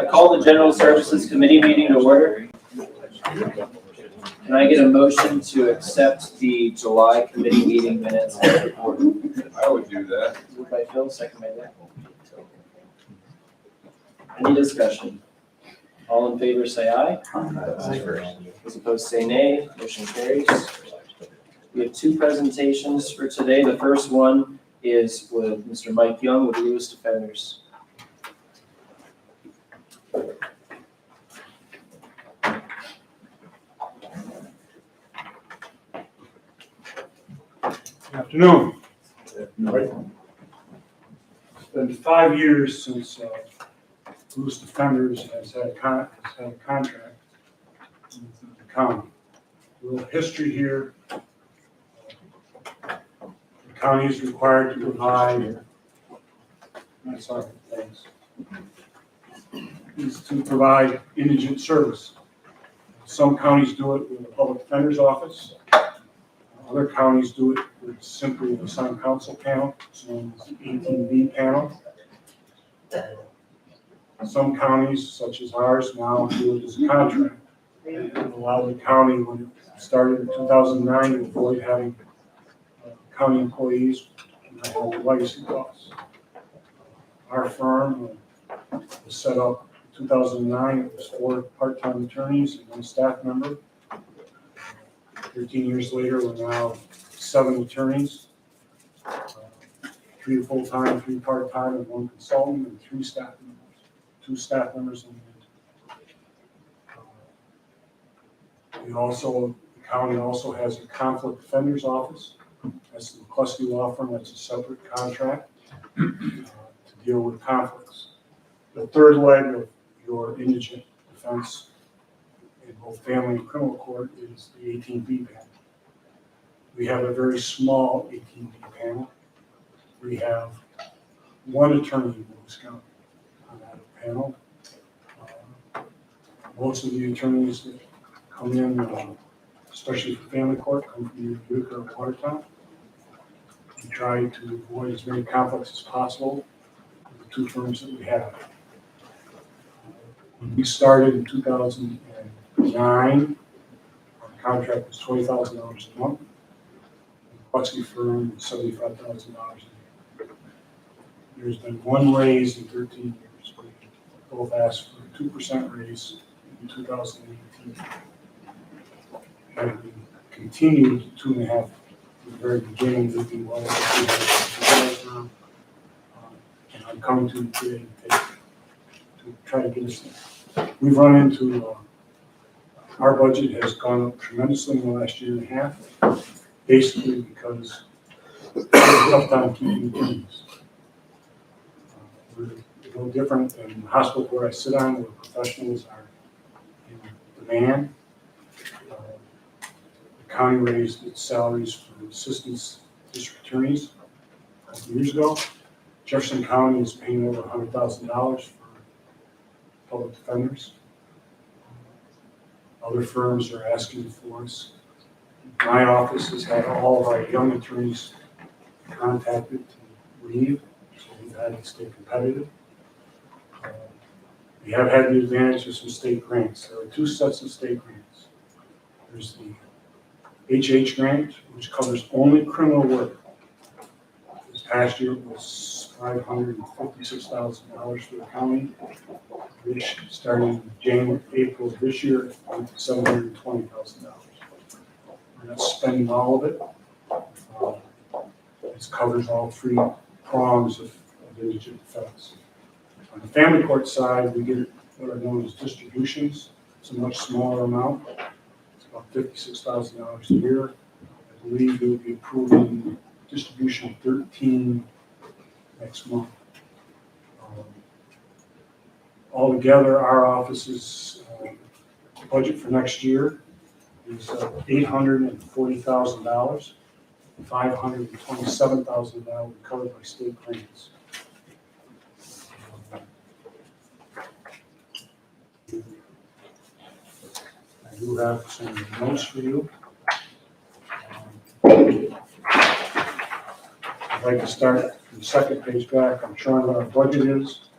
I call the General Services Committee meeting to order. Can I get a motion to accept the July committee meeting minutes as reported? I would do that. Moved by Phil, second by Nick. Any discussion? All in favor say aye. Those opposed say nay. Motion carries. We have two presentations for today. The first one is with Mr. Mike Young with Lewis Defenders. Good afternoon. It's been 5 years since Lewis Defenders has had a contract with the county. A little history here. The county is required to provide, is to provide indigent service. Some counties do it with the public defender's office. Other counties do it with simply the assigned counsel panel, known as the 18B panel. Some counties, such as ours, now do it as a contract. And allow the county, when it started in 2009, to avoid having county employees not have the legacy costs. Our firm was set up in 2009. It was 4 part-time attorneys and 1 staff member. 13 years later, we're now 7 attorneys, 3 full-time, 3 part-time, and 1 consultant, and 3 staff members, 2 staff members in the the county also has a conflict defender's office. That's the McCluskey Law Firm. That's a separate contract to deal with conflicts. The third leg of your indigent defense in both family and criminal court is the 18B panel. We have a very small 18B panel. We have 1 attorney in Lewis County on that panel. Most of the attorneys that come in, especially for family court, come from Utica or Watertown. We try to avoid as many conflicts as possible with the 2 firms that we have. When we started in 2009, our contract was $20,000 a month. The McCluskey firm was $75,000 a year. There's been 1 raise in 13 years. We both asked for a 2% raise in 2018. And we continued 2.5 at the very beginning. We'd be well over $200,000 now. And I'm coming to you today to try to get us there. We've run into our budget has gone up tremendously in the last 1.5 years, basically because it's a tough time keeping attorneys. We're a little different than the hospital where I sit on, where professionals are in demand. The county raised its salaries for assistant district attorneys a couple years ago. Jefferson County is paying over $100,000 for public defenders. Other firms are asking for us. My office has had all of our young attorneys contacted to leave, so we've had to stay competitive. We have had the advantage of some state grants. There are 2 sets of state grants. There's the HH grant, which covers only criminal work. This past year was $556,000 for the county, which starting April of this year went to $720,000. We're not spending all of it. It covers all 3 prongs of indigent defense. On the family court side, we get what are known as distributions. It's a much smaller amount. It's about $56,000 a year. I believe we'll be approving distribution 13 next month. Altogether, our office's budget for next year is $840,000. $527,000 covered by state grants. I do have some notes for you. I'd like to start from the second page back. I'm showing what our budget is.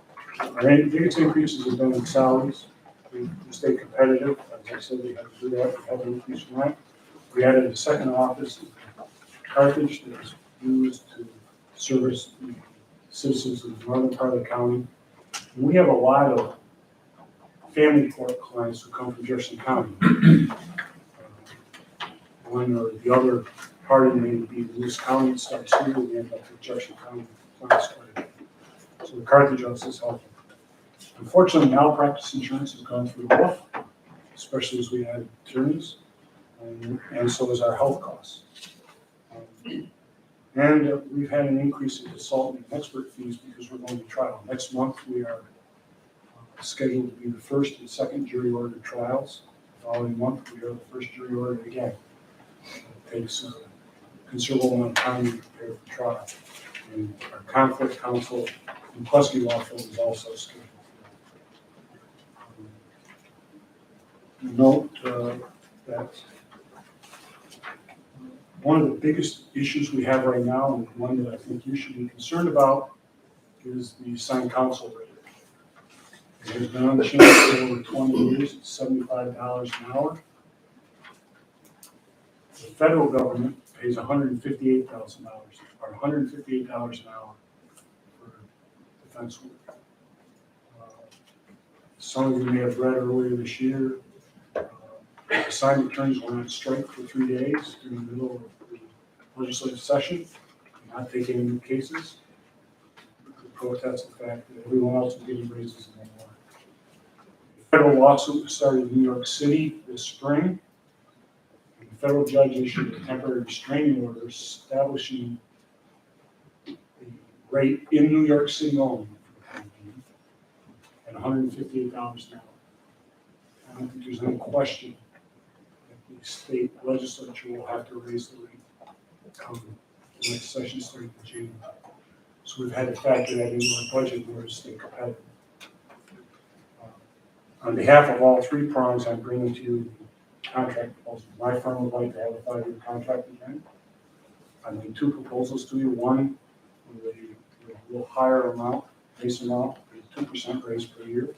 Our biggest increases have been in salaries. We stay competitive. As I said, we have to do that. We have an increase in rent. We added a second office in Carthage that is used to service the citizens of the northern part of the county. And we have a lot of family court clients who come from Jefferson County. One or the other party may be Lewis County, it starts here, we end up with Jefferson County clients. So the Carthage office is helpful. Unfortunately, malpractice insurance has gone through the roof, especially as we add attorneys, and so is our health costs. And we've had an increase in consultant and expert fees because we're going to trial. Next month, we are scheduled to be the first and second jury ordered trials. The following month, we are the first jury ordered again. It takes a considerable amount of time to prepare for trial. And our conflict counsel in McCluskey Law Firm is also scheduled. Note that one of the biggest issues we have right now, and one that I think you should be concerned about, is the assigned counsel rate. It has been unchanged for over 20 years, it's $75 an hour. The federal government pays $158,000, or $158 an hour for defense work. Some of you may have read earlier this year, assigned attorneys went on strike for 3 days during the middle of the legislative session, not taking any new cases. To protest the fact that everyone else was getting raises and more. The federal lawsuit started in New York City this spring. And the federal judge issued a temporary restraining order establishing the rate in New York City only for the time being at $158 an hour. I don't think there's any question that the state legislature will have to raise the rate come the next session starting in January. So we've had to factor that into our budget in order to stay competitive. On behalf of all three prongs, I'm bringing to you the contract proposal. My firm would like to have a 5-year contract again. I made 2 proposals to you. One with a little higher amount, base amount, with a 2% raise per year.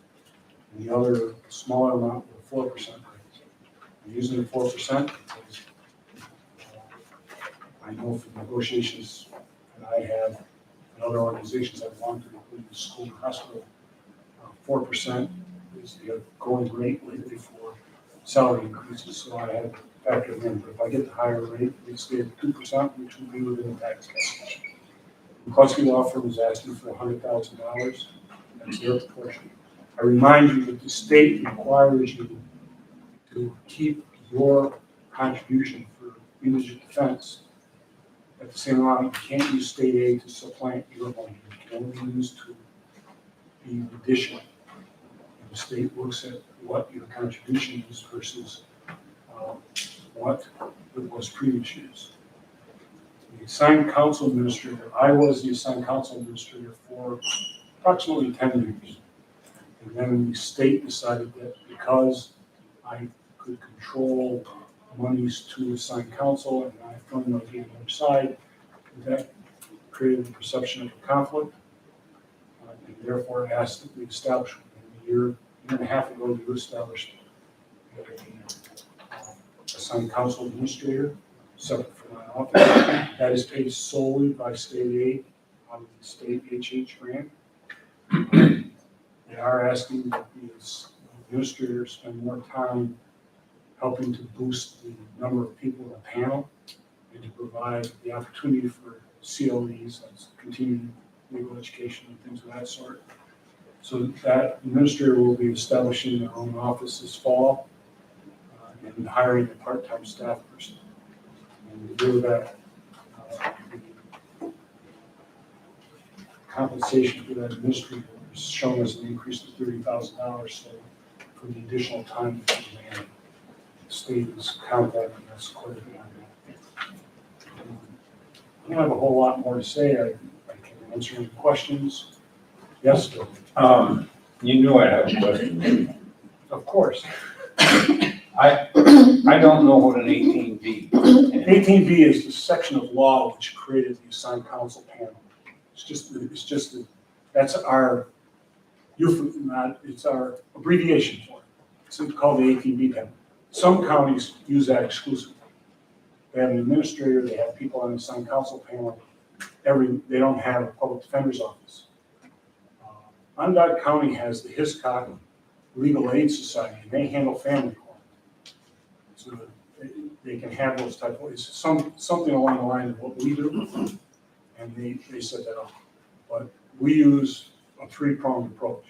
And the other smaller amount with a 4% raise. I'm using the 4% because I know from negotiations that I have and other organizations I've gone to, including the school and hospital, 4% is the going rate lately for salary increases, so I had to factor it in. But if I get the higher rate, we stay at 2%, which would be within the tax cut. McCluskey Law Firm is asking for $100,000. That's their portion. I remind you that the state requires you to keep your contribution for indigent defense at the same amount. You can't use state aid to supplant your money. You can only use to be additional. And the state looks at what your contribution is versus what it was previous years. The assigned counsel administrator, I was the assigned counsel administrator for approximately 10 years. And then the state decided that because I could control monies to assigned counsel and I firm on the other side, that created a perception of a conflict. And therefore asked that we establish a year and a half ago, you established a assigned counsel administrator separate from my office. That is paid solely by state aid out of the state HH grant. They are asking that the administrator spend more time helping to boost the number of people in the panel and to provide the opportunity for CLEs, that's continuing legal education and things of that sort. So that administrator will be establishing their own office this fall and hiring a part-time staff person. And to do that, the compensation for that administrator is shown as an increase of $30,000. So for the additional time that they have, the state is contacting us quite a bit on that. I don't have a whole lot more to say. I can answer any questions. Yes, Bill? You knew I had a question. Of course. I don't know what an 18B is. 18B is the section of law which created the assigned counsel panel. That's it's our abbreviation for it. It's called the ATV panel. Some counties use that exclusively. They have an administrator, they have people on the assigned council panel. They don't have a public defender's office. Onondaga County has the Hiscock Legal Aid Society, and they handle family court. So they can have those type of, it's something along the line of what we do, and they set that up. But we use a three-pronged approach.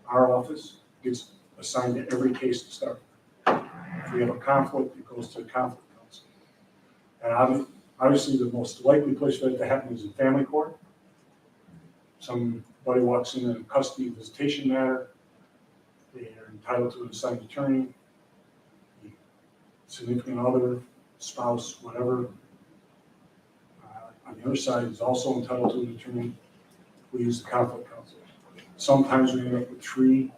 Our office gets assigned to every case to start. If we have a conflict, it goes to the conflict council. And obviously, the most likely place for that to happen is in family court. Somebody walks in a custody visitation matter. They are entitled to an assigned attorney, significant other, spouse, whatever. On the other side is also entitled to an attorney. We use the conflict council. Sometimes we end up with 3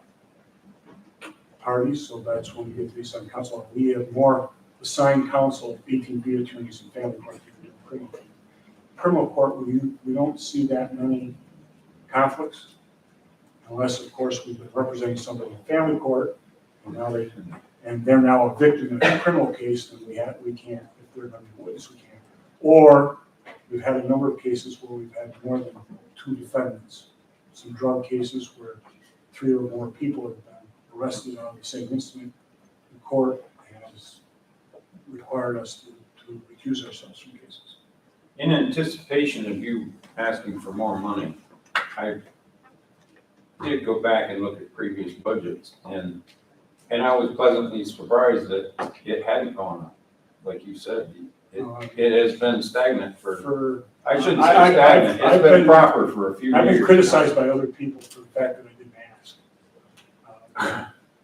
parties, so that's when we get to the assigned counsel. We have more assigned counsel, 18B attorneys in family court than we do in criminal court. Criminal court, we don't see that many conflicts, unless, of course, we've been representing somebody in family court, and they're now a victim of a criminal case, and we can't, if they're going to be a witness, we can't. Or we've had a number of cases where we've had more than 2 defendants. Some drug cases where 3 or more people have been arrested on the same incident. The court has required us to recuse ourselves from cases. In anticipation of you asking for more money, I did go back and look at previous budgets, and I was pleasantly surprised that it hadn't gone up. Like you said, it has been stagnant for I shouldn't say stagnant, it's been proper for a few years. I've been criticized by other people for the fact that I didn't ask.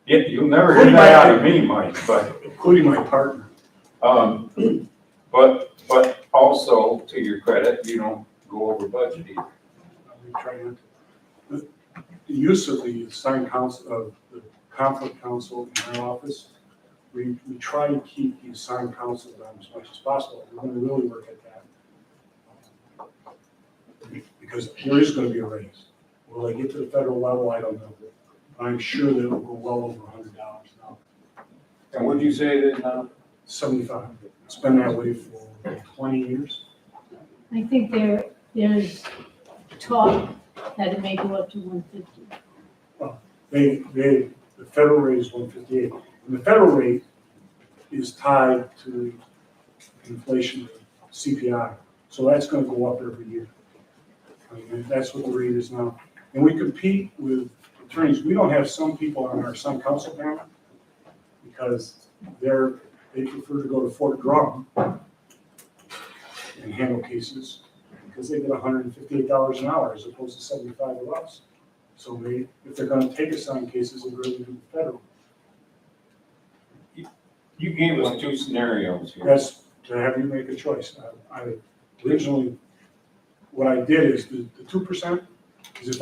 Yeah, you'll never hear that out of me, Mike, but. Including my partner. But also, to your credit, you don't go over budget either. We try not to. The use of the assigned counsel, of the conflict counsel in our office, we try to keep the assigned counsel down as much as possible. We're going to really work at that. Because there is going to be a raise. Will they get to the federal level? I don't know. But I'm sure that it will go well over $100 now. And what'd you say it is now? 75. It's been that way for 20 years. I think there's talk that it may go up to 150. The federal rate is 158. And the federal rate is tied to inflation, CPI. So that's going to go up every year. I mean, that's what the rate is now. And we compete with attorneys. We don't have some people on our assigned counsel panel because they prefer to go to Fort Drum and handle cases because they get $158 an hour as opposed to $75 with us. So if they're going to take assigned cases, they'd rather do the federal. You gave us 2 scenarios here. That's to have you make a choice. I originally, what I did is the 2%, because if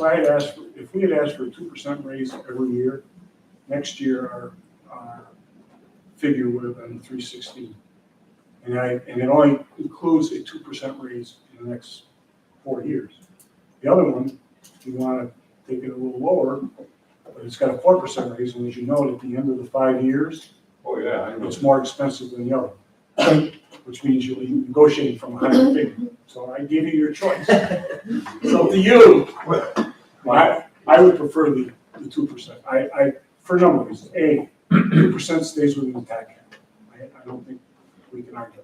we had asked for a 2% raise every year, next year our figure would have been 316. And it only includes a 2% raise in the next 4 years. The other one, we want to take it a little lower, but it's got a 4% raise, and as you know, at the end of the 5 years, Oh, yeah, I know. it's more expensive than the other, which means you'll be negotiating from a higher figure. So I gave you your choice. It's up to you. I would prefer the 2%. For a number of reasons. A, 2% stays within the tax cap. I don't think we can argue.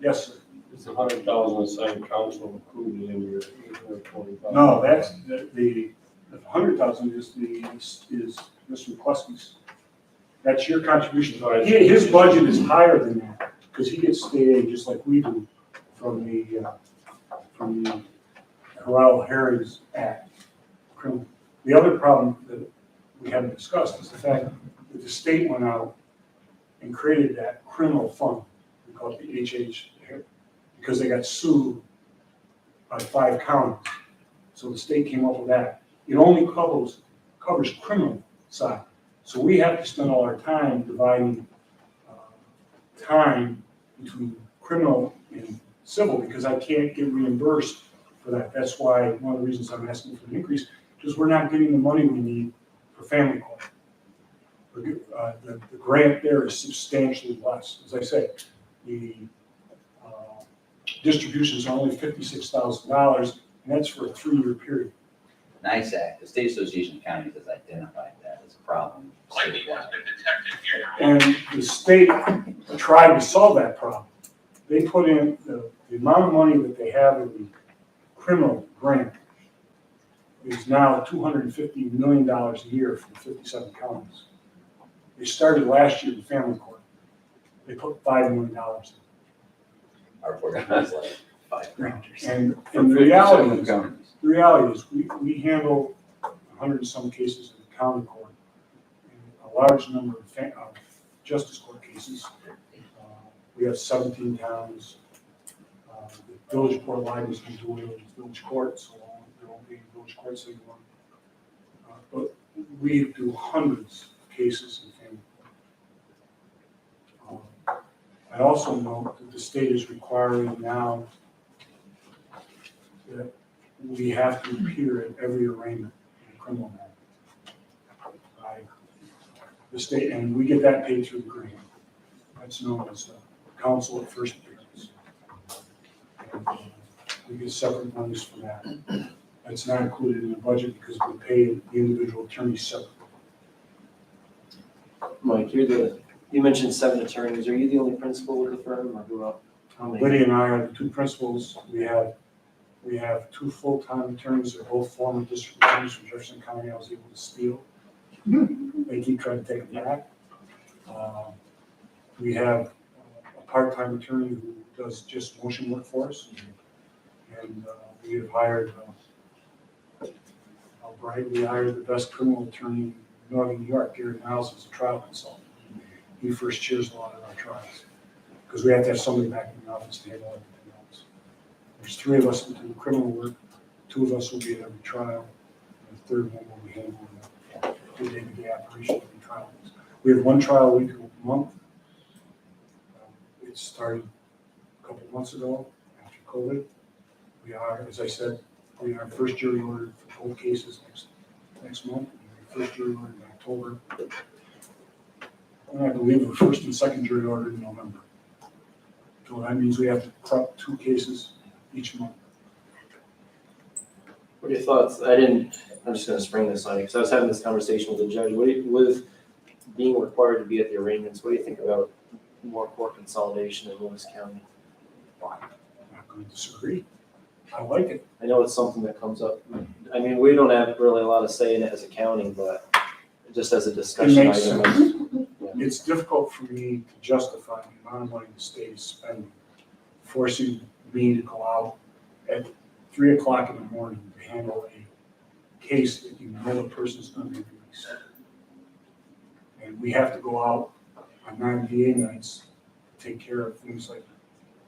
Yes, sir. Is the 100,000 assigned counsel included in your 825? No, that's the 100,000 is Mr. McCluskey's. That's your contribution. His budget is higher than that because he gets state aid just like we do from the Harrell Harris Act. The other problem that we haven't discussed is the fact that the state went out and created that criminal fund. We call it the HH, because they got sued by 5 counties. So the state came up with that. It only covers criminal side. So we have to spend all our time dividing time between criminal and civil because I can't get reimbursed for that. That's why one of the reasons I'm asking for an increase. because we're not getting the money we need for family court. The grant there is substantially less. As I say, the distributions are only $56,000, and that's for a 3-year period. Nice act. The State Association of Counties has identified that as a problem. And the state tried to solve that problem. They put in the amount of money that they have in the criminal grant is now $250 million a year for 57 counties. They started last year in family court. They put $5 million in. Our board was like 5 grand or something. And the reality is we handle 100 and some cases in the county court, and a large number of justice court cases. We have 17 towns. The village court line has been doing it with village court, so there won't be any village courts anymore. But we do hundreds of cases in family court. I also know that the state is requiring now that we have to appear at every arraignment in a criminal matter by the state, and we get that paid through the grant. That's known as counsel at first appearance. And, we get separate monies for that. That's not included in the budget because we pay the individual attorneys separately. Mike, you mentioned 7 attorneys. Are you the only principal with the firm, or who else? How many? Lydia and I are the 2 principals. We have 2 full-time attorneys. They're both former district attorneys from Jefferson County. I was able to steal. They keep trying to take them back. We have a part-time attorney who does just motion work for us. And we have hired, we hired the best criminal attorney in Northern New York, Gary Miles, as a trial consultant. He first chairs a lot of our trials because we have to have somebody back in the office to handle everything else. There's 3 of us that do the criminal work, 2 of us will be at every trial, and the 3rd one will be handling the day-to-day operation of the trial. We have 1 trial a week a month. It started a couple of months ago after COVID. We are, as I said, we are first jury ordered for both cases next month. We're first jury ordered in October. And I believe we're first and second jury ordered in November. So that means we have to prep 2 cases each month. What are your thoughts? I'm just gonna spring this on you, because I was having this conversation with the judge. With being required to be at the arraignments, what do you think about more court consolidation in Lewis County? I'm not going to disagree. I like it. I know it's something that comes up. I mean, we don't have really a lot of say in it as a county, but just as a discussion makes item. It's difficult for me to justify the amount of money the state is spending, forcing me to go out at 3 o'clock in the morning to handle a case that you know the person's going to be released. And we have to go out on non-VA nights to take care of things like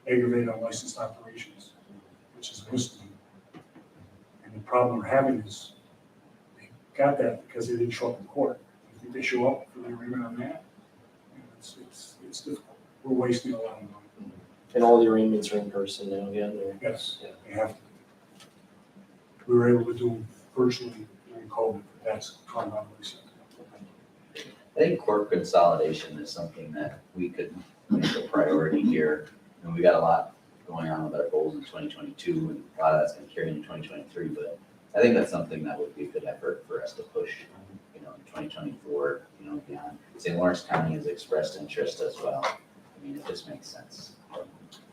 aggravated unlicensed operations, which is a misdemeanor. And the problem we're having is they got that because they didn't show up in court. I think they show up for the arraignment on that. And it's difficult. We're wasting a lot of money. And all the arraignments are in person now again, or? Yes, Yeah. they have to. We were able to do them virtually during COVID, but that's kind of obviously. I think court consolidation is something that we could make a priority here. And we got a lot going on with our goals in 2022, and a lot of that's going to carry into 2023. But I think that's something that would be a good effort for us to push, in 2024, beyond. St. Lawrence County has expressed interest as well. I mean, it just makes sense.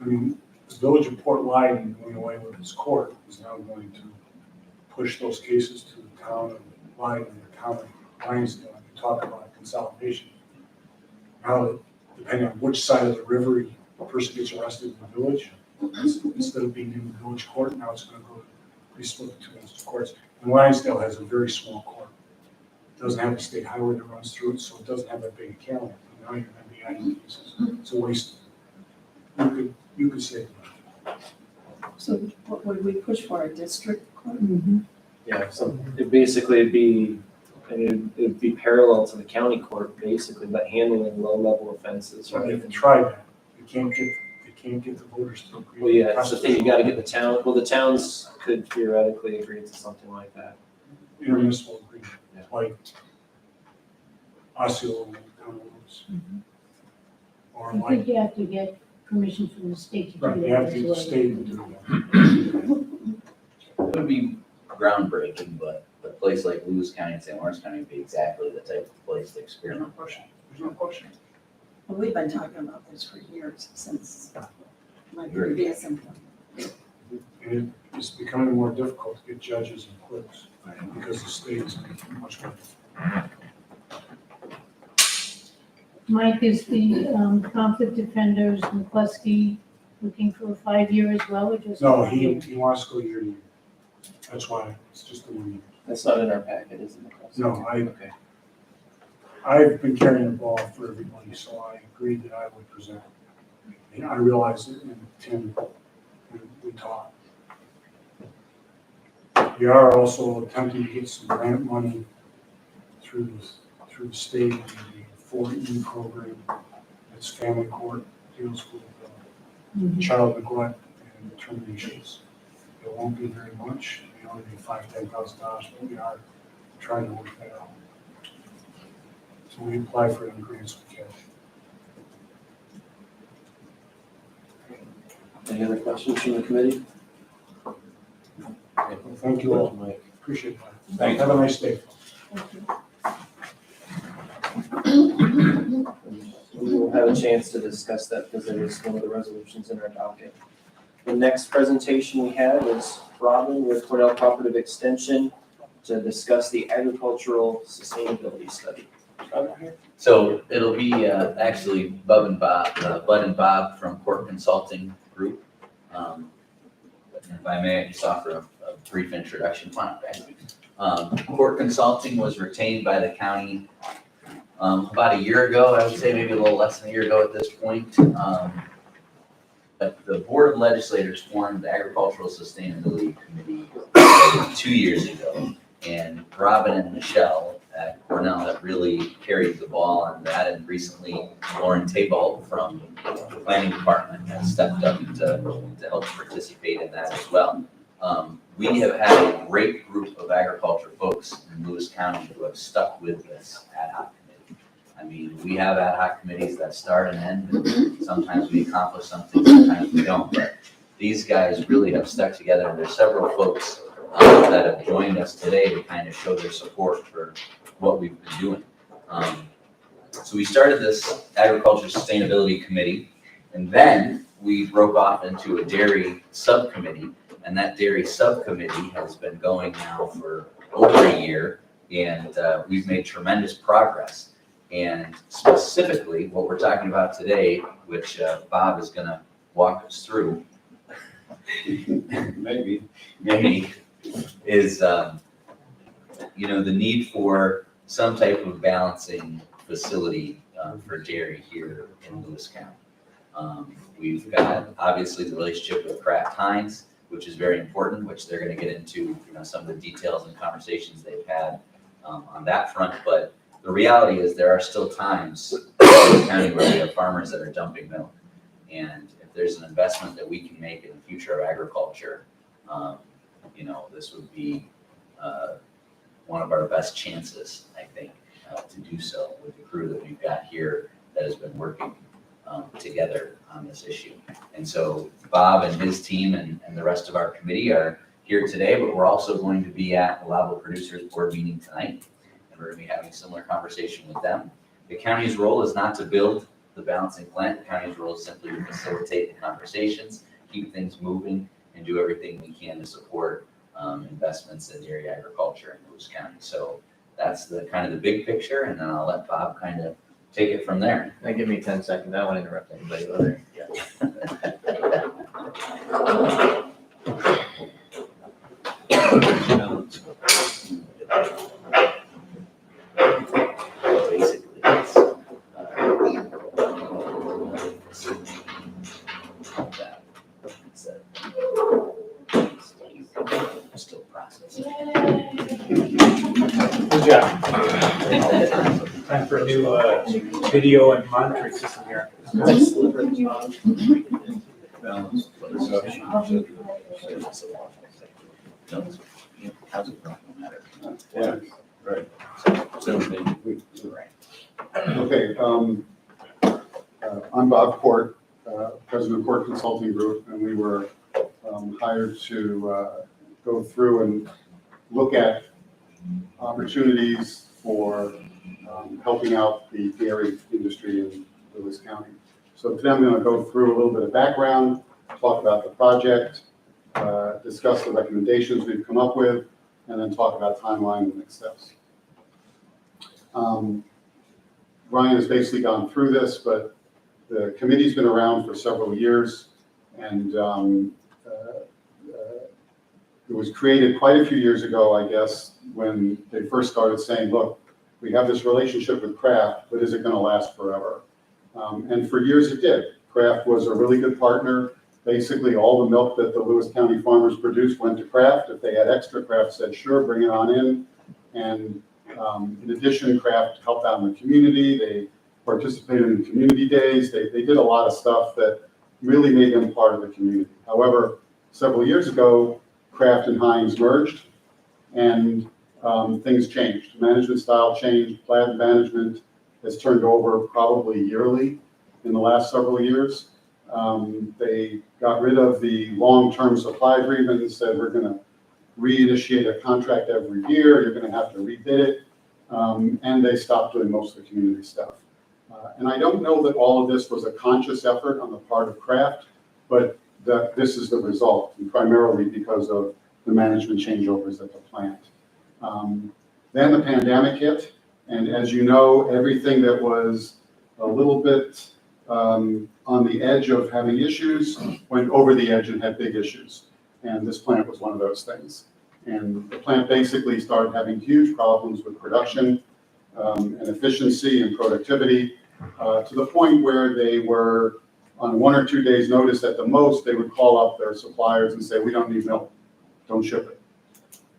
I mean, the village of Port Lyden going away with its court is now going to push those cases to the town of Lyden and the town of Lionsdale and talk about consolidation. Now, that depending on which side of the river a person gets arrested in the village, instead of being in the village court, now it's going to go be split between those courts. And Lionsdale has a very small court. It doesn't have a state highway that runs through it, so it doesn't have that big a calendar. And now you're going to be adding cases. It's a waste. You could say that. So what would we push for, a district court? Yeah, so it'd be parallel to the county court, basically, but handling low-level offenses, right? They've tried that. They can't get the voters to agree. Well, yeah, that's the thing, you gotta get the town, well, the towns could theoretically agree to something like that. intermunicipal agreement, like Osceola County Roads. Or I like, think you have to get permission from the state to do right, that. you have as to well. state and do that. It would be groundbreaking, but a place like Lewis County and St. Lawrence County would be exactly the type of place to experiment. There's no question. Well, we've been talking about this for years, since my previous employer. And it's becoming more difficult to get judges and clerks because the state is making much more. Mike, is the conflict defenders McCluskey looking for a 5-year as well, or just? No, 1 year? he wants to go year to year. That's why it's just the 1 year. That's not in our packet, is it? No, Okay. I've been carrying the ball for everybody, so I agreed that I would present. And I realized it in Tim, we talked. We are also attempting to get some grant money through the state, and the 4E program. It's family court, deals with Mhm. child neglect and terminations. It won't be very much, we only need $5,000-10,000, but we are trying to work that out. So we apply for them grants we can. Any other questions from the committee? Well, thank you all, Mike, appreciate that. Thanks. Have a nice day. We will have a chance to discuss that because it is one of the resolutions in our docket. The next presentation we have is Robin with Cornell Cooperative Extension to discuss the agricultural sustainability study. Robin here? So it'll be actually Bud and Bob from Court Consulting Group. If I may, I just offer a brief introduction. Come on up, guys. Court Consulting was retained by the county about a year ago, I would say maybe a little less than a year ago at this point. But the Board of Legislators formed the Agricultural Sustainability Committee 2 years ago. And Robin and Michelle at Cornell have really carried the ball on that. And recently Lauren Tabalt from the planning department has stepped up to help participate in that as well. We have had a great group of agriculture folks in Lewis County who have stuck with this ad hoc committee. I mean, we have ad hoc committees that start and end, and sometimes we accomplish something, sometimes we don't, but these guys really have stuck together, and there's several folks that have joined us today to kind of show their support for what we've been doing. So we started this agriculture sustainability committee, and then we broke off into a dairy subcommittee, and that dairy subcommittee has been going now for over a year, and we've made tremendous progress. And specifically, what we're talking about today, which Bob is gonna walk us through, Maybe. is, the need for some type of balancing facility for dairy here in Lewis County. We've got, obviously, the relationship with Kraft Heinz, which is very important, which they're gonna get into, some of the details and conversations they've had on that front. But the reality is there are still times in Lewis County where we have farmers that are dumping milk. And if there's an investment that we can make in the future of agriculture, this would be one of our best chances, I think, to do so with the crew that we've got here that has been working together on this issue. And so Bob and his team and the rest of our committee are here today, but we're also going to be at the Lavo Producers Board meeting tonight. And we're gonna be having a similar conversation with them. The county's role is not to build the balancing plant. The county's role is simply to facilitate the conversations, keep things moving, and do everything we can to support investments in dairy agriculture in Lewis County. So that's the kind of the big picture, and then I'll let Bob kind of take it from there. Now give me 10 seconds, I don't want to interrupt anybody whether. Basically, it's, that. It's still processing. Good job. Time for a new video and monitoring system here. How's it going? matter. Yeah, right. Same thing. Okay, I'm Bob Court, President of Court Consulting Group, and we were hired to go through and look at opportunities for helping out the dairy industry in Lewis County. So today I'm going to go through a little bit of background, talk about the project, discuss the recommendations we've come up with, and then talk about timeline and next steps. Ryan has basically gone through this, but the committee's been around for several years, and it was created quite a few years ago, I guess, when they first started saying, look, we have this relationship with Kraft, but is it going to last forever? And for years it did. Kraft was a really good partner. Basically, all the milk that the Lewis County farmers produced went to Kraft. If they had extra, Kraft said, sure, bring it on in. And in addition, Kraft helped out in the community. They participated in community days. They did a lot of stuff that really made them part of the community. However, several years ago, Kraft and Heinz merged, and things changed. Management style changed. Plant management has turned over probably yearly in the last several years. They got rid of the long-term supply agreement and said, we're going to reinitiate a contract every year. You're going to have to rebid it. And they stopped doing most of the community stuff. And I don't know that all of this was a conscious effort on the part of Kraft, but this is the result, and primarily because of the management changeovers at the plant. Then the pandemic hit, and as you know, everything that was a little bit on the edge of having issues went over the edge and had big issues. And this plant was one of those things. And the plant basically started having huge problems with production and efficiency and productivity to the point where they were on 1 or 2 days' notice at the most, they would call up their suppliers and say, we don't need milk, don't ship it.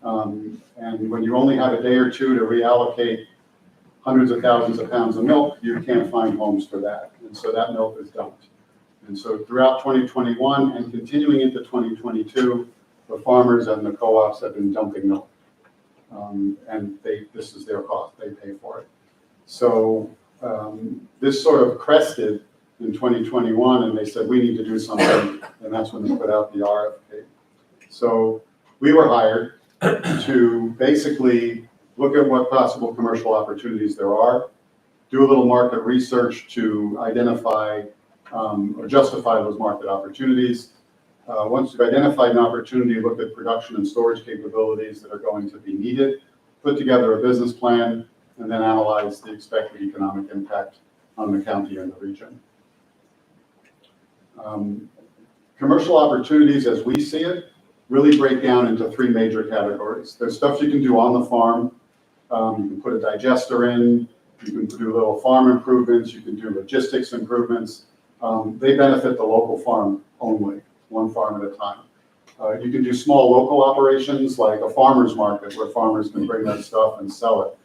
And when you only have a day or two to reallocate hundreds of thousands of pounds of milk, you can't find homes for that. And so that milk is dumped. And so throughout 2021 and continuing into 2022, the farmers and the co-ops have been dumping milk. And this is their cost, they pay for it. So this sort of crested in 2021, and they said, we need to do something, and that's when they put out the RFP. So we were hired to basically look at what possible commercial opportunities there are, do a little market research to identify or justify those market opportunities. Once you've identified an opportunity, look at production and storage capabilities that are going to be needed, put together a business plan, and then analyze the expected economic impact on the county and the region. Commercial opportunities, as we see it, really break down into 3 major categories. There's stuff you can do on the farm. You can put a digester in, you can do little farm improvements, you can do logistics improvements. They benefit the local farm only, one farm at a time. You can do small local operations like a farmer's market where farmers can bring their stuff and sell it.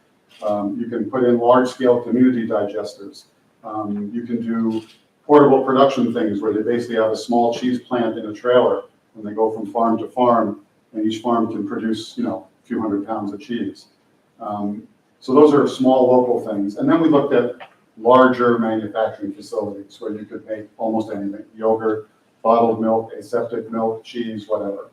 You can put in large-scale community digesters. You can do portable production things where they basically have a small cheese plant in a trailer and they go from farm to farm, and each farm can produce, a few hundred pounds of cheese. So those are small local things. And then we looked at larger manufacturing facilities where you could make almost anything: yogurt, bottled milk, aseptic milk, cheese, whatever.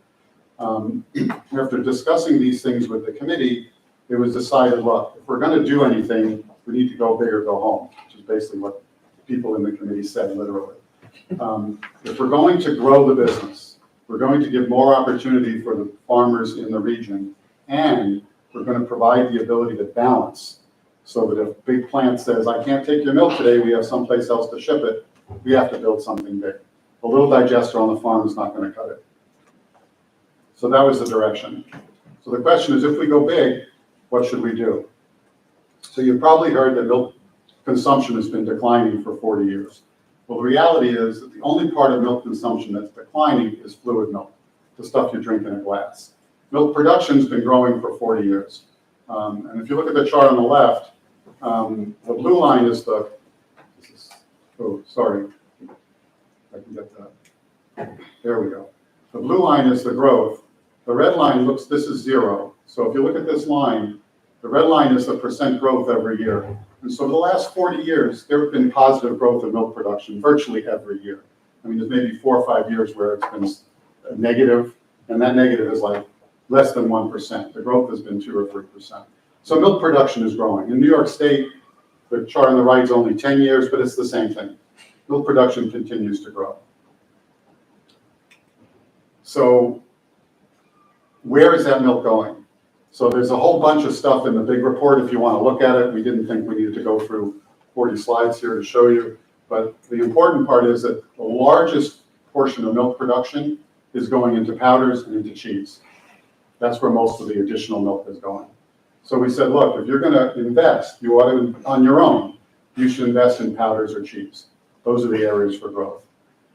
After discussing these things with the committee, it was decided, look, if we're going to do anything, we need to go big or go home, which is basically what people in the committee said, literally. If we're going to grow the business, we're going to give more opportunity for the farmers in the region, and we're going to provide the ability to balance so that if a big plant says, I can't take your milk today, we have someplace else to ship it, we have to build something big. A little digester on the farm is not going to cut it. So that was the direction. So the question is, if we go big, what should we do? So you've probably heard that milk consumption has been declining for 40 years. Well, the reality is that the only part of milk consumption that's declining is fluid milk, the stuff you drink in a glass. Milk production's been growing for 40 years. And if you look at the chart on the left, the blue line is the, sorry, I can get that. There we go. The blue line is the growth. The red line looks, this is 0. So if you look at this line, the red line is the percent growth every year. And so for the last 40 years, there have been positive growth in milk production virtually every year. I mean, there's maybe 4 or 5 years where it's been a negative, and that negative is like less than 1%. The growth has been 2 or 3%. So milk production is growing. In New York State, the chart on the right is only 10 years, but it's the same thing. Milk production continues to grow. So where is that milk going? So there's a whole bunch of stuff in the big report if you want to look at it. We didn't think we needed to go through 40 slides here to show you. But the important part is that the largest portion of milk production is going into powders and into cheese. That's where most of the additional milk is going. So we said, look, if you're going to invest, you ought to, on your own, you should invest in powders or cheese. Those are the areas for growth.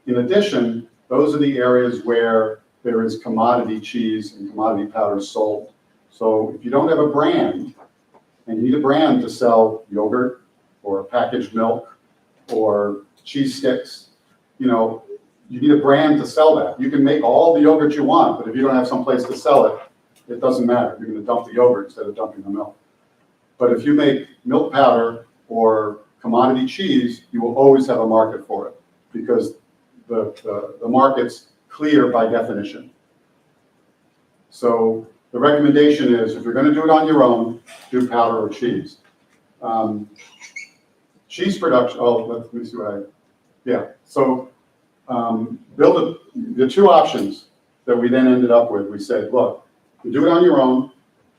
In addition, those are the areas where there is commodity cheese and commodity powders sold. So if you don't have a brand, and you need a brand to sell yogurt or packaged milk or cheese sticks, you know, you need a brand to sell that. You can make all the yogurt you want, but if you don't have some place to sell it, it doesn't matter. You're going to dump the yogurt instead of dumping the milk. But if you make milk powder or commodity cheese, you will always have a market for it because the market's clear by definition. So the recommendation is if you're going to do it on your own, do powder or cheese. Cheese production, let me see what so the two options that we then ended up with, we said, look, you do it on your own,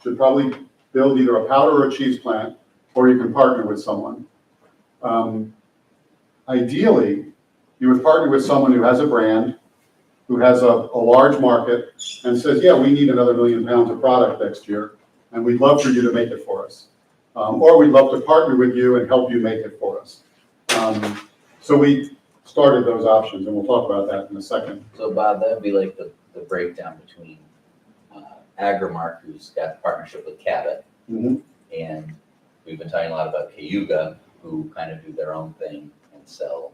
should probably build either a powder or a cheese plant, or you can partner with someone. Ideally, you would partner with someone who has a brand, who has a large market, and says, yeah, we need another 1 million pounds of product next year, and we'd love for you to make it for us. Or we'd love to partner with you and help you make it for us. So we started those options, and we'll talk about that in a second. So Bob, that would be like the breakdown between Agrimark, who's got a partnership with Cabot, Mhm. and we've been talking a lot about Cayuga, who kind of do their own thing and sell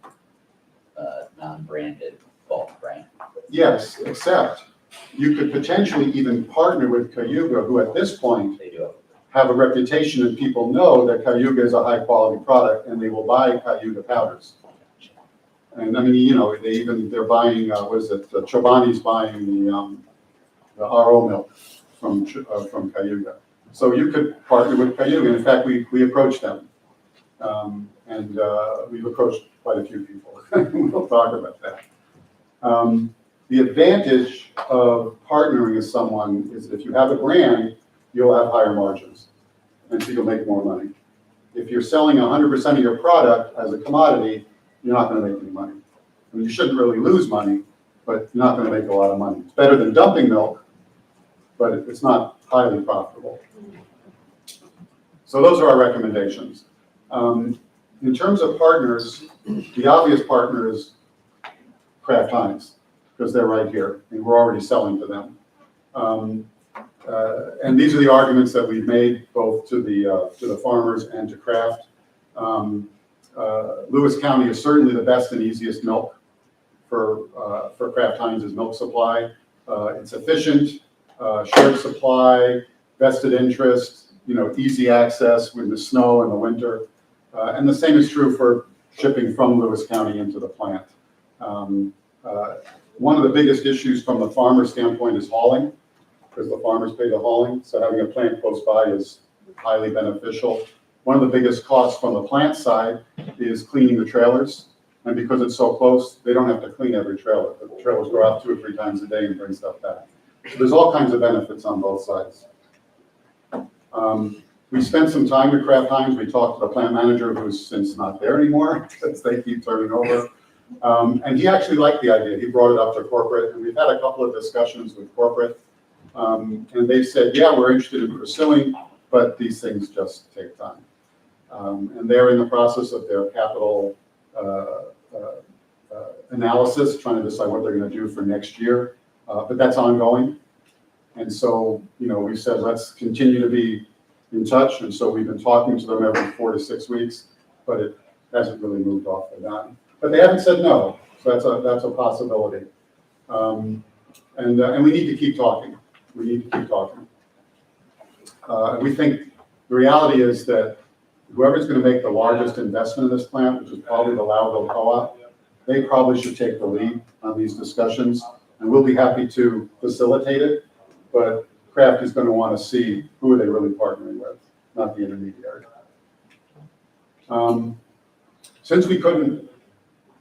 non-branded bulk, right? Yes, except you could potentially even partner with Cayuga, who at this point They do have a reputation and people know that Cayuga is a high quality product and they will buy Cayuga powders. And I mean, you know, they're buying, Chobani's buying the RO milk from Cayuga. So you could partner with Cayuga. In fact, we approached them. And we've approached quite a few people. We'll talk about that. The advantage of partnering with someone is that if you have a brand, you'll have higher margins, and so you'll make more money. If you're selling 100% of your product as a commodity, you're not going to make any money. I mean, you shouldn't really lose money, but you're not going to make a lot of money. It's better than dumping milk, but it's not highly profitable. So those are our recommendations. In terms of partners, the obvious partner is Kraft Heinz, because they're right here, and we're already selling to them. And these are the arguments that we've made both to the farmers and to Kraft. Lewis County is certainly the best and easiest milk for Kraft Heinz's milk supply. It's efficient, shared supply, vested interest, easy access with the snow in the winter. And the same is true for shipping from Lewis County into the plant. One of the biggest issues from the farmer standpoint is hauling, because the farmers pay the hauling. So having a plant close by is highly beneficial. One of the biggest costs from the plant side is cleaning the trailers. And because it's so close, they don't have to clean every trailer. The trailers go out 2 or 3 times a day and bring stuff back. So there's all kinds of benefits on both sides. We spent some time with Kraft Heinz. We talked to the plant manager, who's since not there anymore, because they keep turning over. And he actually liked the idea. He brought it up to corporate, and we've had a couple of discussions with corporate. And they said, yeah, we're interested in pursuing, but these things just take time. And they're in the process of their capital analysis, trying to decide what they're going to do for next year. But that's ongoing. And so, we said, let's continue to be in touch. And so we've been talking to them every 4 to 6 weeks, but it hasn't really moved off the dime. But they haven't said no, so that's a possibility. And we need to keep talking. We need to keep talking. we think the reality is that whoever's gonna make the largest investment in this plant, which is probably the Loudville Co-op, they probably should take the lead on these discussions, and we'll be happy to facilitate it, but Kraft is gonna wanna see who are they really partnering with, not the intermediary. Since we couldn't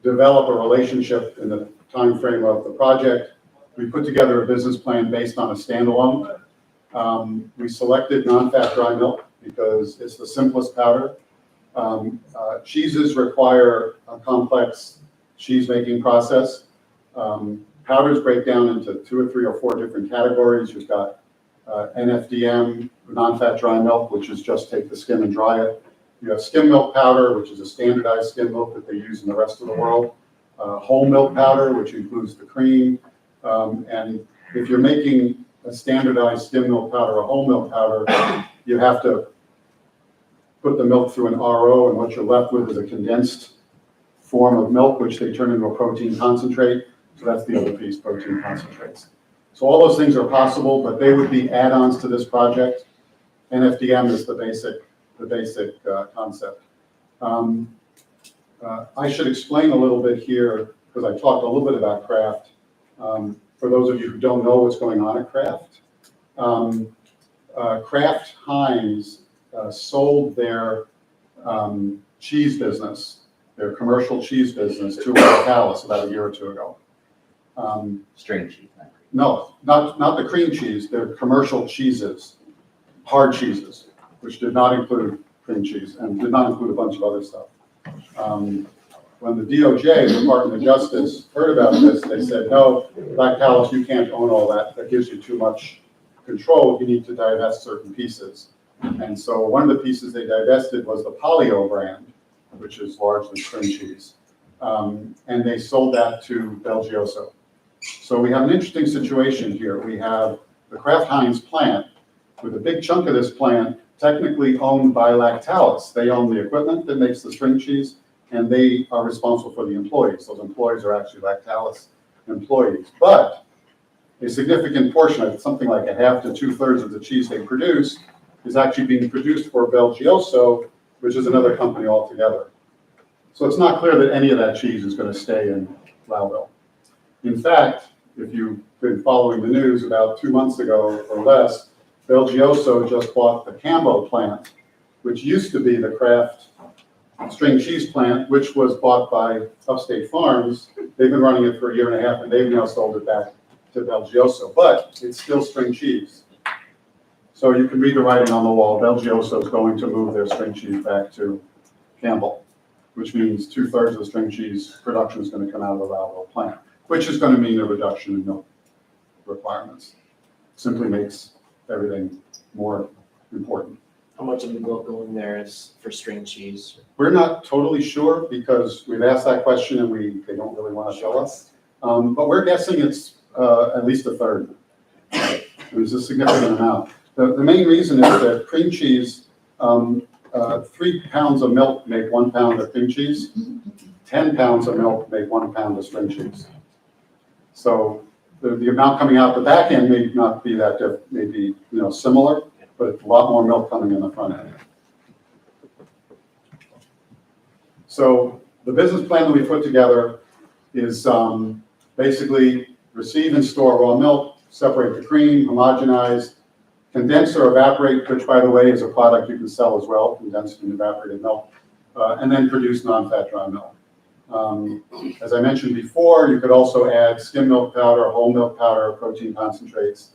develop a relationship in the time frame of the project, we put together a business plan based on a standalone. We selected non-fat dry milk because it's the simplest powder. Cheeses require a complex cheese-making process. Powders break down into 2 or 3 or 4 different categories. You've got NFDM, non-fat dry milk, which is just take the skim and dry it. You have skim milk powder, which is a standardized skim milk that they use in the rest of the world. Whole milk powder, which includes the cream. And if you're making a standardized skim milk powder, a whole milk powder, you have to put the milk through an RO, and what you're left with is a condensed form of milk, which they turn into a protein concentrate. So that's the other piece, protein concentrates. So all those things are possible, but they would be add-ons to this project. NFDM is the basic concept. I should explain a little bit here, because I talked a little bit about Kraft. For those of you who don't know what's going on at Kraft, Kraft Heinz sold their cheese business, their commercial cheese business, to Lactalis about a year or 2 ago. String cheese. No, not the cream cheese, their commercial cheeses, hard cheeses, which did not include cream cheese and did not include a bunch of other stuff. When the DOJ, the Department of Justice, heard about this, they said, no, Lactalis, you can't own all that. That gives you too much control. You need to divest certain pieces. And so one of the pieces they divested was the Polio brand, which is largely cream cheese. And they sold that to Belgioso. So we have an interesting situation here. We have the Kraft Heinz plant, with a big chunk of this plant technically owned by Lactalis. They own the equipment that makes the string cheese, and they are responsible for the employees. Those employees are actually Lactalis employees. But a significant portion, something like 1/2 to 2/3 of the cheese they produce, is actually being produced for Belgioso, which is another company altogether. So it's not clear that any of that cheese is going to stay in Loudville. In fact, if you've been following the news, about 2 months ago or less, Belgioso just bought the Cambo plant, which used to be the Kraft string cheese plant, which was bought by Upstate Farms. They've been running it for 1.5 years, and they've now sold it back to Belgioso, but it's still string cheese. So you can read the writing on the wall. Belgioso is going to move their string cheese back to Campbell, which means 2/3 of the string cheese production is going to come out of the Loudville plant, which is going to mean a reduction in milk requirements. Simply makes everything more important. How much of the milk going there is for string cheese? We're not totally sure because we've asked that question and they don't really want to tell us. But we're guessing it's at least 1/3. It's a significant amount. The main reason is that cream cheese, 3 pounds of milk make 1 pound of cream cheese. 10 pounds of milk make 1 pound of string cheese. So the amount coming out the back end may not be that may be similar, but it's a lot more milk coming in the front end. So the business plan that we put together is basically receive and store raw milk, separate the cream, homogenize, condense or evaporate, which by the way is a product you can sell as well, condensed and evaporated milk, and then produce non-fat dry milk. As I mentioned before, you could also add skim milk powder, whole milk powder, protein concentrates.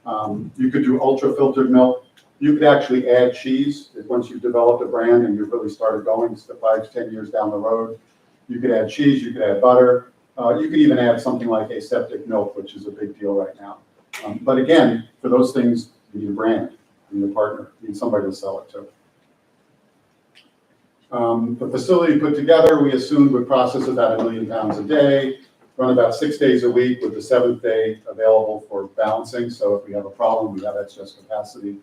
You could do ultra-filtered milk. You could actually add cheese once you've developed a brand and you've really started going 5 to 10 years down the road. You could add cheese, you could add butter. You could even add something like aseptic milk, which is a big deal right now. But again, for those things, you need a brand, you need a partner, you need somebody to sell it to. The facility put together, we assumed would process about 1 million pounds a day, run about 6 days a week with the 7th day available for balancing. So if we have a problem, we have excess capacity.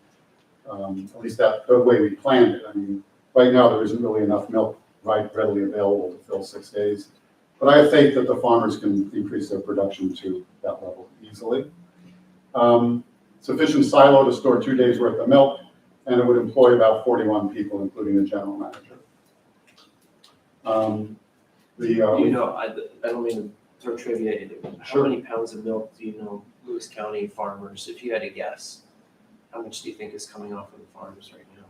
At least that's the way we planned it. I mean, right now there isn't really enough milk readily available to fill 6 days. But I have faith that the farmers can increase their production to that level easily. Sufficient silo to store 2 days worth of milk. and it would employ about 41 people, including the general manager. You know, I don't mean to throw trivia in it. How Sure. many pounds of milk do you know Lewis County farmers, if you had to guess, how much do you think is coming off of the farms right now?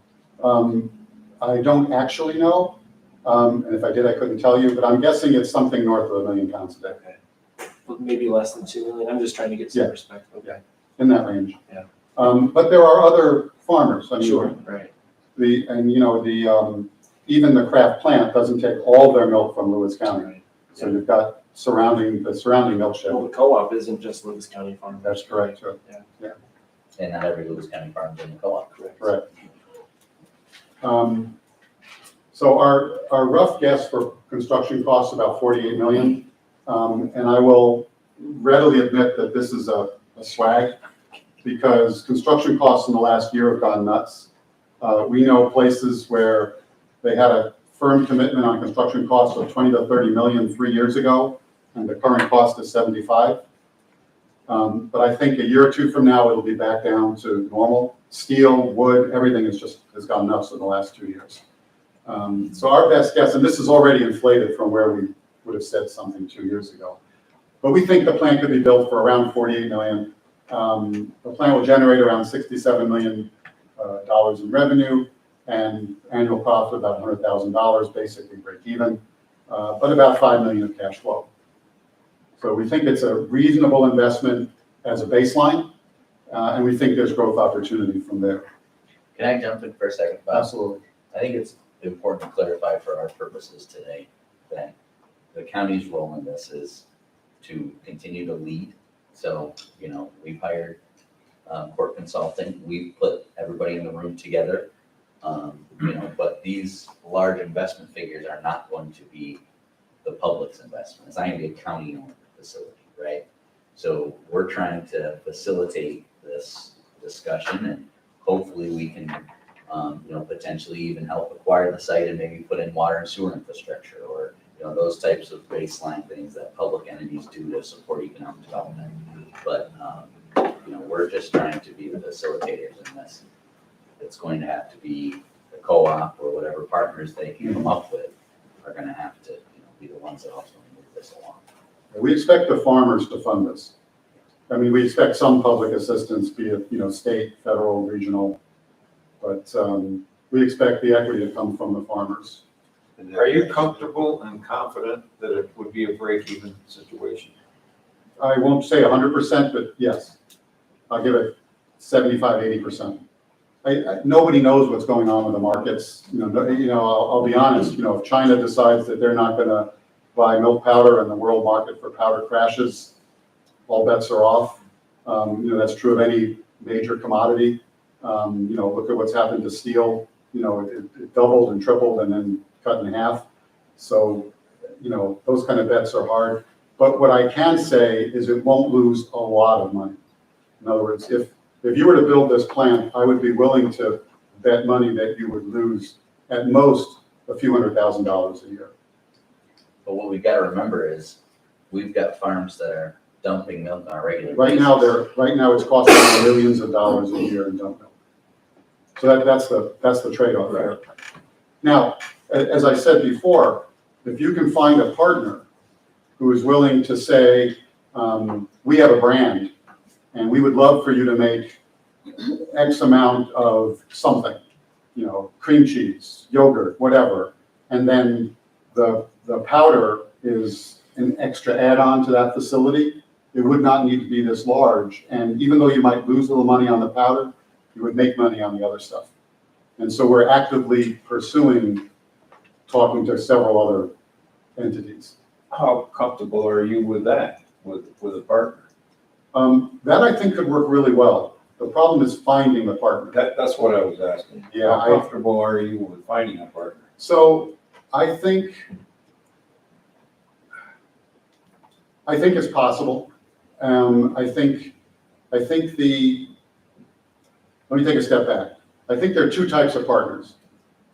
I don't actually know, and if I did, I couldn't tell you, but I'm guessing it's something north of 1 million pounds a day, Okay. Well, maybe less than 2 million. I'm just trying to get some Yeah. perspective. Okay. in that range. Yeah. But there are other farmers. I mean, Sure, right. Even the Kraft plant doesn't take all their milk from Lewis County. Right. So you've got the surrounding milk shed. Well, the co-op isn't just Lewis County farmers. That's correct, too. And not every Lewis County farm is in the co-op. Correct. Correct. So our rough guess for construction costs about 48 million. And I will readily admit that this is a swag because construction costs in the last year have gone nuts. We know places where they had a firm commitment on construction costs of 20 to 30 million 3 years ago, and the current cost is 75. But I think a year or two from now, it'll be back down to normal. Steel, wood, everything has gone nuts in the last 2 years. So our best guess, and this is already inflated from where we would have said something 2 years ago, but we think the plant could be built for around 48 million. The plant will generate around $67 million in revenue and annual profit about $100,000, basically break even, but about 5 million of cash flow. So we think it's a reasonable investment as a baseline, and we think there's growth opportunity from there. Can I jump in for a second, Bob? Absolutely. I think it's important to clarify for our purposes today that the county's role in this is to continue to lead. So, we've hired Court Consulting, we've put everybody in the room together. But these large investment figures are not going to be the public's investment. It's not going to be a county-owned facility, right? So we're trying to facilitate this discussion and hopefully we can, potentially even help acquire the site and maybe put in water and sewer infrastructure or, those types of baseline things that public entities do to support economic development. But, we're just trying to be the facilitators in this. It's going to have to be the co-op or whatever partners they can come up with are going to have to, be the ones that also move this along. We expect the farmers to fund this. I mean, we expect some public assistance, be it, state, federal, regional, but we expect the equity to come from the farmers. Are you comfortable and confident that it would be a break-even situation? I won't say 100%, but yes, I'll give it 75, 80%. Nobody knows what's going on with the markets. I'll be honest, if China decides that they're not gonna buy milk powder and the world market for powder crashes, all bets are off. That's true of any major commodity. Look at what's happened to steel. It doubled and tripled and then cut in half. So, those kind of bets are hard. But what I can say is it won't lose a lot of money. In other words, if you were to build this plant, I would be willing to bet money that you would lose at most a few $100,000 a year. But what we've got to remember is we've got farms that are dumping milk on a regular Right basis. now it's costing them millions of dollars a year in dump milk. So that's the trade-off there. Now, as I said before, if you can find a partner who is willing to say, we have a brand and we would love for you to make X amount of something, cream cheese, yogurt, whatever, and then the powder is an extra add-on to that facility, it would not need to be this large. And even though you might lose a little money on the powder, you would make money on the other stuff. And so we're actively pursuing talking to several other entities. How comfortable are you with that, with a partner? That I think could work really well. The problem is finding the partner. That's what I was asking. Yeah, How comfortable are you with finding a partner? So I think it's possible. Let me take a step back. I think there are two types of partners.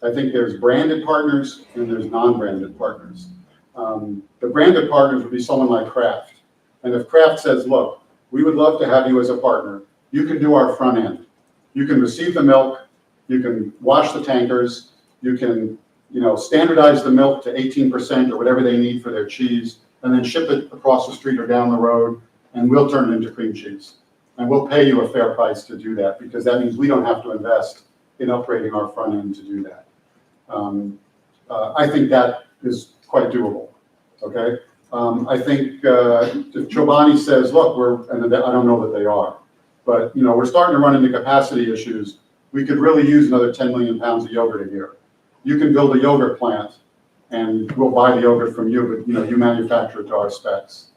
I think there's branded partners and there's non-branded partners. The branded partners would be someone like Kraft. And if Kraft says, look, we would love to have you as a partner, you can do our front end. You can receive the milk, You can wash the tankers, you can, standardize the milk to 18% or whatever they need for their cheese, and then ship it across the street or down the road, and we'll turn it into cream cheese. And we'll pay you a fair price to do that, because that means we don't have to invest in upgrading our front end to do that. I think that is quite doable, okay? I think if Chobani says, look, and I don't know that they are, but we're starting to run into capacity issues. We could really use another 10 million pounds of yogurt a year. You can build a yogurt plant and we'll buy the yogurt from you, but you manufacture it to our specs,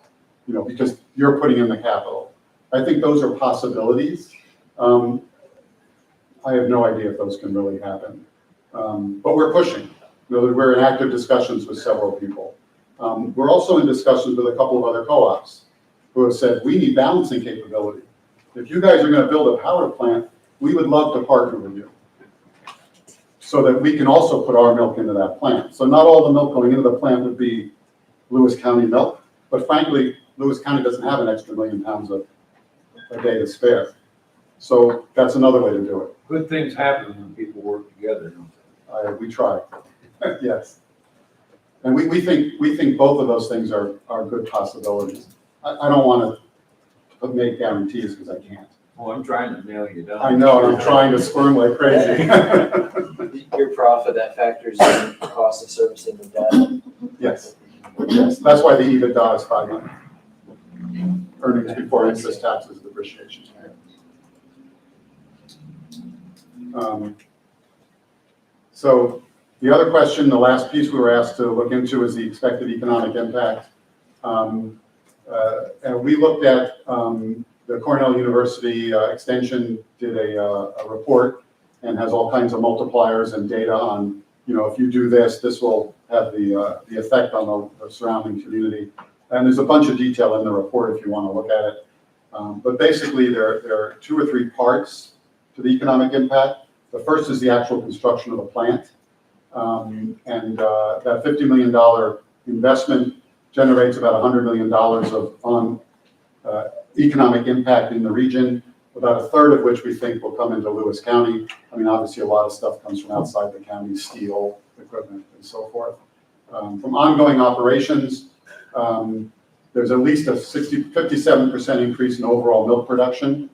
because you're putting in the capital. I think those are possibilities. I have no idea if those can really happen. But we're pushing. We're in active discussions with several people. We're also in discussions with a couple of other co-ops who have said, we need balancing capability. If you guys are going to build a power plant, we would love to partner with you so that we can also put our milk into that plant. So not all the milk going into the plant would be Lewis County milk, but frankly, Lewis County doesn't have an extra 1 million pounds a day to spare. So that's another way to do it. Good things happen when people work together, don't they? We try, yes. And we think both of those things are good possibilities. I don't want to make guarantees because I can't. Well, I'm trying to nail you down. I know, and I'm trying to squirm like crazy. Your profit, that factors in the cost of servicing the debt. Yes, yes, that's why the EBITDA is 5 million. Earnings before interest, taxes, depreciation. So the other question, the last piece we were asked to look into is the expected economic impact. And we looked at the Cornell University Extension did a report and has all kinds of multipliers and data on, if you do this, this will have the effect on the surrounding community. And there's a bunch of detail in the report if you want to look at it. But basically, there are 2 or 3 parts to the economic impact. The first is the actual construction of the plant. And that $50 million investment generates about $100 million on economic impact in the region, about a third of which we think will come into Lewis County. I mean, obviously, a lot of stuff comes from outside the county, steel, equipment, and so forth. From ongoing operations, there's at least a 57% increase in overall milk production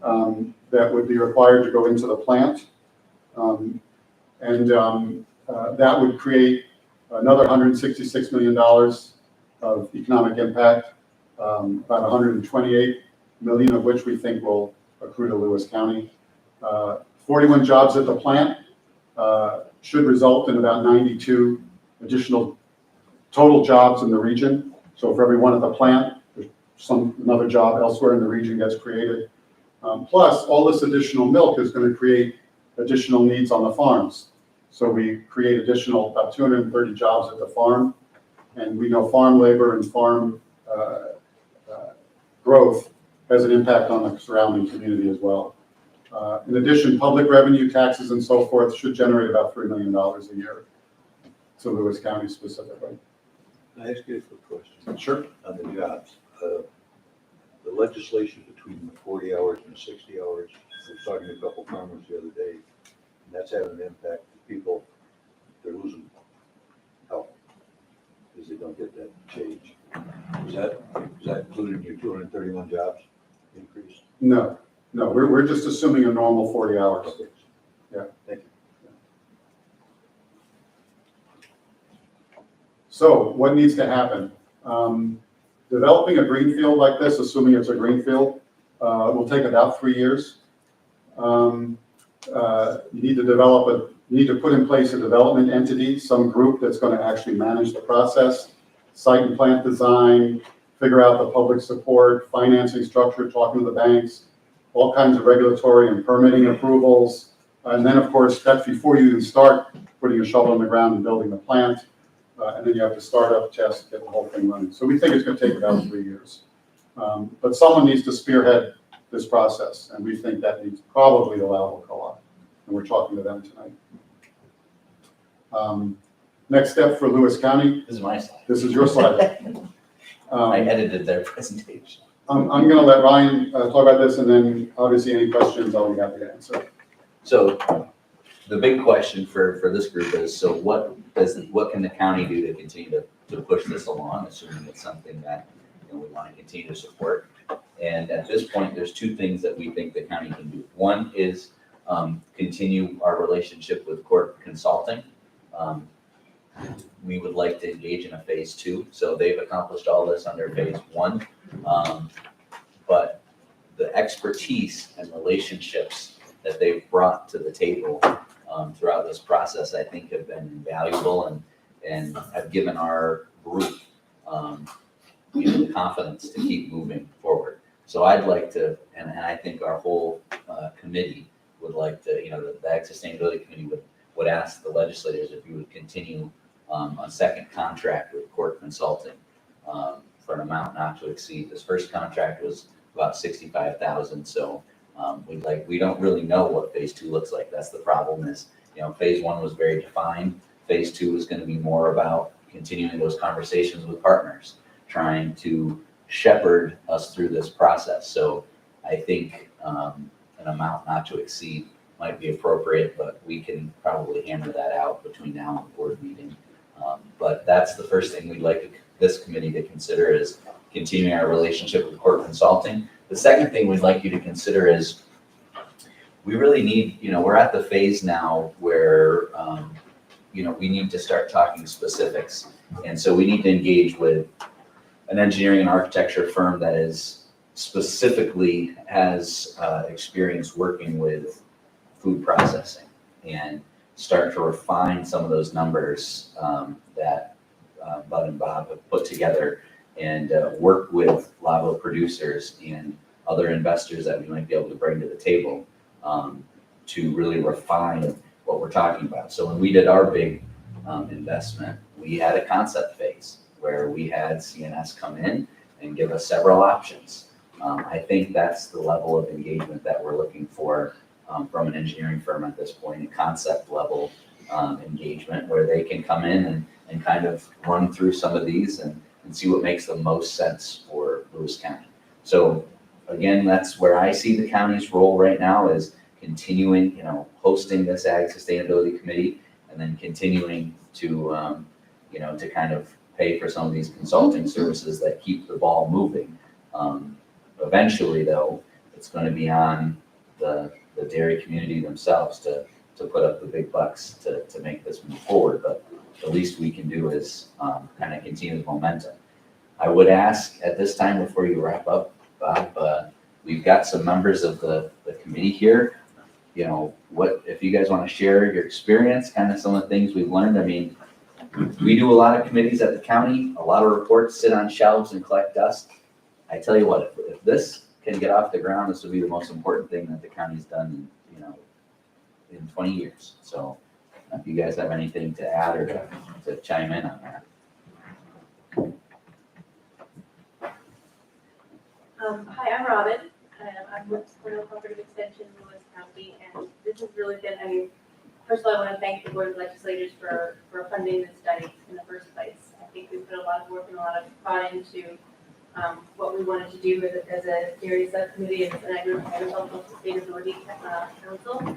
that would be required to go into the plant. That would create another $166 million of economic impact, about 128 million of which we think will accrue to Lewis County. 41 jobs at the plant should result in about 92 additional total jobs in the region. So for every one at the plant, there's another job elsewhere in the region gets created. Plus, all this additional milk is going to create additional needs on the farms. So we create additional about 230 jobs at the farm, and we know farm labor and farm growth has an impact on the surrounding community as well. In addition, public revenue, taxes, and so forth should generate about $3 million a year to Lewis County specifically. Can I ask you a quick question? Sure. On the jobs, the legislation between the 40 hours and the 60 hours, I was talking to a couple farmers the other day, and that's having an impact to people, they're losing help because they don't get that change. Is that included in your 231 jobs increase? No, we're just assuming a normal 40 hours. Okay. Yeah. Thank you. So what needs to happen? Developing a greenfield like this, assuming it's a greenfield, will take about 3 years. You need to put in place a development entity, some group that's going to actually manage the process, site and plant design, figure out the public support, financing structure, talking to the banks, all kinds of regulatory and permitting approvals. And then, of course, that's before you even start putting a shovel in the ground and building the plant. And then you have to start up, test, get the whole thing running. So we think it's going to take about 3 years. But someone needs to spearhead this process, and we think that needs probably the Louisville Co-op, and we're talking to them tonight. Next step for Lewis County. This is my slide. This is your slide. I edited their presentation. I'm going to let Ryan talk about this, and then obviously any questions I'll be happy to answer. So the big question for this group is, so what can the county do to continue to push this along, assuming it's something that, we want to continue to support? And at this point, there's two things that we think the county can do. One is continue our relationship with Corp Consulting. We would like to engage in a phase 2. So they've accomplished all this under phase 1. But the expertise and relationships that they've brought to the table throughout this process, I think have been invaluable and have given our group the confidence to keep moving forward. So I'd like to, and I think our whole committee would like to, the Ag Sustainability Committee would ask the legislators if you would continue a second contract with Corp Consulting for an amount not to exceed. This first contract was about $65,000. So we don't really know what phase 2 looks like. That's the problem is, phase 1 was very defined. Phase 2 is going to be more about continuing those conversations with partners, trying to shepherd us through this process. So I think an amount not to exceed might be appropriate, but we can probably hammer that out between now and the board meeting. But that's the first thing we'd like this committee to consider is continuing our relationship with Corp Consulting. The second thing we'd like you to consider is we really need, we're at the phase now where, we need to start talking specifics. And so we need to engage with an engineering and architecture firm that is specifically has experience working with food processing and start to refine some of those numbers that Bud and Bob have put together and work with Lavo producers and other investors that we might be able to bring to the table to really refine what we're talking about. So when we did our big investment, we had a concept phase where we had CNS come in and give us several options. I think that's the level of engagement that we're looking for from an engineering firm at this point, a concept level engagement where they can come in and kind of run through some of these and see what makes the most sense for Lewis County. So again, that's where I see the county's role right now is continuing, hosting this Ag Sustainability Committee and then continuing to, to kind of pay for some of these consulting services that keep the ball moving. Eventually, though, it's going to be on the dairy community themselves to put up the big bucks to make this move forward. But the least we can do is kind of continue the momentum. I would ask at this time before you wrap up, Bob, we've got some members of the committee here. What if you guys want to share your experience, kind of some of the things we've learned? I mean, we do a lot of committees at the county. A lot of reports sit on shelves and collect dust. I tell you what, if this can get off the ground, this will be the most important thing that the county's done, in 20 years. So if you guys have anything to add or to chime in on that. Hi, I'm Robin. I'm with Cornell Cooperative Extension, Lewis County, and this has really been, first of all, I want to thank the Board of Legislators for funding this study in the first place. I think we put a lot of work and a lot of thought into what we wanted to do as a dairy subcommittee and an agricultural sustainability council.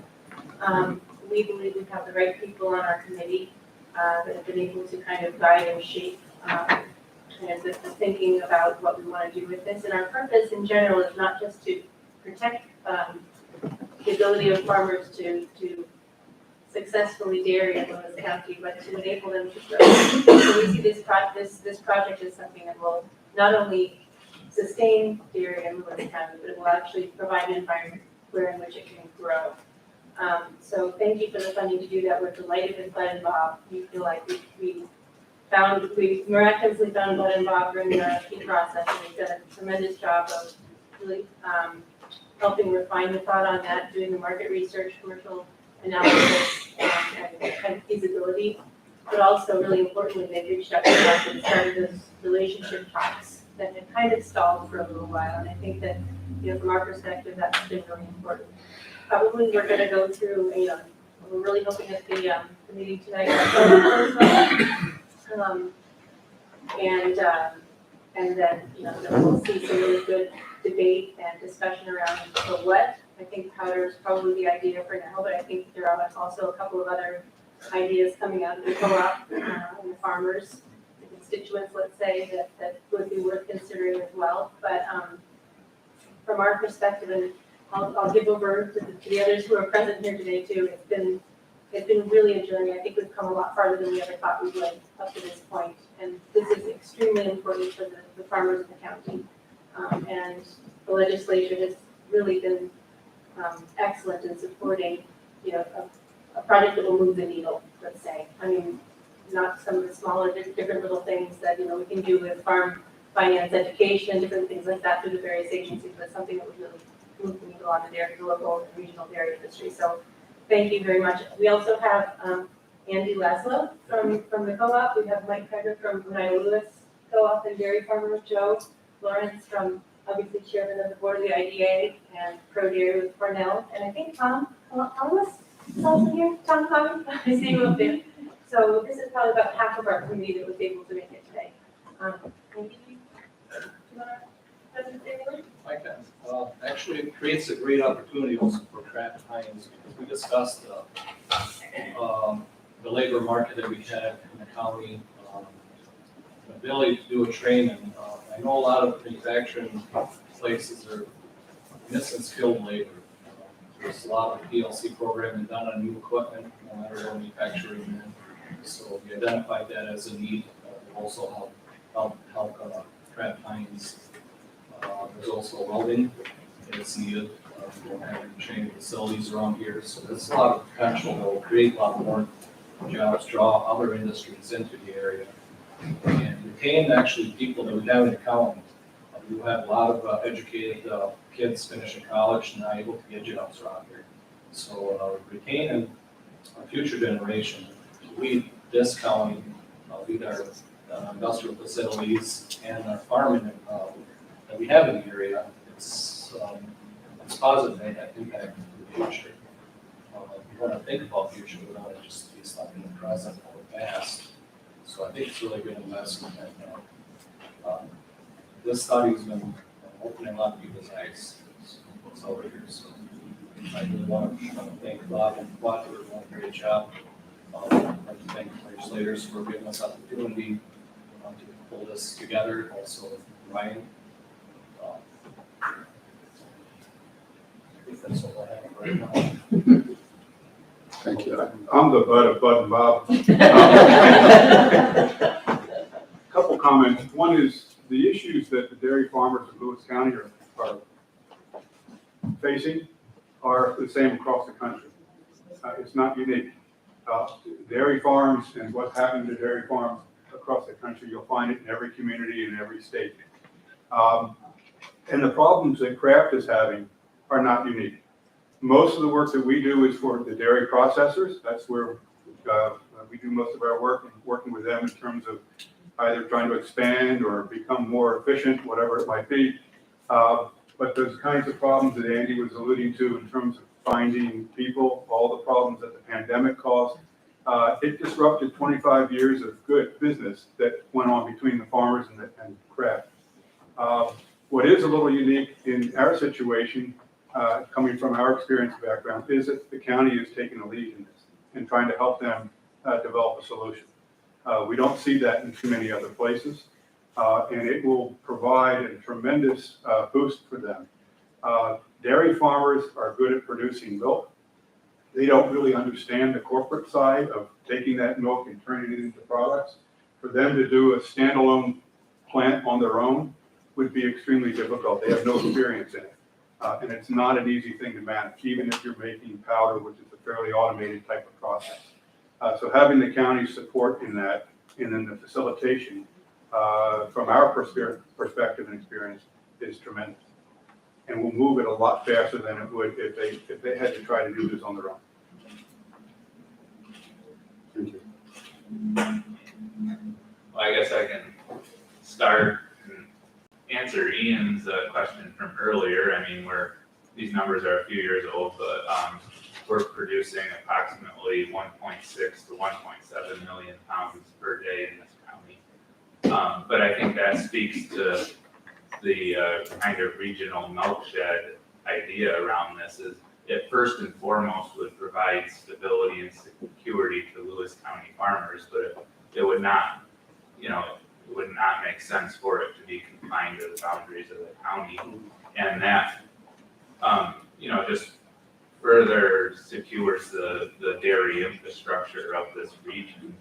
We believe we have the right people on our committee that have been able to kind of guide and shape kind of the thinking about what we want to do with this. And our purpose in general is not just to protect the ability of farmers to successfully dairy in Lewis County, but to enable them to grow. So we see this project as something that will not only sustain dairy in Lewis County, but it will actually provide an environment in which it can grow. So thank you for the funding to do that. We're delighted with Bud and Bob. We feel like we miraculously found Bud and Bob during the RFP process, and they've done a tremendous job of really helping refine the thought on that, doing the market research, commercial analysis, and kind of feasibility. But also, really importantly, they've reached out to us and started those relationship talks that had kind of stalled for a little while. And I think that, from our perspective, that's been really important. Probably we're going to go through we're really hoping that the meeting tonight and then, we'll see some really good debate and discussion around the what I think powder is probably the idea for now, but I think there are also a couple of other ideas coming out of the co-op, and the farmers, the constituents, let's say, that would be worth considering as well. But from our perspective, and I'll give over to the others who are present here today too, it's been really a journey. I think we've come a lot farther than we ever thought we would up to this point. And this is extremely important for the farmers in the county. And the legislature has really been excellent in supporting, a project that will move the needle, let's say. I mean, not some of the smaller, different little things that, we can do with farm finance education, different things like that through the various agencies, but something that would really move the needle on the local and regional dairy industry. So thank you very much. We also have Andy Laszlo from the co-op. We have Mike Kreger from Oneida Lewis Co-op and Dairy Farmer, Joe Lawrence from, obviously, chairman of the board of the IDA and Pro Dairy with Cornell. And I think Tom was also here, Tom Conley. I see you up there. So this is probably about half of our community that was able to make it today. Maybe you want to say anything? I can. Actually, it creates a great opportunity also for Kraft Heinz, because we discussed the labor market that we had in the county, the ability to do a training. I know a lot of manufacturing places are missing skilled labor. There's a lot of PLC programming done on new equipment, no matter what manufacturing. So we identified that as a need. Also help Kraft Heinz. There's also welding that's needed. We don't have any training facilities around here, so there's a lot of potential that will create a lot more jobs, draw other industries into the area, and retain actually people that we have in the county. We have a lot of educated kids finishing college and now able to get jobs around here. So retain a future generation. We, this county, lead our industrial facilities and our farming that we have in the area. It's positive impact in the future. You want to think about the future without it just be stuck in the present or the past. So I think it's really good investment. And, this study's been opening a lot of people's eyes. It's over here. So I really want to thank Bob and Watt for doing a great job. I'd like to thank legislators for giving us opportunity to pull this together. Also, Ryan. I think that's all I have right now. Thank you. I'm the butt of Bud and Bob. Couple comments. One is the issues that the dairy farmers of Lewis County are facing are the same across the country. It's not unique. Dairy farms and what's happening to dairy farms across the country, you'll find it in every community in every state. And the problems that Kraft is having are not unique. Most of the work that we do is for the dairy processors. That's where we do most of our work, and working with them in terms of either trying to expand or become more efficient, whatever it might be. But those kinds of problems that Andy was alluding to in terms of finding people, all the problems that the pandemic caused, it disrupted 25 years of good business that went on between the farmers and Kraft. What is a little unique in our situation, coming from our experience background, is that the county is taking a lead in this and trying to help them develop a solution. We don't see that in too many other places, and it will provide a tremendous boost for them. Dairy farmers are good at producing milk. They don't really understand the corporate side of taking that milk and turning it into products. For them to do a standalone plant on their own would be extremely difficult. They have no experience in it. And it's not an easy thing to manage, even if you're making powder, which is a fairly automated type of process. So having the county's support in that, and then the facilitation, from our perspective and experience, is tremendous. And will move it a lot faster than it would if they had to try to do this on their own. Thank you. Well, I guess I can start and answer Ian's question from earlier. I mean, these numbers are a few years old, but we're producing approximately 1.6 to 1.7 million pounds per day in this county. But I think that speaks to the kind of regional milk shed idea around this is it first and foremost would provide stability and security to Lewis County farmers, but it would not, you know, it would not make sense for it to be confined to the boundaries of the county. And that, you know, just further secures the dairy infrastructure of this region.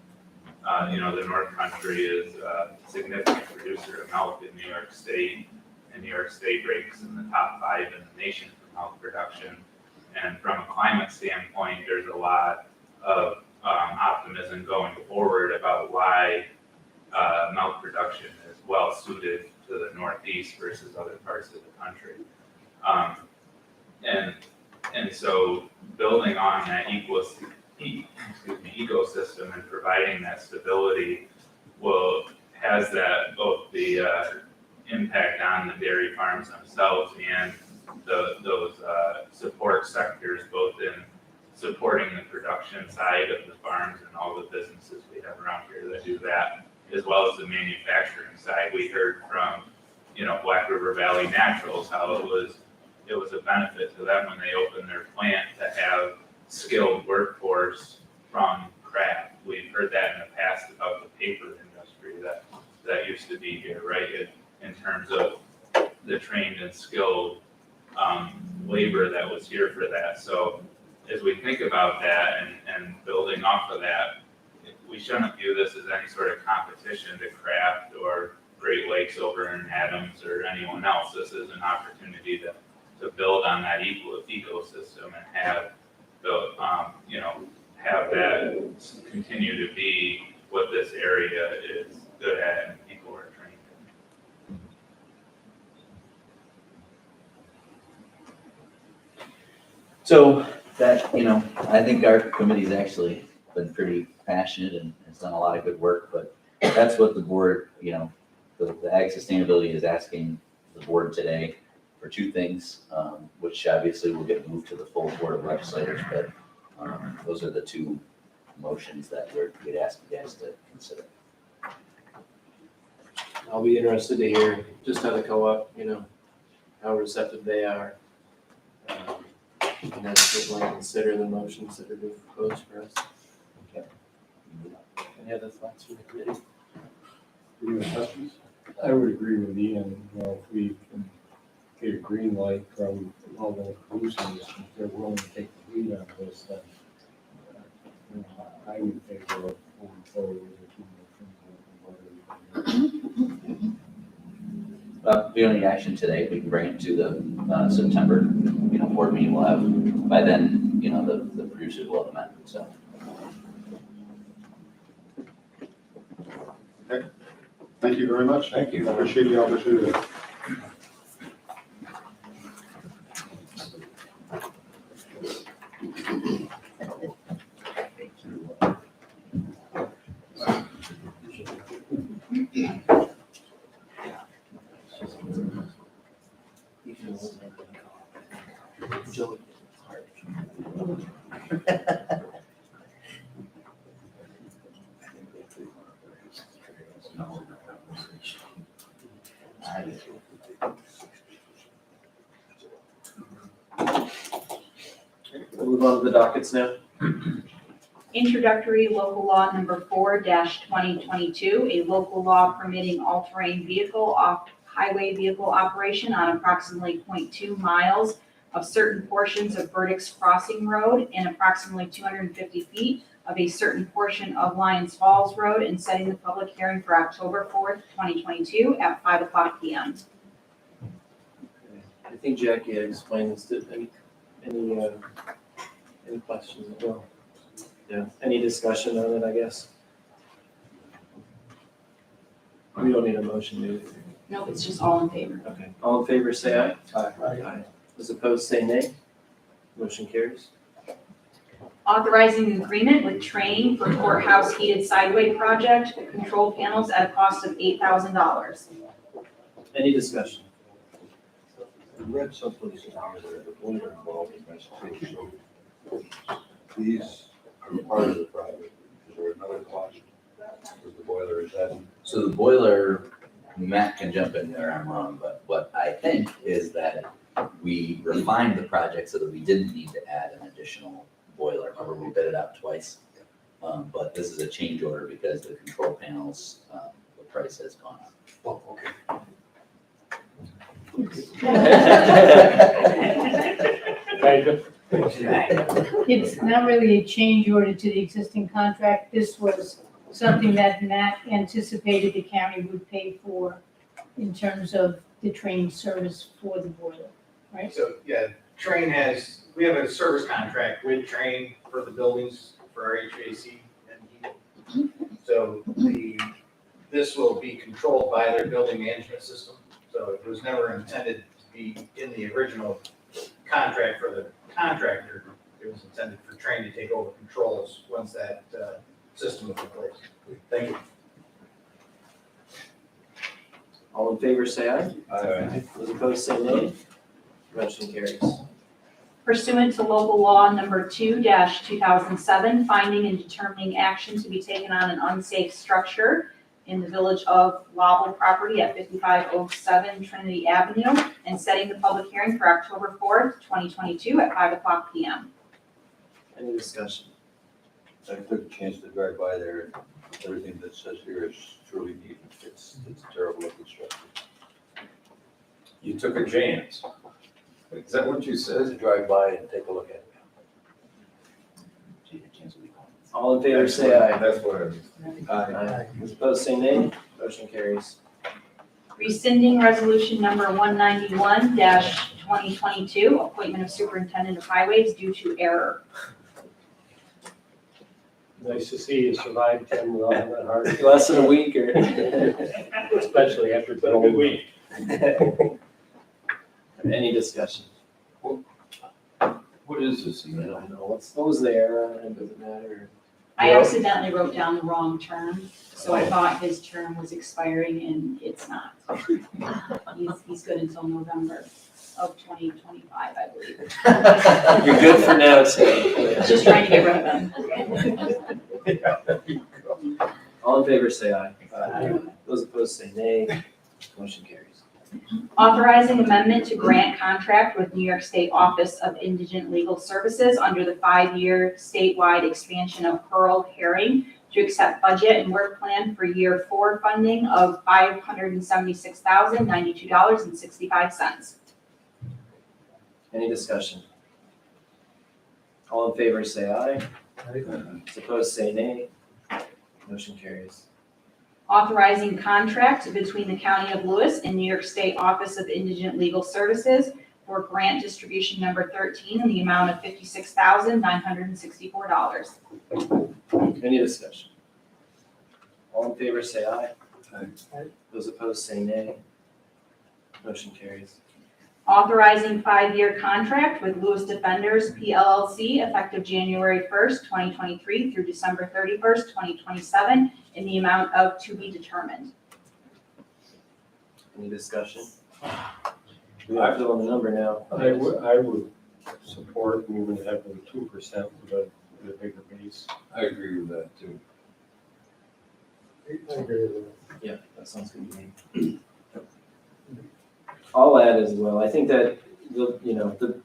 You know, the North Country is a significant producer of milk in New York State, and New York State ranks in the top 5 in the nation for milk production. And from a climate standpoint, there's a lot of optimism going forward about why milk production is well suited to the Northeast versus other parts of the country. And so building on that ecosystem and providing that stability has that both the impact on the dairy farms themselves and those support sectors, both in supporting the production side of the farms and all the businesses we have around here that do that, as well as the manufacturing side. We heard from, you know, Black River Valley Naturals how it was a benefit to them when they opened their plant to have skilled workforce from Kraft. We've heard that in the past about the paper industry that used to be here, right? In terms of the trained and skilled labor that was here for that. So as we think about that and building off of that, we shouldn't view this as any sort of competition to Kraft or Great Lakes over in Adams or anyone else. This is an opportunity to build on that ecosystem and have the, you know, have that continue to be what this area is good at and people are trained in. So that, you know, I think our committee's actually been pretty passionate and has done a lot of good work, but that's what the board, you know, the Ag Sustainability is asking the board today for 2 things, which obviously will get moved to the full board of legislators, but those are the 2 motions that we'd ask you guys to consider. I'll be interested to hear just how the co-op, you know, how receptive they are. And then certainly consider the motions that are being proposed for us. Any other thoughts from the committee? Any other questions? I would agree with Ian, you know, if we can get a green light from all the producers, if they're willing to take the lead on this, then you know, I would favor of moving forward with the 2 motions. We don't need action today. We can bring it to the September, you know, board meeting. We'll have, by then, you know, the producers will have amended, so. Okay. Thank you very much. Thank you. I appreciate the opportunity. We'll move on to the dockets now. Introductory local law number 4-2022, a local law permitting all-terrain vehicle off-highway vehicle operation on approximately 0.2 miles of certain portions of Burdick's Crossing Road and approximately 250 feet of a certain portion of Lyons Falls Road, and setting the public hearing for October 4th, 2022 at 5:00 p.m. I think Jackie had explained this. Did any questions as well? Yeah, any discussion on it, I guess? We don't need a motion, do we? No, it's just all in favor. Okay, all in favor, say aye. Aye. Those opposed, say nay. Motion carries. Authorizing an agreement with Train for courthouse heated sideway project, control panels at a cost of $8,000. Any discussion? I read someplace in here that the boiler involved in this too, so these are part of the project. Is there another cost for the boiler? Is that? So the boiler, Matt can jump in there, I'm wrong, but what I think is that we refined the project so that we didn't need to add an additional boiler. Remember, we bid it out twice. But this is a change order because the control panels, the price has gone up. Oh, okay. It's not really a change order to the existing contract. This was something that Matt anticipated the county would pay for in terms of the train service for the boiler, right? So, yeah, Train we have a service contract with Train for the buildings for our HVAC and heating. So this will be controlled by their building management system. So it was never intended to be in the original contract for the contractor. It was intended for Train to take over controls once that system is in place. Thank you. All in favor, say aye. Aye. Those opposed, say nay. Motion carries. Pursuant to local law number 2-2007, finding and determining action to be taken on an unsafe structure in the village of Lowell property at 5507 Trinity Avenue, and setting the public hearing for October 4th, 2022 at 5:00 PM. Any discussion? I took a chance to drive by there, and everything that says here is truly neat. It's a terrible looking structure. You took a chance. Is that what you Says to said? drive by and take a look at it. Gee, the chance will be gone. All in favor, say aye. That's what I was. Aye. Those opposed, say nay. Motion carries. Rescinding resolution number 191-2022, appointment of superintendent of highways due to error. Nice to see you survive 10 with all that hard. Less than a week or? Especially after it's been a good week. Any discussion? What is this I email? don't know. What was the error? It doesn't matter. I accidentally wrote down the wrong term, so I thought his term was expiring and it's not. He's good until November of 2025, I believe. You're good for now, Tim. Just trying to get rid of him. All in favor, say aye. Those opposed, say nay. Motion carries. Authorizing amendment to grant contract with New York State Office of Indigent Legal Services under the 5-year statewide expansion of Pearl Herring to accept budget and work plan for year 4 funding of $576,092.65. Any discussion? All in favor, say aye. Those opposed, say nay. Motion carries. Authorizing contract between the County of Lewis and New York State Office of Indigent Legal Services for grant distribution number 13 in the amount of $56,964. Any discussion? All in favor, say aye. Aye. Those opposed, say nay. Motion carries. Authorizing 5-year contract with Lewis Defenders PLLC effective January 1st, 2023 through December 31st, 2027 in the amount of to be determined. Any discussion? I'm doing the number now. I would support moving ahead with 2% with a bigger base. I agree with that too. I agree with that. Yeah, that sounds good to me. I'll add as well, I think that, the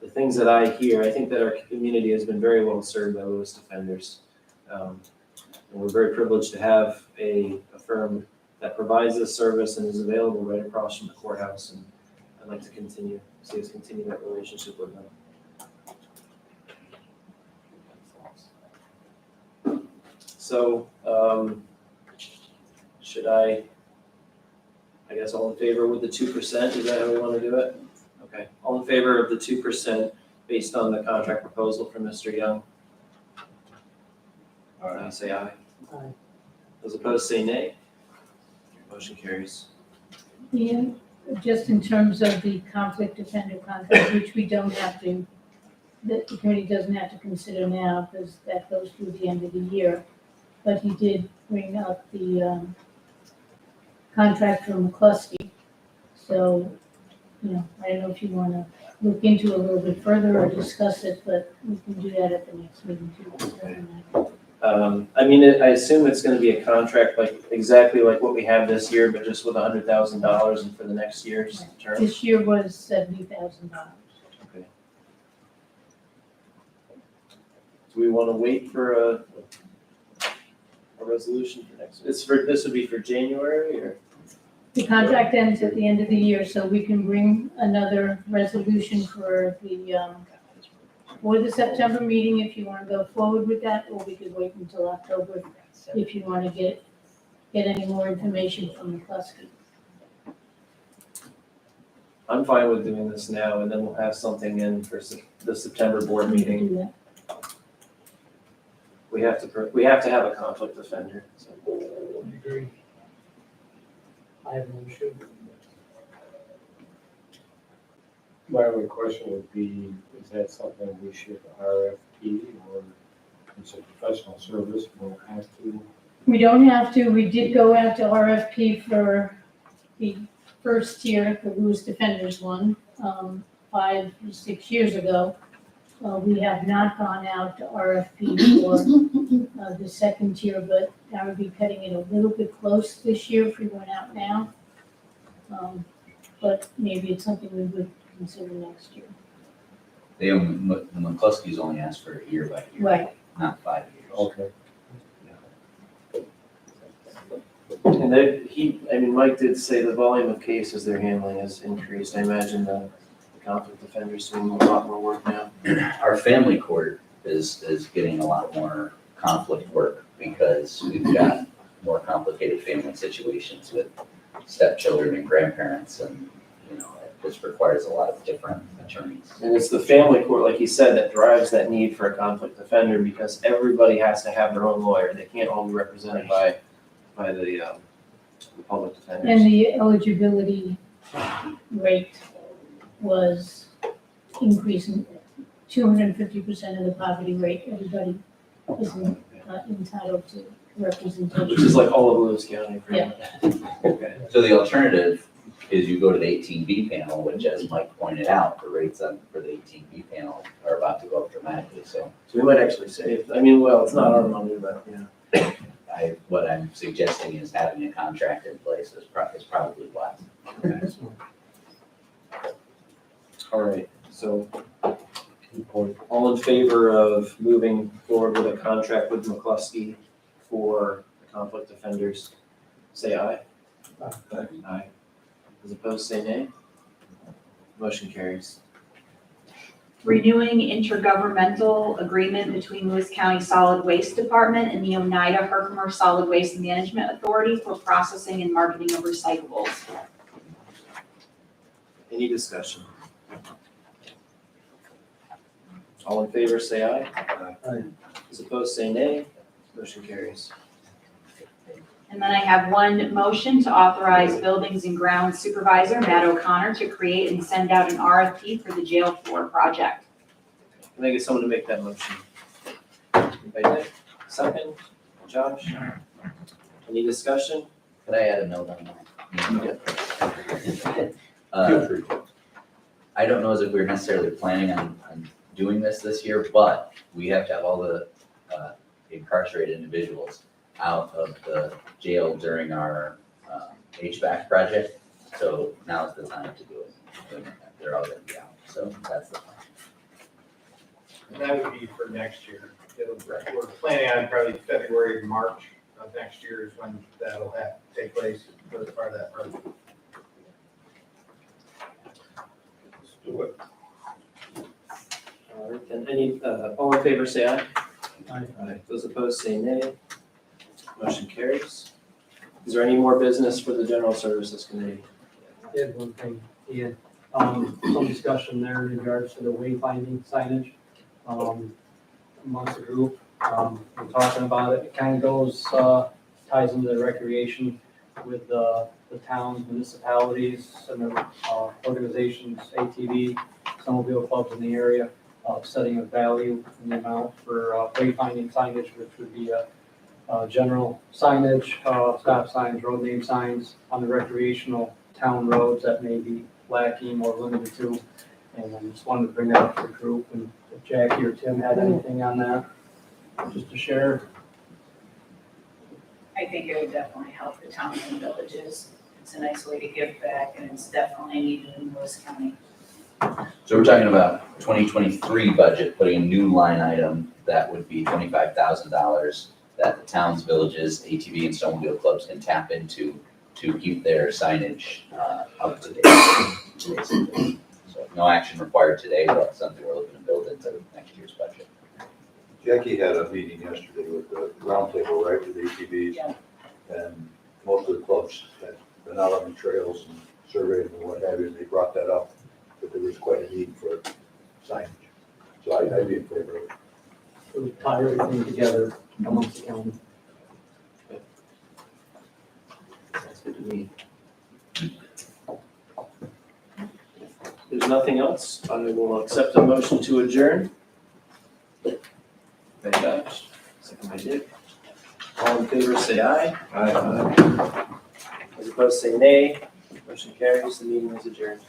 things that I hear, I think that our community has been very well served by Lewis Defenders. And we're very privileged to have a firm that provides this service and is available right across from the courthouse. And I'd like to see us continue that relationship with them. So, should I guess all in favor with the 2%, is that how we want to do it? Okay, all in favor of the 2% based on the contract proposal from Mr. Young? Say aye. Aye. Those opposed, say nay. Motion carries. Ian, just in terms of the conflict defender contract, which we don't have to, the attorney doesn't have to consider now because that goes through the end of the year. But he did bring up the contract from McCluskey. So, I don't know if you want to look into it a little bit further or discuss it, but we can do that at the next meeting too. I mean, I assume it's gonna be a contract like, exactly like what we have this year, but just with $100,000 and for the next year's term. This year was $70,000. Okay. Do we wanna wait for a resolution for next, this would be for January or? The contract ends at the end of the year, so we can bring another resolution for the September meeting if you want to go forward with that, or we could wait until October if you want to get any more information from McCluskey. I'm fine with doing this now, and then we'll have something in for the September board meeting. Do that. We have to have a conflict defender, so. Agree. I have no issue. My only question would be, is that something we should RFP or it's a professional service, we don't have to? We don't have to, we did go out to RFP for the first tier, the Lewis Defenders one, 5 or 6 years ago. We have not gone out to RFP for the second tier, but that would be cutting it a little bit close this year if we went out now. But maybe it's something we would consider next year. The McCluskey's only asked for year by year, Right. not 5 years. Okay. And Mike did say the volume of cases they're handling has increased. I imagine the conflict defenders doing a lot more work now. Our family court is getting a lot more conflict work because we've got more complicated family situations with stepchildren and grandparents, and, this requires a lot of different attorneys. And it's the family court, like he said, that drives that need for a conflict defender because everybody has to have their own lawyer. They can't all be represented by the public defenders. And the eligibility rate was increasing 250% of the poverty rate. Everybody is entitled to representation. Which is like all of Lewis County. pretty Yeah. much. Okay. So the alternative is you go to the 18B panel, which, as Mike pointed out, the rates for the 18B panel are about to go up dramatically, so So we might actually save, it's not our money, but, what I'm suggesting is having a contract in place is probably wise. All right, so Good point. all in favor of moving forward with a contract with McCluskey for the conflict defenders, say aye. Aye. As opposed, say nay. Motion carries. Renewing intergovernmental agreement between Lewis County Solid Waste Department and the Oneida Herkimer Solid Waste Management Authority for processing and marketing of recyclables. Any discussion? All in favor, say aye. Aye. As opposed, say nay. Motion carries. And then I have one motion to authorize Buildings and Grounds Supervisor Matt O'Connor to create and send out an RFP for the jail floor project. Can I get someone to make that motion? Anybody Nick? Second, Josh? Any discussion? Could I add a note on that? Feel free. I don't know as if we're necessarily planning on doing this year, but we have to have all the incarcerated individuals out of the jail during our HVAC project. So now's the time to do it. They're all gonna be out, so that's the plan. And that would be for next year. We're planning on probably February, March of next year is when that'll have to take place for the part of that project. Let's do it. All right, and all in favor, say aye. Aye. Those opposed, say nay. Motion carries. Is there any more business for the General Services Committee? I had one thing, Ian, some discussion there in regards to the wayfinding signage, amongst the group, we're talking about it, it kind of goes, ties into the recreation with the towns, municipalities, and the, organizations, ATV, snowmobile clubs in the area, setting a value in the amount for, wayfinding signage, which would be general signage, stop signs, road name signs on the recreational town roads that may be lacking or limited to. And I just wanted to bring that up to the group, and if Jackie or Tim had anything on that, just to share. I think it would definitely help the towns and villages. It's a nice way to give back and it's definitely needed in Lewis County. So we're talking about 2023 budget, putting a new line item that would be $25,000 that the towns, villages, ATV and snowmobile clubs can tap into to keep their signage up to date, basically. So no action required today, but something we're looking to build into next year's budget. Jackie had a meeting yesterday with the roundtable, right, with ATVs. Yeah. And most of the clubs had been out on the trails and surveyed and what have you, and they brought that up, that there was quite a need for signage. So I'd be in favor of it. So we tie everything together amongst the county. Sounds good to me. There's nothing else. I will accept a motion to adjourn. By Dutch, second by Dick. All in favor, say aye. Aye. As opposed, say nay. Motion carries. The meeting is adjourned.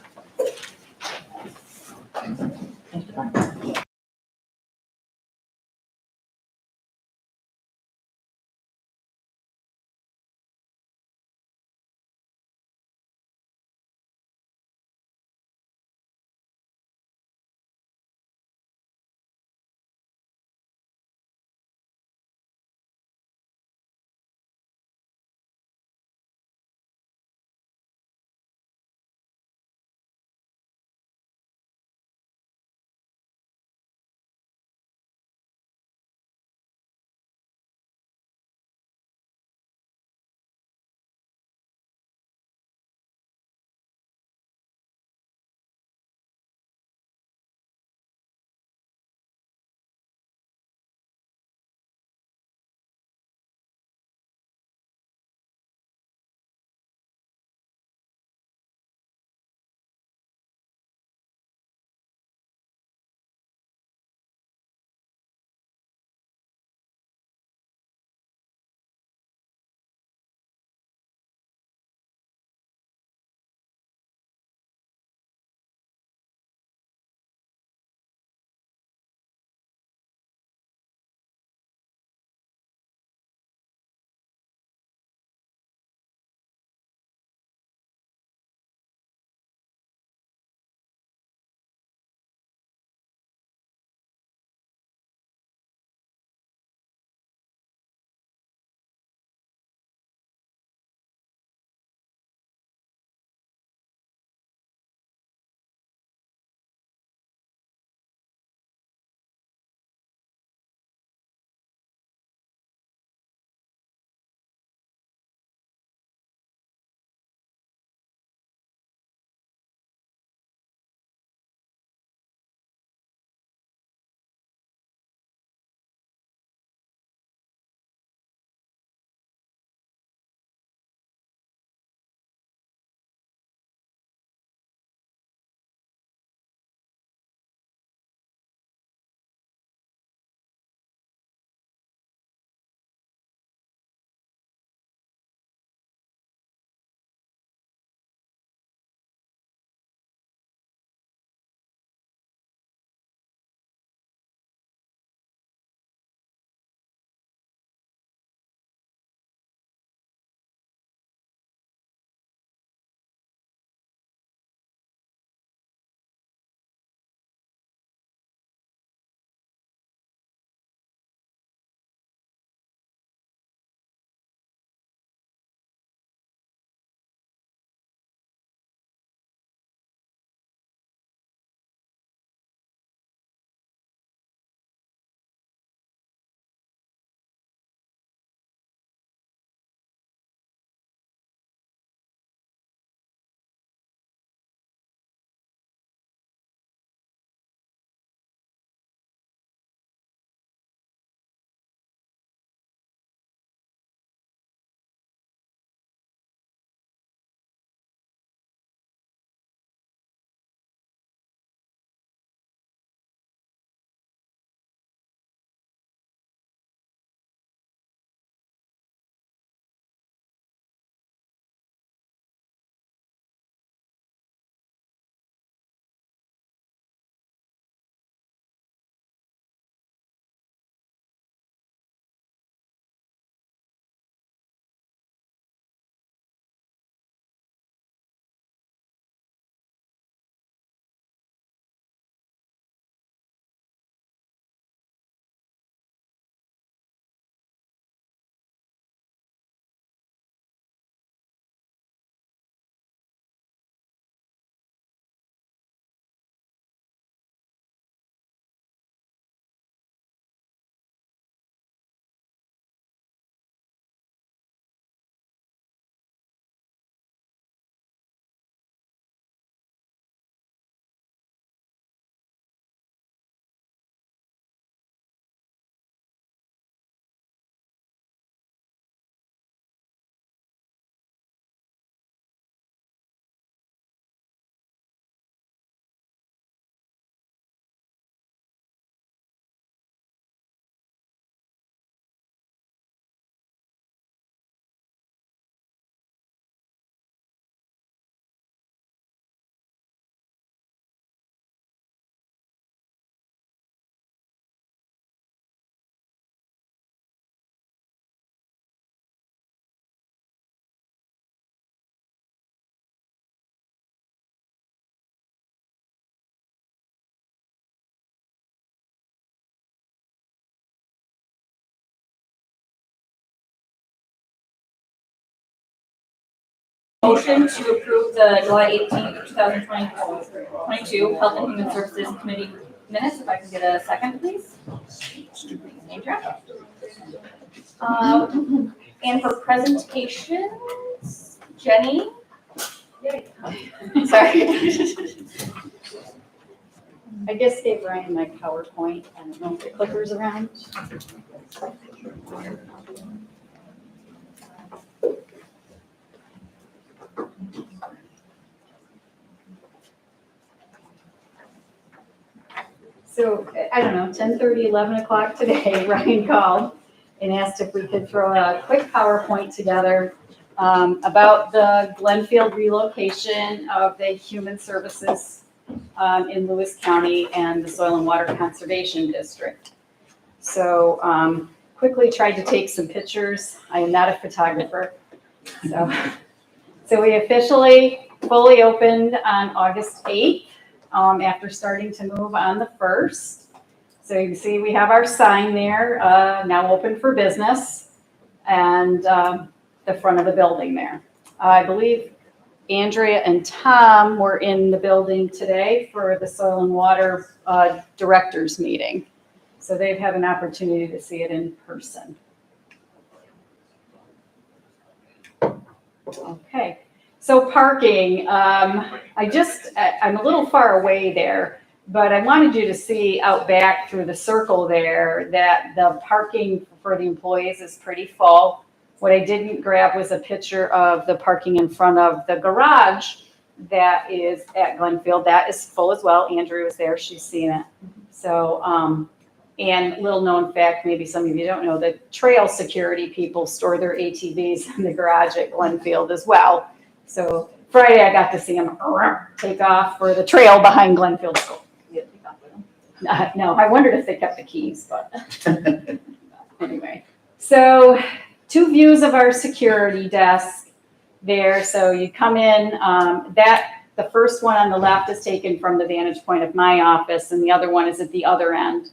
motion to approve the July 18th, 2022 Health and Human Services Committee minutes. If I can get a second, please. Andrea. And for presentations, Jenny. Sorry. I just gave Ryan my PowerPoint. I don't know if the clicker's around. So, I don't know, 10:30, 11 o'clock today, Ryan called and asked if we could throw a quick PowerPoint together about the Glenfield relocation of the Human Services in Lewis County and the Soil and Water Conservation District. So quickly tried to take some pictures. I am not a photographer. So we officially fully opened on August 8th after starting to move on the 1st. So you can see we have our sign there, now open for business, and the front of the building there. I believe Andrea and Tom were in the building today for the Soil and Water Directors Meeting. So they've had an opportunity to see it in person. Okay, so parking, I'm a little far away there, but I wanted you to see out back through the circle there that the parking for the employees is pretty full. What I didn't grab was a picture of the parking in front of the garage that is at Glenfield. That is full as well. Andrew was there, she's seen it. So, and little known fact, maybe some of you don't know, the trail security people store their ATVs in the garage at Glenfield as well. So Friday I got to see them take off for the trail behind Glenfield School. No, I wondered if they kept the keys, but anyway. So 2 views of our security desk there. So you come in, the first one on the left is taken from the vantage point of my office, and the other one is at the other end.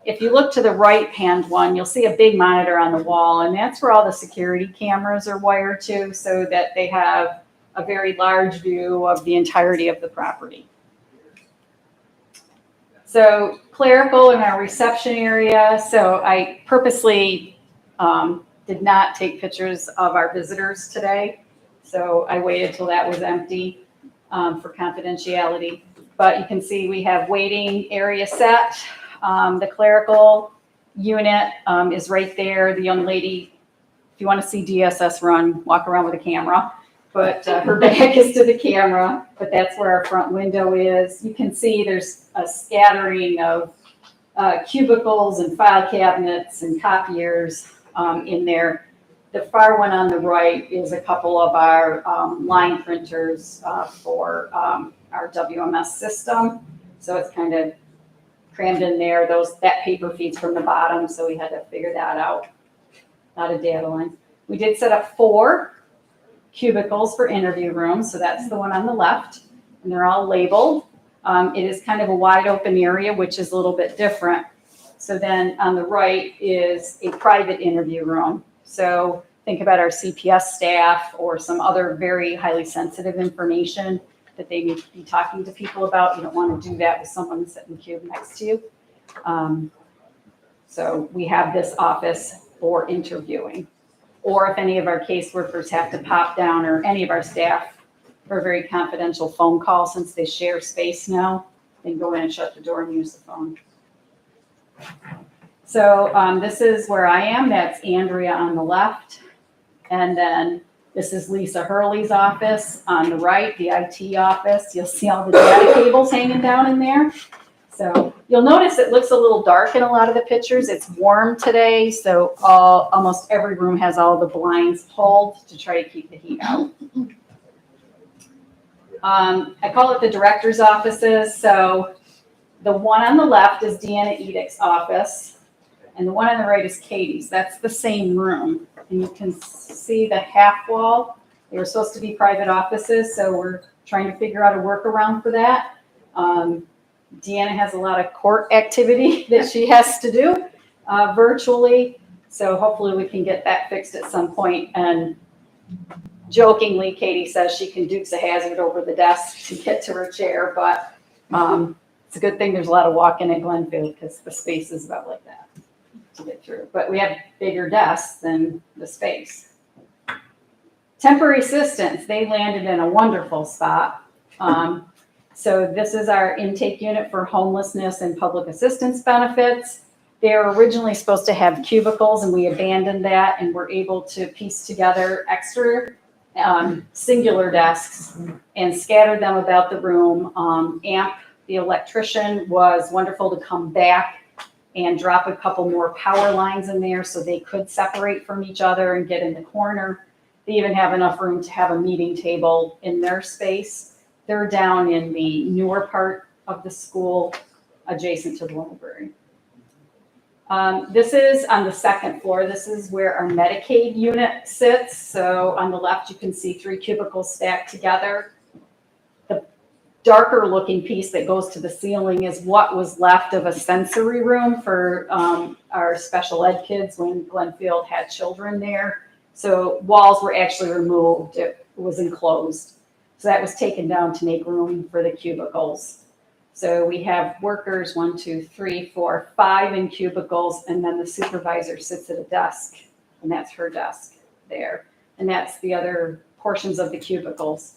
If you look to the right-hand one, you'll see a big monitor on the wall, and that's where all the security cameras are wired to, so that they have a very large view of the entirety of the property. So clerical in our reception area. So I purposely did not take pictures of our visitors today. So I waited till that was empty for confidentiality. But you can see we have waiting area set. The clerical unit is right there. The young lady, if you want to see DSS run, walk around with a camera. But her back is to the camera, but that's where our front window is. You can see there's a scattering of cubicles and file cabinets and copiers in there. The far one on the right is a couple of our line printers for our WMS system. So it's kind of crammed in there. That paper feeds from the bottom, so we had to figure that out. Not a data line. We did set up 4 cubicles for interview rooms, so that's the one on the left, and they're all labeled. It is kind of a wide open area, which is a little bit different. So then on the right is a private interview room. So think about our CPS staff or some other very highly sensitive information that they need to be talking to people about. You don't want to do that with someone sitting in the cube next to you. So we have this office for interviewing. Or if any of our caseworkers have to pop down, or any of our staff for a very confidential phone call, since they share space now, they can go in and shut the door and use the phone. So this is where I am. That's Andrea on the left. And then this is Lisa Hurley's office on the right, the IT office. You'll see all the data cables hanging down in there. So you'll notice it looks a little dark in a lot of the pictures. It's warm today, so almost every room has all the blinds pulled to try to keep the heat out. I call it the director's offices. So the one on the left is Deanna Edick's office, and the one on the right is Katie's. That's the same room. And you can see the half wall. They were supposed to be private offices, so we're trying to figure out a workaround for that. Deanna has a lot of court activity that she has to do virtually. So hopefully we can get that fixed at some point and jokingly, Katie says she can Dukes a hazard over the desk to get to her chair, but it's a good thing there's a lot of walking at Glenfield because the space is about like that to get through. But we have bigger desks than the space. Temporary assistants, they landed in a wonderful spot. So this is our intake unit for homelessness and public assistance benefits. They were originally supposed to have cubicles and we abandoned that and were able to piece together extra singular desks and scatter them about the room. Amp, the electrician, was wonderful to come back and drop a couple more power lines in there so they could separate from each other and get in the corner. They even have enough room to have a meeting table in their space. They're down in the newer part of the school adjacent to the library. This is on the second floor. This is where our Medicaid unit sits. So on the left, you can see 3 cubicles stacked together. The darker looking piece that goes to the ceiling is what was left of a sensory room for our special ed kids when Glenfield had children there. So walls were actually removed. It was enclosed. So that was taken down to make room for the cubicles. So we have workers, 1, 2, 3, 4, 5 in cubicles, and then the supervisor sits at a desk, and that's her desk there. And that's the other portions of the cubicles.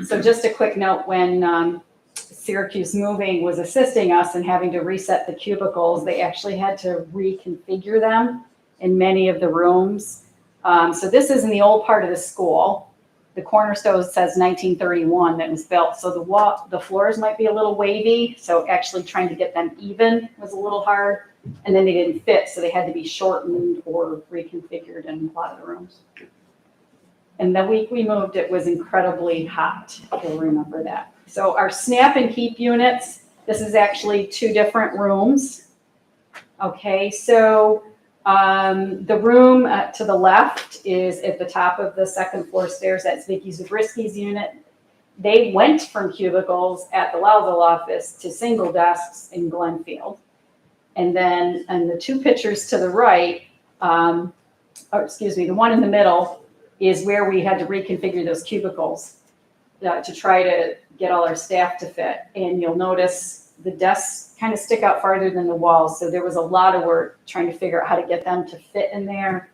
So just a quick note, when Syracuse Moving was assisting us in having to reset the cubicles, they actually had to reconfigure them in many of the rooms. So this is in the old part of the school. The cornerstone says 1931 that was built. So the floors might be a little wavy. So actually trying to get them even was a little hard. And then they didn't fit. So they had to be shortened or reconfigured in a lot of the rooms. And the week we moved, it was incredibly hot. You'll remember that. So our snap and keep units, this is actually 2 different rooms. Okay, so the room to the left is at the top of the second floor stairs. That's Vicki Zabrisky's unit. They went from cubicles at the Loudville office to single desks in Glenfield. And then, and the 2 pictures to the right, the one in the middle is where we had to reconfigure those cubicles to try to get all our staff to fit. And you'll notice the desks kind of stick out farther than the walls. So there was a lot of work trying to figure out how to get them to fit in there.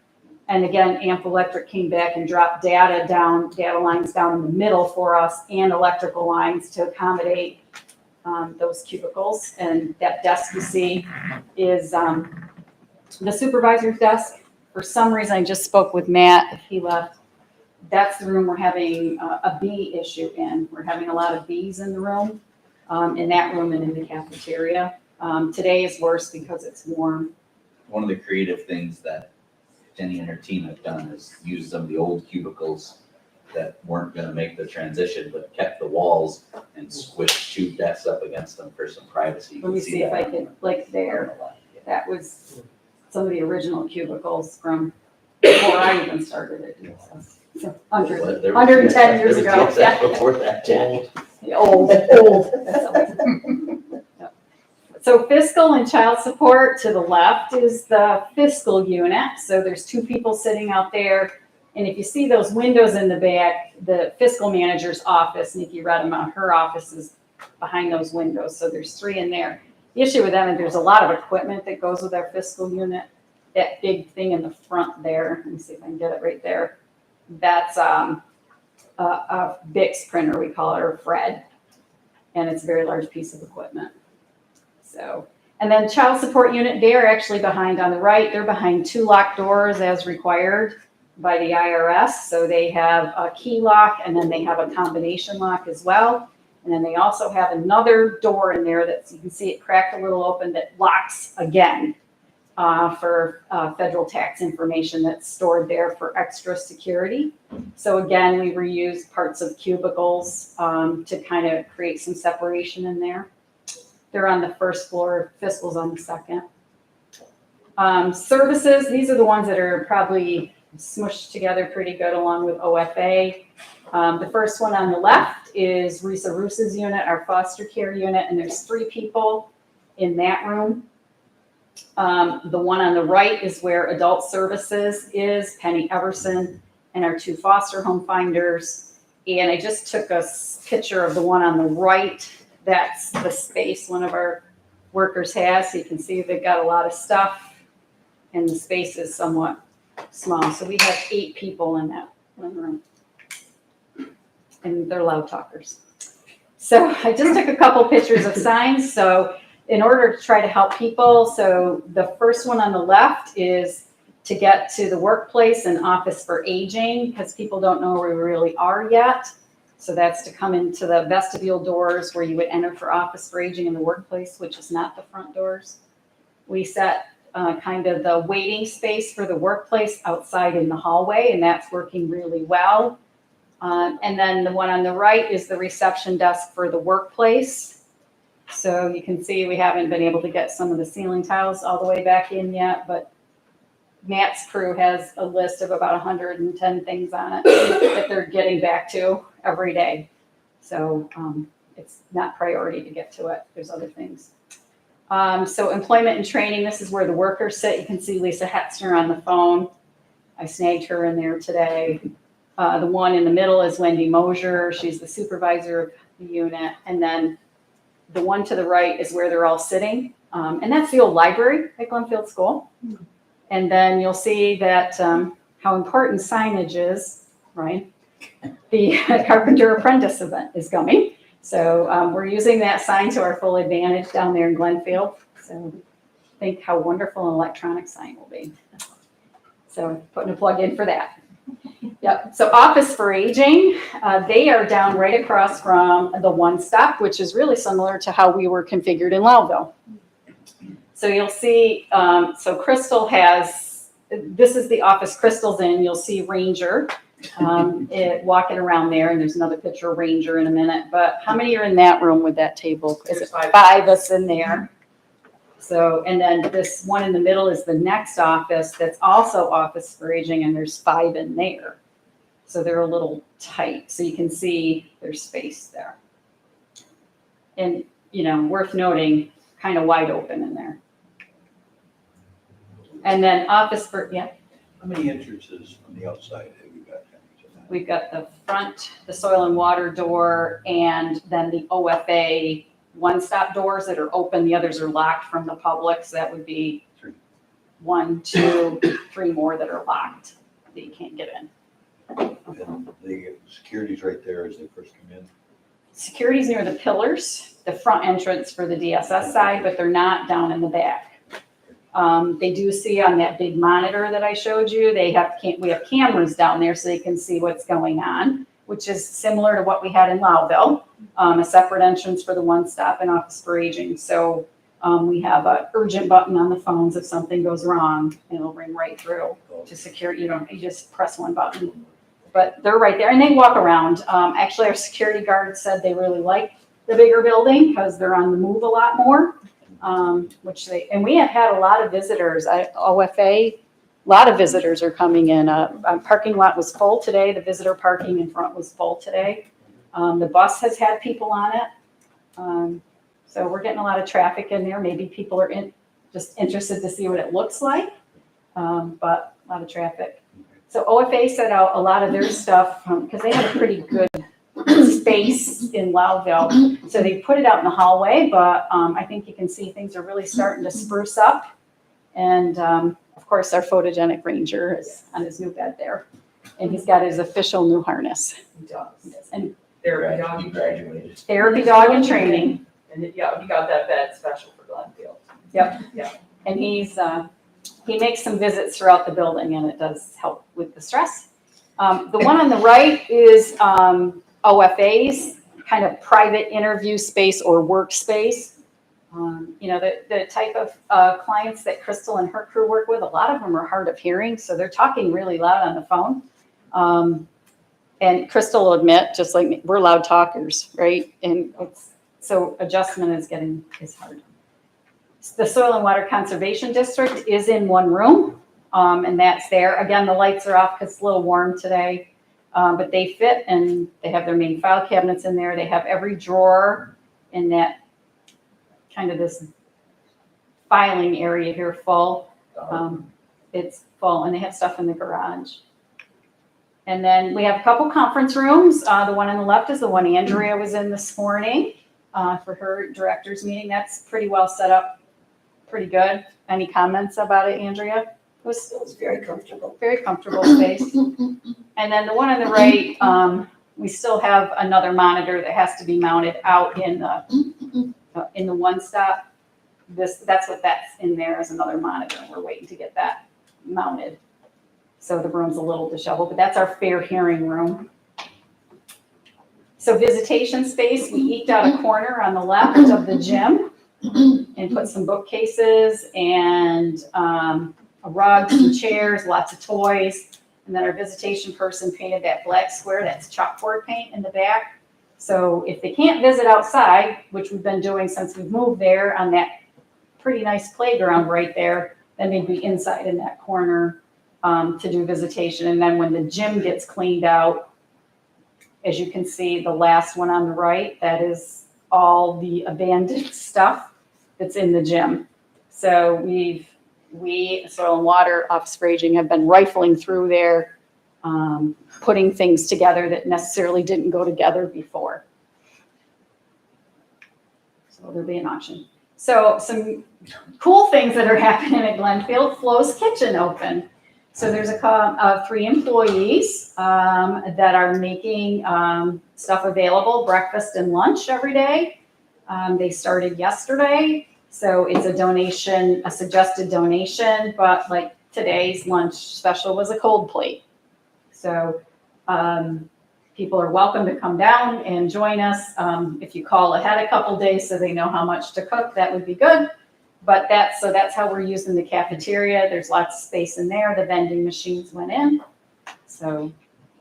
And again, Amp Electric came back and dropped data lines down in the middle for us and electrical lines to accommodate those cubicles. And that desk you see is the supervisor's desk. For some reason, I just spoke with Matt, if he left. That's the room we're having a bee issue in. We're having a lot of bees in the room. In that room and in the cafeteria. Today is worse because it's warm. One of the creative things that Jenny and her team have done is use some of the old cubicles that weren't gonna make the transition, but kept the walls and squished 2 desks up against them for some privacy. Let me see if I can, like there, that was some of the original cubicles from before I even started it. So 110 years ago. Yeah. Before that, Jack. Old. So fiscal and child support to the left is the fiscal unit. So there's 2 people sitting out there. And if you see those windows in the back, the fiscal manager's office, Nikki Redema, her office is behind those windows. So there's 3 in there. The issue with them is there's a lot of equipment that goes with our fiscal unit. That big thing in the front there, let me see if I can get it right there. That's a Bix printer, we call it, or Fred. And it's a very large piece of equipment. So, and then child support unit, they are actually behind on the right. They're behind 2 locked doors as required by the IRS. So they have a key lock and then they have a combination lock as well. And then they also have another door in there that you can see it cracked a little open that locks again for federal tax information that's stored there for extra security. So again, we reuse parts of cubicles to kind of create some separation in there. They're on the first floor, fiscal's on the second. Services, these are the ones that are probably smushed together pretty good along with OFA. The first one on the left is Risa Roos's unit, our foster care unit, and there's 3 people in that room. The one on the right is where adult services is, Penny Everson. and our 2 foster home finders. And I just took a picture of the one on the right. That's the space one of our workers has. So you can see they've got a lot of stuff and the space is somewhat small. So we have 8 people in that one room. And they're loud talkers. So I just took a couple pictures of signs. So in order to try to help people, so the first one on the left is to get to the workplace and office for aging, because people don't know where we really are yet. So that's to come into the vestibule doors where you would enter for office for aging in the workplace, which is not the front doors. We set kind of the waiting space for the workplace outside in the hallway, and that's working really well. And then the one on the right is the reception desk for the workplace. So you can see we haven't been able to get some of the ceiling tiles all the way back in yet, but Matt's crew has a list of about 110 things on it that they're getting back to every day. So it's not priority to get to it. There's other things. So employment and training, this is where the workers sit. You can see Lisa Hetzner on the phone. I snagged her in there today. The one in the middle is Wendy Mosier. She's the supervisor of the unit. And then the one to the right is where they're all sitting. And that's the old library at Glenfield School. And then you'll see that how important signage is, right? The Carpenter Apprentice event is coming. So we're using that sign to our full advantage down there in Glenfield. So think how wonderful an electronic sign will be. So putting a plug in for that. Yep. So Office for Aging, they are down right across from the One Stop, which is really similar to how we were configured in Loudville. So you'll see, so Crystal has, this is the office Crystal's in. You'll see Ranger walking around there, and there's another picture of Ranger in a minute. But how many are in that room with that table? Is it 5 of us in there? So, and then this one in the middle is the next office that's also Office for Aging, and there's 5 in there. So they're a little tight, so you can see there's space there. And, you know, worth noting, kind of wide open in there. And then Office for, yeah. How many entrances on the outside have you got? We've got the front, the soil and water door, and then the OFA one-stop doors that are open. The others are locked from the public, so that would be 1, 2, 3 more that are locked that you can't get in. And the security's right there as they first come in. Security's near the pillars, the front entrance for the DSS side, but they're not down in the back. They do see on that big monitor that I showed you, we have cameras down there so they can see what's going on, which is similar to what we had in Loudville, a separate entrance for the one-stop and Office for Aging. So we have an urgent button on the phones if something goes wrong, and it'll ring right through to security. You just press one button. But they're right there, and they walk around. Actually, our security guards said they really like the bigger building because they're on the move a lot more. And we have had a lot of visitors. OFA, a lot of visitors are coming in. Parking lot was full today. The visitor parking in front was full today. The bus has had people on it. So we're getting a lot of traffic in there. Maybe people are just interested to see what it looks like, but a lot of traffic. So OFA set out a lot of their stuff because they have a pretty good space in Loudville. So they put it out in the hallway, but I think you can see things are really starting to spruce up. And of course, our photogenic Ranger is on his new bed there. And he's got his official new harness. He does. And Therapy dog. He graduated. therapy dog in training. And yeah, he got that bed special for Glenfield. Yep. Yeah. And he makes some visits throughout the building, and it does help with the stress. The one on the right is OFA's kind of private interview space or workspace. The type of clients that Crystal and her crew work with, a lot of them are hard of hearing, so they're talking really loud on the phone. And Crystal will admit, just like me, we're loud talkers, right? And so adjustment is hard. The Soil and Water Conservation District is in one room, and that's there. Again, the lights are off because it's a little warm today, but they fit, and they have their main file cabinets in there. They have every drawer in that kind of this filing area here full. It's full, and they have stuff in the garage. And then we have a couple conference rooms. The one on the left is the one Andrea was in this morning for her director's meeting. That's pretty well set up, pretty good. Any comments about it, Andrea? It was very comfortable. Very comfortable space. And then the one on the right, we still have another monitor that has to be mounted out in the one stop. That's in there is another monitor. We're waiting to get that mounted. So the room's a little disheveled, but that's our fair hearing room. So visitation space, we eked out a corner on the left of the gym and put some bookcases and a rug, some chairs, lots of toys. And then our visitation person painted that black square, that's chalkboard paint in the back. So if they can't visit outside, which we've been doing since we've moved there on that pretty nice playground right there, then they'd be inside in that corner to do visitation. And then when the gym gets cleaned out, as you can see, the last one on the right, that is all the abandoned stuff that's in the gym. So we, Soil and Water Office for Aging, have been rifling through there, putting things together that necessarily didn't go together before. So there'll be an auction. So some cool things that are happening at Glenfield. Flo's Kitchen open. So there's 3 employees that are making stuff available, breakfast and lunch every day. They started yesterday. So it's a donation, a suggested donation, but like today's lunch special was a cold plate. So people are welcome to come down and join us. If you call ahead a couple days so they know how much to cook, that would be good. But that's how we're using the cafeteria. There's lots of space in there. The vending machines went in. So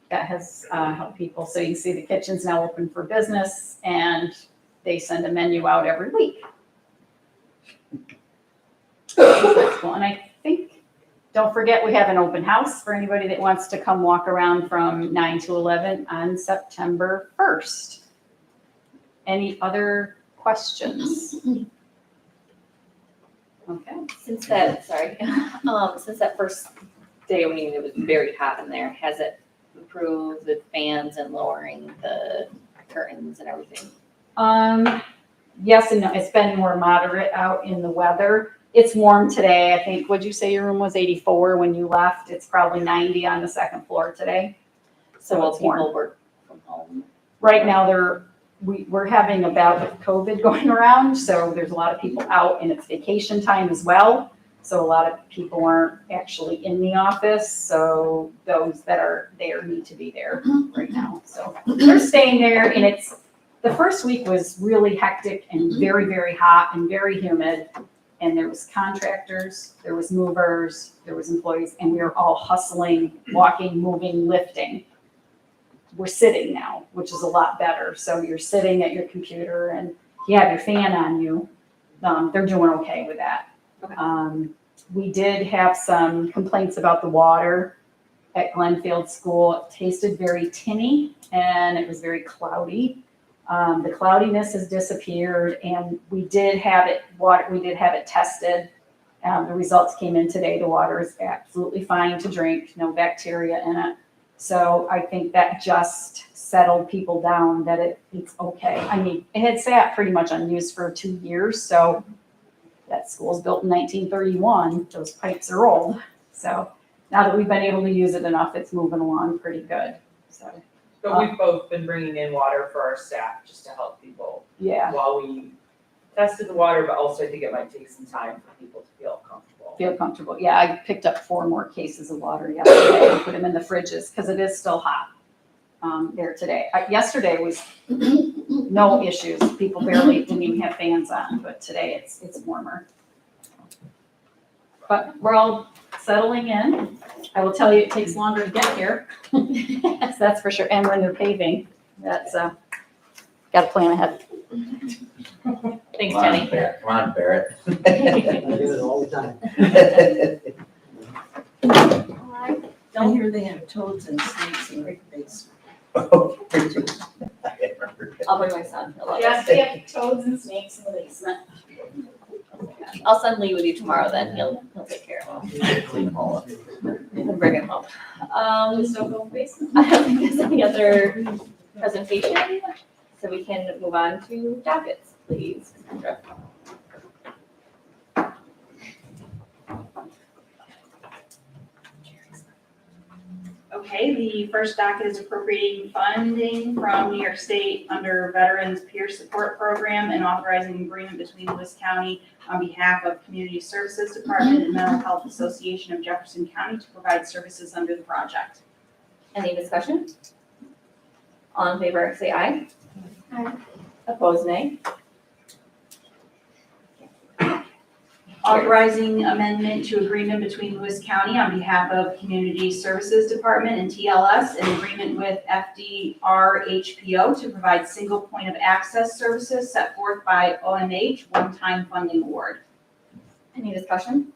that has helped people. So you can see the kitchen's now open for business and they send a menu out every week. That's cool. And I think, don't forget, we have an open house for anybody that wants to come walk around from 9 to 11 on September 1st. Any other questions? Okay. Since that first day when it was very hot in there, has it improved with fans and lowering the curtains and everything? Yes and no. It's been more moderate out in the weather. It's warm today. I think, would you say your room was 84 when you left? It's probably 90 on the second floor today. So will it's warm. people work from home? Right now we're having a bout with COVID going around, so there's a lot of people out and it's vacation time as well. So a lot of people aren't actually in the office, so those that are there need to be there right now. So they're staying there, and the first week was really hectic and very, very hot and very humid. And there was contractors, there was movers, there was employees, and we were all hustling, walking, moving, lifting. We're sitting now, which is a lot better. So you're sitting at your computer and you have your fan on you. They're doing okay with that. Okay. We did have some complaints about the water at Glenfield School. It tasted very tinny and it was very cloudy. The cloudiness has disappeared, and we did have it tested. The results came in today. The water is absolutely fine to drink, no bacteria in it. So I think that just settled people down that it's okay. I mean, it had sat pretty much unused for 2 years. So that school's built in 1931. Those pipes are old. So now that we've been able to use it enough, it's moving along pretty good. So. But we've both been bringing in water for our staff just to help people. Yeah. While we tested the water, but also I think it might take some time for people to feel comfortable. Yeah, I picked up 4 more cases of water yesterday and put them in the fridges because it is still hot there today. Yesterday was no issues. People didn't even have fans on, but today it's warmer. But we're all settling in. I will tell you, it takes longer to get here. So that's for sure. And when they're paving, that's got to plan ahead. Thanks, Jenny. Come on, Barrett. I do it all the time. I hear they have toads and snakes in the basement. I'll bring my son. He'll love Yes, it. we have toads and snakes in the basement. I'll send Lee with you tomorrow then. He'll take care of them. Clean them all up. You can bring him up. Just don't go face. I don't think there's any other presentation, so we can move on to dockets, please, Cassandra. Okay, the first docket is appropriating funding from New York State under Veterans Peer Support Program and authorizing an agreement between Lewis County on behalf of Community Services Department and Mental Health Association of Jefferson County to provide services under the project. Any discussion? All in favor, say aye. Aye. Opposed, nay. Authorizing amendment to agreement between Lewis County on behalf of Community Services Department and TLS in agreement with FDR HPO to provide single point of access services set forth by OMH one-time funding award. Any discussion?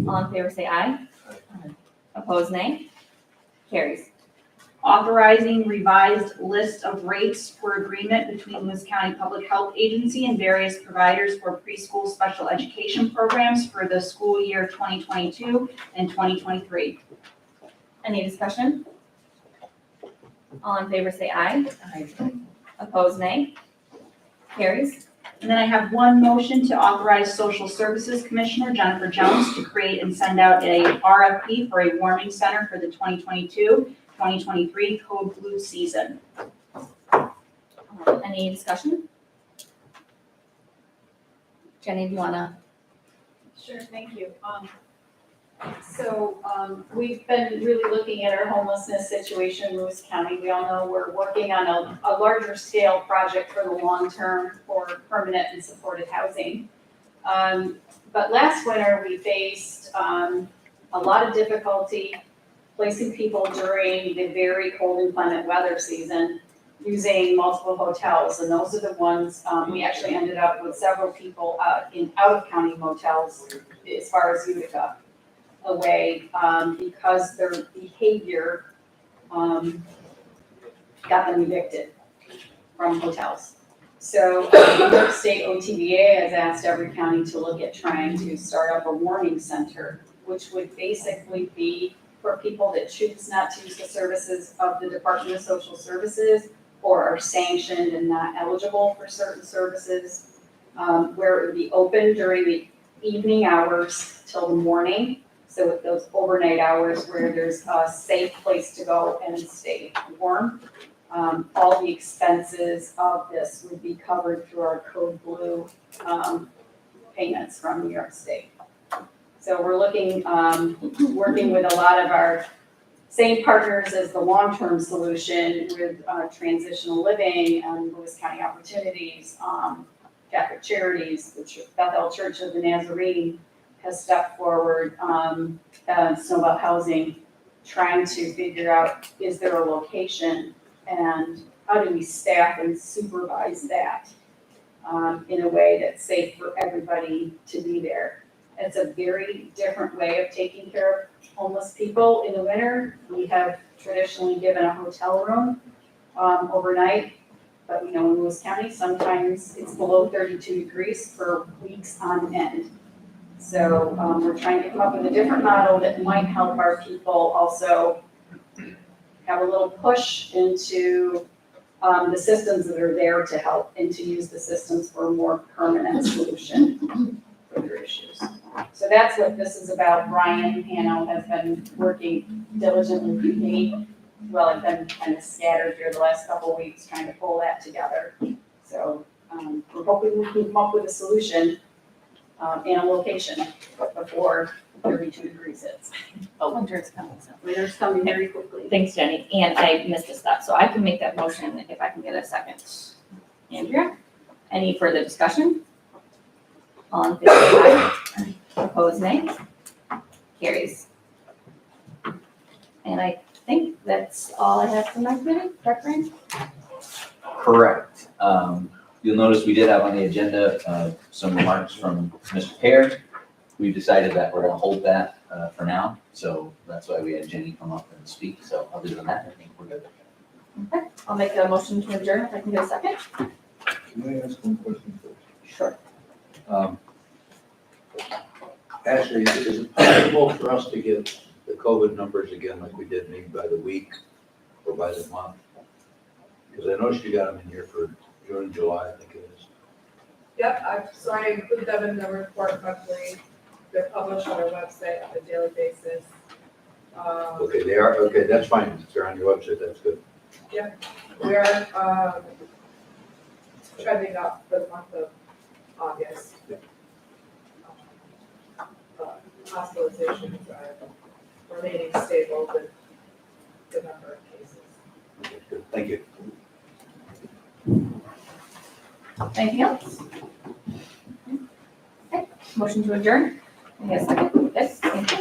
All in favor, say aye. Opposed, nay. Carries. Authorizing revised list of rates for agreement between Lewis County Public Health Agency and various providers for preschool special education programs for the school year 2022 and 2023. Any discussion? All in favor, say aye. Opposed, nay. Carries. And then I have one motion to authorize Social Services Commissioner Jennifer Jones to create and send out a RFP for a warming center for the 2022-2023 Code Blue season. Any discussion? Jenny, do you wanna? Sure, thank you. We've been really looking at our homelessness situation in Lewis County. We all know we're working on a larger scale project for the long term for permanent and supported housing. But last winter, we faced a lot of difficulty placing people during the very cold inclement weather season using multiple hotels. And those are the ones, we actually ended up with several people in out-of-county motels as far as Utica away, because their behavior got them evicted from hotels. So New York State OTVA has asked every county to look at trying to start up a warming center, which would basically be for people that choose not to use the services of the Department of Social Services or are sanctioned and not eligible for certain services, where it would be open during the evening hours till the morning. So with those overnight hours where there's a safe place to go and stay warm. All the expenses of this would be covered through our Code Blue payments from New York State. So we're looking, working with a lot of our same partners as the long-term solution with transitional living and Lewis County Opportunities, Catholic Charities, the Bethel Church of the Nazarene has stepped forward, Snowbelt Housing, trying to figure out, is there a location and how do we staff and supervise that in a way that's safe for everybody to be there. It's a very different way of taking care of homeless people in the winter. We have traditionally given a hotel room overnight, but we know in Lewis County, sometimes it's below 32 degrees for weeks on end. So we're trying to come up with a different model that might help our people also have a little push into the systems that are there to help and to use the systems for a more permanent solution for their issues. So that's what this is about. Brian Hanno has been working diligently with me. Well, I've been kind of scattered here the last couple of weeks trying to pull that together. So we're hoping we can come up with a solution in a location before 32 degrees hits. Oh, winter's coming, so. Winter's coming very quickly. Thanks, Jenny, and I missed a step, so I can make that motion if I can get a second. Andrea, any further discussion? All in favor, aye. Opposed, nay. Carries. And I think that's all I have for my committee, correct, Brian? Correct. You'll notice we did have on the agenda some remarks from Mr. Pear. We've decided that we're gonna hold that for now, so that's why we had Jenny come up and speak. So other than that, I think we're good. Okay, I'll make a motion to adjourn if I can get a second. Can I ask one question first? Sure. Ashley, is it possible for us to get the the COVID numbers again, like we did, maybe by the week or by the month? Because I noticed you got them in here for June and July, I think it is. Yep, so I include them in the report monthly. They're published on our website on a daily basis. Okay, they are, okay, that's fine, if they're on your website, that's good. We're trending up for the month of August. Hospitalizations are remaining stable with the number of cases. Okay, good, thank you. Anything else? Okay, motion to adjourn. Yes, second. Yes, thank you.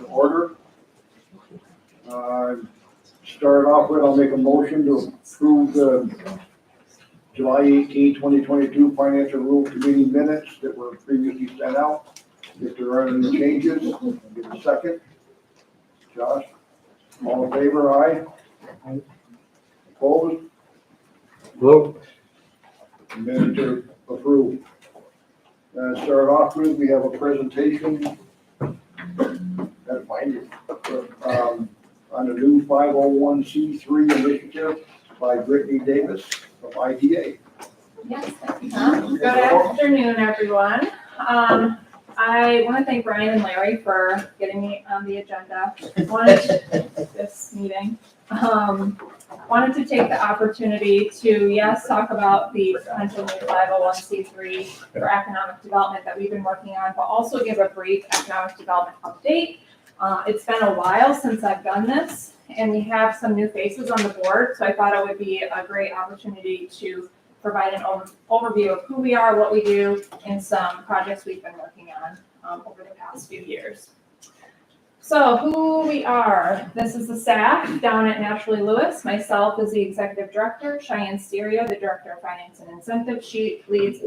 order. Start off with, I'll make a motion to approve the July 18, 2022 Financial Rule Committee minutes that were previously sent out. If there are any changes, I'll give a second. Josh, all in favor, aye? Opposed? Vote. Minutes are approved. Start off with, we have a presentation. Gotta find it. On the new 501c3 initiative by Brittany Davis from ITA. Yes, good afternoon, everyone. I want to thank Brian and Larry for getting me on the agenda. This meeting. Wanted to take the opportunity to, yes, talk about the potential new 501c3 for economic development that we've been working on, but also give a brief economic development update. It's been a while since I've done this, and we have some new faces on the board, so I thought it would be a great opportunity to provide an overview of who we are, what we do, and some projects we've been working on over the past few years. So who we are, this is the staff down at Naturally Lewis. Myself is the executive director, Cheyenne Stereo, the director of finance and incentives. She leads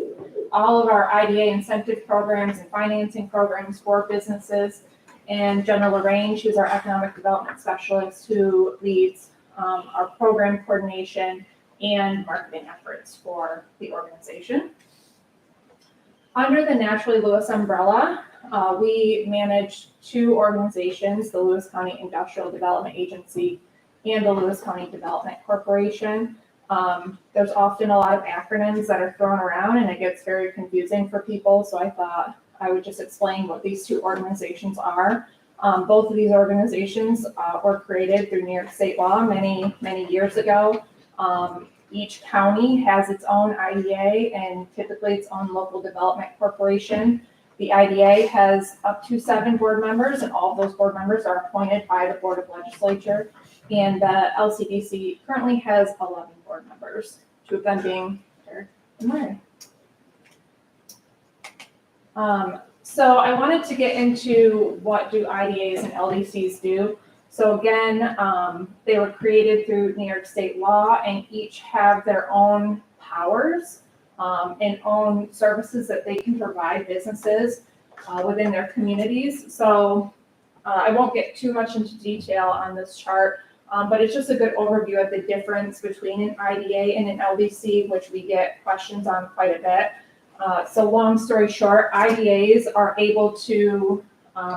all of our IDA incentive programs and financing programs for businesses. And Jenna Lorraine, she's our economic development specialist who leads our program coordination and marketing efforts for the organization. Under the Naturally Lewis umbrella, we manage two organizations, the Lewis County Industrial Development Agency and the Lewis County Development Corporation. There's often a lot of acronyms that are thrown around and it gets very confusing for people, so I thought I would just explain what these two organizations are. Both of these organizations were created through New York State law many, many years ago. Each county has its own IDA and typically its own local development corporation. The IDA has up to 7 board members, and all of those board members are appointed by the Board of Legislature. And the LCDC currently has 11 board members, 2 of them being Eric and Larry. So I wanted to get into what do IDAs and LDCs do. So again, they were created through New York State law and each have their own powers and own services that they can provide businesses within their communities. So I won't get too much into detail on this chart, but it's just a good overview of the difference between an IDA and an LDC, which we get questions on quite a bit. So long story short, IDAs are able to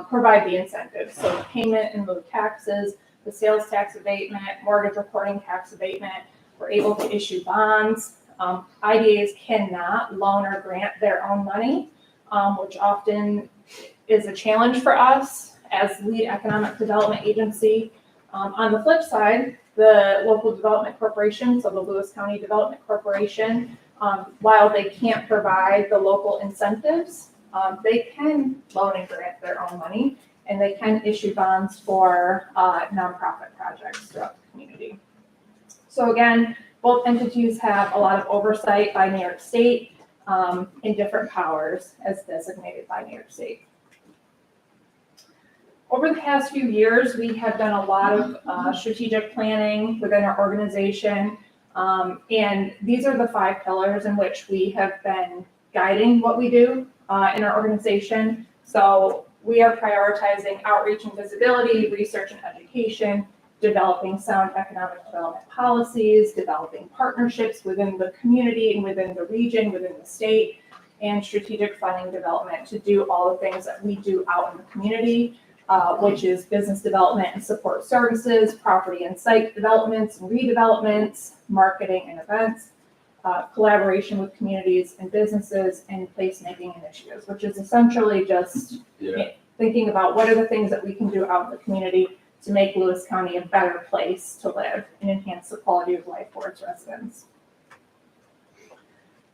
provide the incentives. So payment in lieu of taxes, the sales tax abatement, mortgage reporting tax abatement. We're able to issue bonds. IDAs cannot loan or grant their own money, which often is a challenge for us as lead economic development agency. On the flip side, the local development corporation, so the Lewis County Development Corporation, while they can't provide the local incentives, they can loan and grant their own money, and they can issue bonds for nonprofit projects throughout the community. So again, both entities have a lot of oversight by New York State and different powers as designated by New York State. Over the past few years, we have done a lot of strategic planning within our organization. And these are the 5 pillars in which we have been guiding what we do in our organization. So we are prioritizing outreach and visibility, research and education, developing sound economic development policies, developing partnerships within the community and within the region, within the state, and strategic funding development to do all the things that we do out in the community, which is business development and support services, property and site developments and redevelopments, marketing and events, collaboration with communities and businesses, and placemaking initiatives, which is essentially just thinking about what are the things that we can do out in the community to make Lewis County a better place to live and enhance the quality of life for its residents.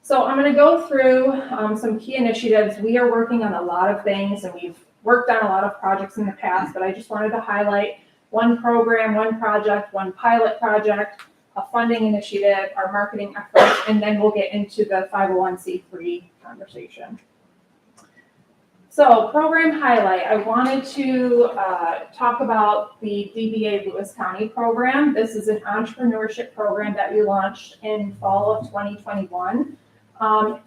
So I'm going to go through some key initiatives. We are working on a lot of things, and we've worked on a lot of projects in the past, but I just wanted to highlight one program, one project, one pilot project, a funding initiative, our marketing efforts, and then we'll get into the 501c3 conversation. So program highlight, I wanted to talk about the DBA Lewis County program. This is an entrepreneurship program that we launched in fall of 2021.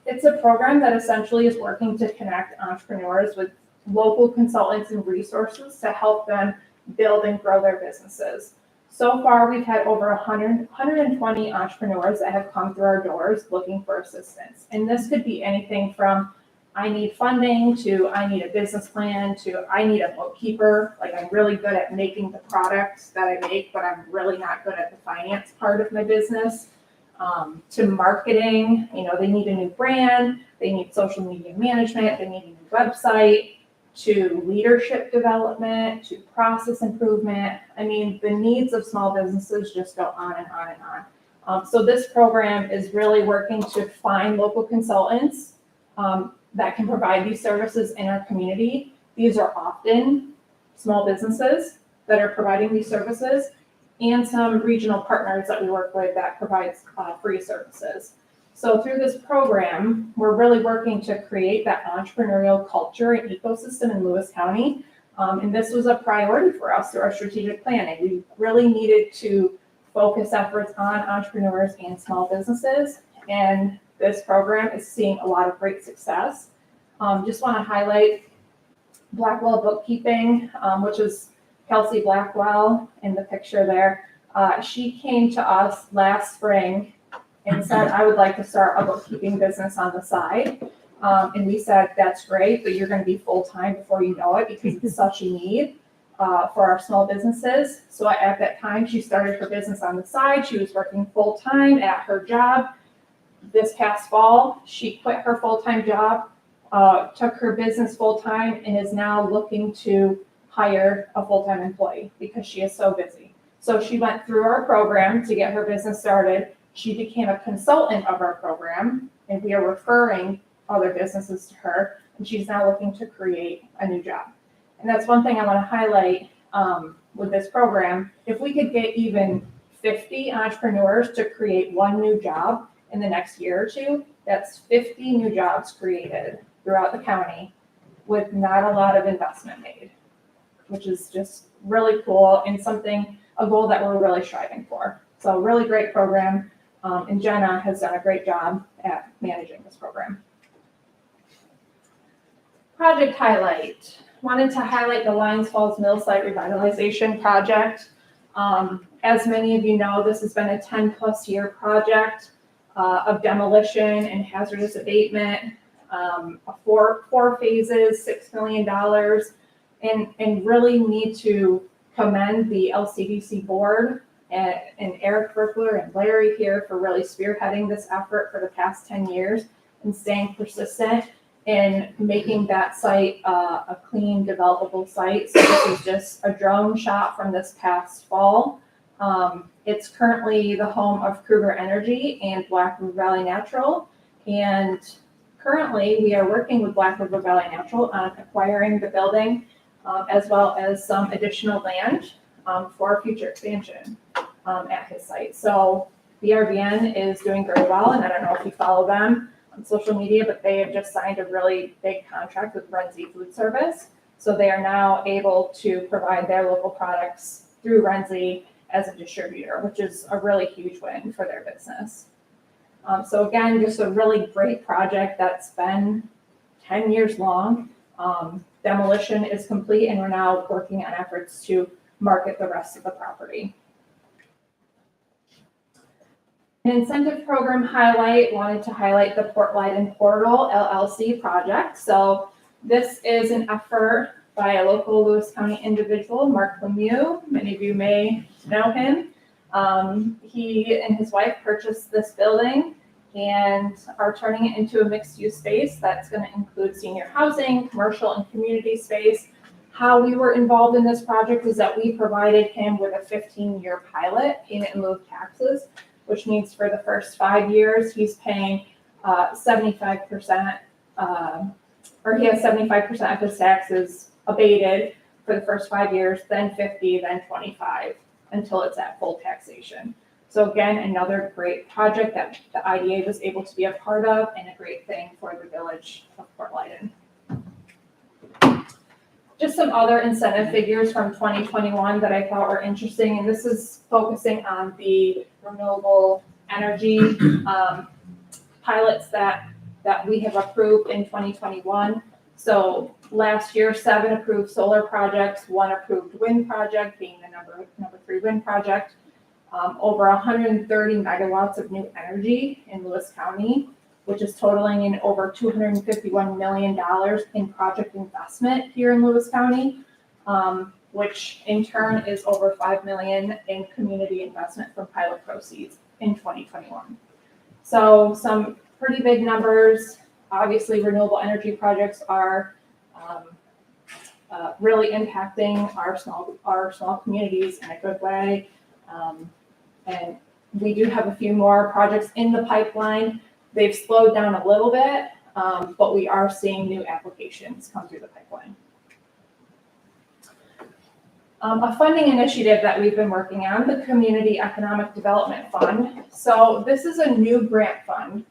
It's a program that essentially is working to connect entrepreneurs with local consultants and resources to help them build and grow their businesses. So far, we've had over 120 entrepreneurs that have come through our doors looking for assistance. And this could be anything from I need funding to I need a business plan to I need a bookkeeper. Like I'm really good at making the products that I make, but I'm really not good at the finance part of my business. To marketing, they need a new brand, they need social media management, they need a new website, to leadership development, to process improvement. I mean, the needs of small businesses just go on and on and on. So this program is really working to find local consultants that can provide these services in our community. These are often small businesses that are providing these services and some regional partners that we work with that provides free services. So through this program, we're really working to create that entrepreneurial culture and ecosystem in Lewis County. And this was a priority for us through our strategic planning. We really needed to focus efforts on entrepreneurs and small businesses. And this program is seeing a lot of great success. Just want to highlight Blackwell Bookkeeping, which is Kelsey Blackwell in the picture there. She came to us last spring and said, I would like to start a bookkeeping business on the side. And we said, that's great, but you're going to be full-time before you know it because it's such a need for our small businesses. So at that time, she started her business on the side. She was working full-time at her job. This past fall, she quit her full-time job, took her business full-time, and is now looking to hire a full-time employee because she is so busy. So she went through our program to get her business started. She became a consultant of our program, and we are referring other businesses to her, and she's now looking to create a new job. And that's one thing I want to highlight with this program. If we could get even 50 entrepreneurs to create one new job in the next year or two, that's 50 new jobs created throughout the county with not a lot of investment made, which is just really cool and a goal that we're really striving for. So really great program. And Jenna has done a great job at managing this program. Project highlight. Wanted to highlight the Lions Falls Mill Site Revitalization Project. As many of you know, this has been a 10+ year project of demolition and hazardous abatement, 4 phases, $6 million, and really need to commend the LCDC board and Eric Berkler and Larry here for really spearheading this effort for the past 10 years and staying persistent in making that site a clean, developable site. So this is just a drone shot from this past fall. It's currently the home of Kruger Energy and Black River Valley Natural. And currently we are working with Black River Valley Natural on acquiring the building as well as some additional land for future expansion at his site. So BRVN is doing very well, and I don't know if you follow them on social media, but they have just signed a really big contract with Renzi Food Service. So they are now able to provide their local products through Renzi as a distributor, which is a really huge win for their business. So again, just a really great project that's been 10 years long. Demolition is complete, and we're now working on efforts to market the rest of the property. An incentive program highlight, wanted to highlight the Port Leyden Portal LLC project. So this is an effort by a local Lewis County individual, Mark Lemieux. Many of you may know him. He and his wife purchased this building and are turning it into a mixed-use space that's going to include senior housing, commercial, and community space. How we were involved in this project is that we provided him with a 15-year pilot, payment in lieu of taxes, which means for the first 5 years, he's paying 75%, or he has 75% of his taxes abated for the first 5 years, then 50, then 25, until it's at full taxation. So again, another great project that the IDA was able to be a part of, and a great thing for the village of Port Leyden. some other incentive figures from 2021 that I thought were interesting, and this is focusing on the renewable energy pilots that we have approved in 2021. So last year, 7 approved solar projects, 1 approved wind project, being the number 3 wind project, over 130 megawatts of new energy in Lewis County, which is totaling in over $251 million in project investment here in Lewis County, which in turn is over $5 million in community investment from pilot proceeds in 2021. So some pretty big numbers. Obviously, renewable energy projects are really impacting our small communities in a good way. And we do have a few more projects in the pipeline. They've slowed down a little bit, but we are seeing new applications come through the pipeline. A funding initiative that we've been working on, the Community Economic Development Fund. So this is a new grant fund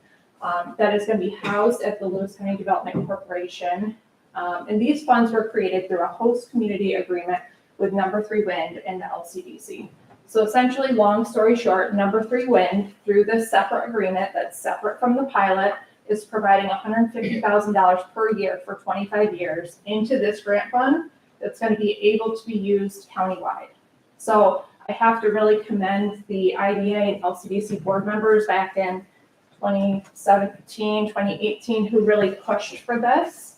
that is going to be housed at the Lewis County Development Corporation. And these funds were created through a host community agreement with Number 3 Wind and the LCDC. So essentially, long story short, Number 3 Wind, through this separate agreement that's separate from the pilot, is providing $150,000 per year for 25 years into this grant fund that's going to be able to be used countywide. So I have to really commend the IDA and LCDC board members back in 2017, 2018, who really pushed for this.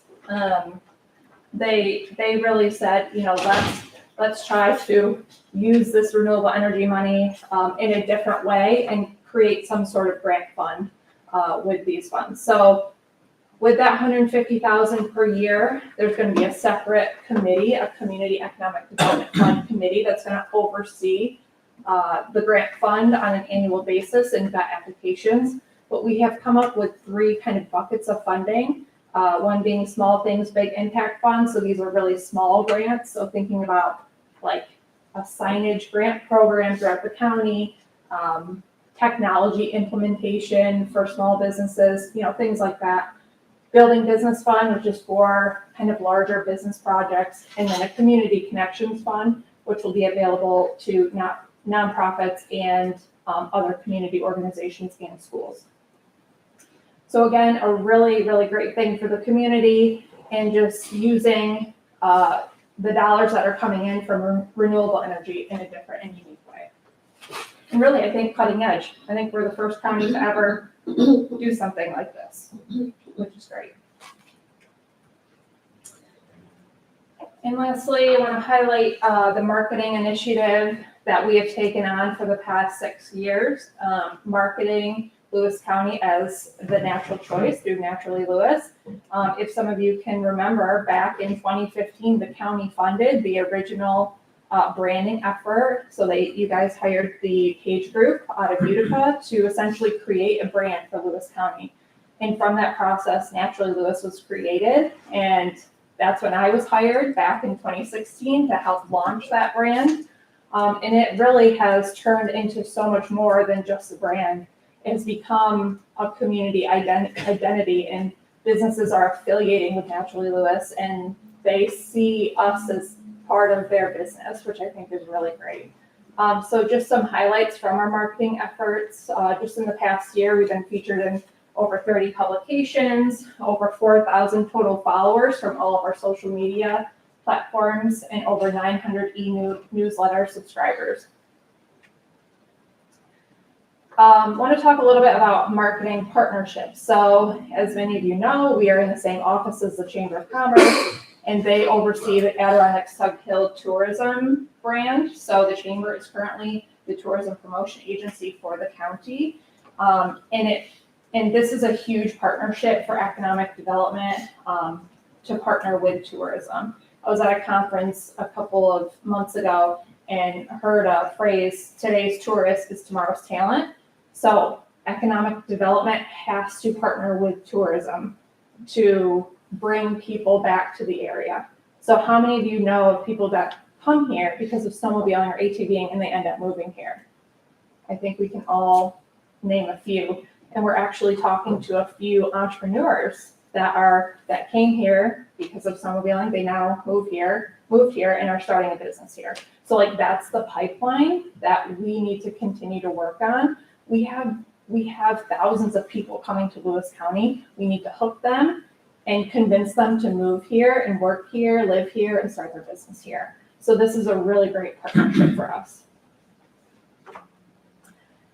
They really said, you know, let's try to use this renewable energy money in a different way and create some sort of grant fund with these funds. So with that $150,000 per year, there's going to be a separate committee, a Community Economic Development Fund committee that's going to oversee the grant fund on an annual basis and vet applications. But we have come up with 3 kind of buckets of funding. One being small things, big impact funds. So these are really small grants. So thinking about like a signage grant program throughout the county, technology implementation for small businesses, you know, things like that. Building business fund, which is for kind of larger business projects, and then a community connections fund, which will be available to nonprofits and other community organizations and schools. So again, a really, really great thing for the community, and just using the dollars that are coming in from renewable energy in a different and unique way. And really, I think cutting edge. I think we're the first county to ever do something like this, which is great. And lastly, I want to highlight the marketing initiative that we have taken on for the past 6 years, marketing Lewis County as the natural choice through Naturally Lewis. If some of you can remember, back in 2015, the county funded the original branding effort. So you guys hired the Cage Group out of Utica to essentially create a brand for Lewis County. And from that process, Naturally Lewis was created. And that's when I was hired back in 2016 to help launch that brand. And it really has turned into so much more than just a brand. It has become a community identity, and businesses are affiliating with Naturally Lewis, and they see us as part of their business, which I think is really great. So just some highlights from our marketing efforts. Just in the past year, we've been featured in over 30 publications, over 4,000 total followers from all of our social media platforms, and over 900 e-newsletter subscribers. Want to talk a little bit about marketing partnerships. So as many of you know, we are in the same office as the Chamber of Commerce, and they oversee the Adirondack Tug Hill tourism brand. So the Chamber is currently the tourism promotion agency for the county. And this is a huge partnership for economic development to partner with tourism. I was at a conference a couple of months ago and heard a phrase, today's tourist is tomorrow's talent. So economic development has to partner with tourism to bring people back to the area. So how many of you know of people that come here because of snowmobiling or ATVing and they end up moving here? I think we can all name a few. And we're actually talking to a few entrepreneurs that came here because of snowmobiling, they now moved here and are starting a business here. So like that's the pipeline that we need to continue to work on. We have thousands of people coming to Lewis County. We need to hook them and convince them to move here and work here, live here, and start their business here. So this is a really great partnership for us.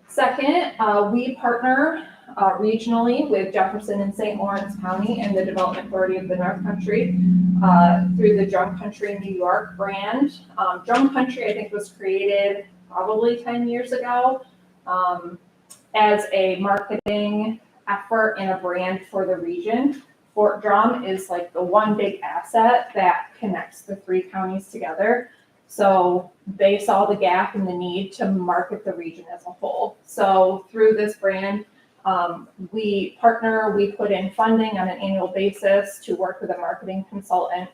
Second, we partner regionally with Jefferson and St. Lawrence County and the Development Authority of the North Country through the Drum Country New York brand. Drum Country, I think, was created probably 10 years ago as a marketing effort and a brand for the region. Fort Drum is like the one big asset that connects the three counties together. So they saw the gap and the need to market the region as a whole. So through this brand, we partner, we put in funding on an annual basis to work with a marketing consultant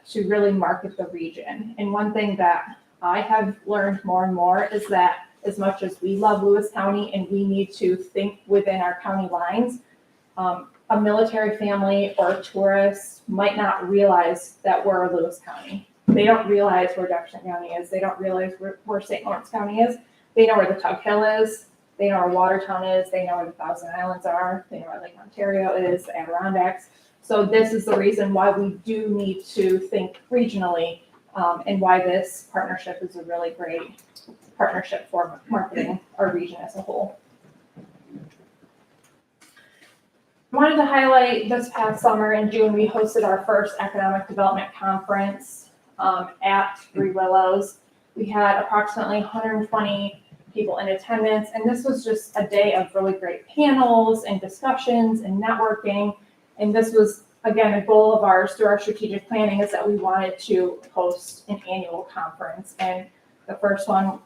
to really market the region. And one thing that I have learned more and more is that as much as we love Lewis County and we need to think within our county lines, a military family or a tourist might not realize that we're Lewis County. They don't realize where Jefferson County is. They don't realize where St. Lawrence County is. They know where the Tug Hill is. They know where Watertown is. They know where the Thousand Islands are. They know where Lake Ontario is, the Adirondacks. So this is the reason why we do need to think regionally and why this partnership is a really great partnership for marketing our region as a whole. I wanted to highlight this past summer in June, we hosted our first economic development conference at Three Willows. We had approximately 120 people in attendance, and this was just a day of really great panels and discussions and networking. And this was, again, a goal of ours through our strategic planning is that we wanted to host an annual conference. And the first one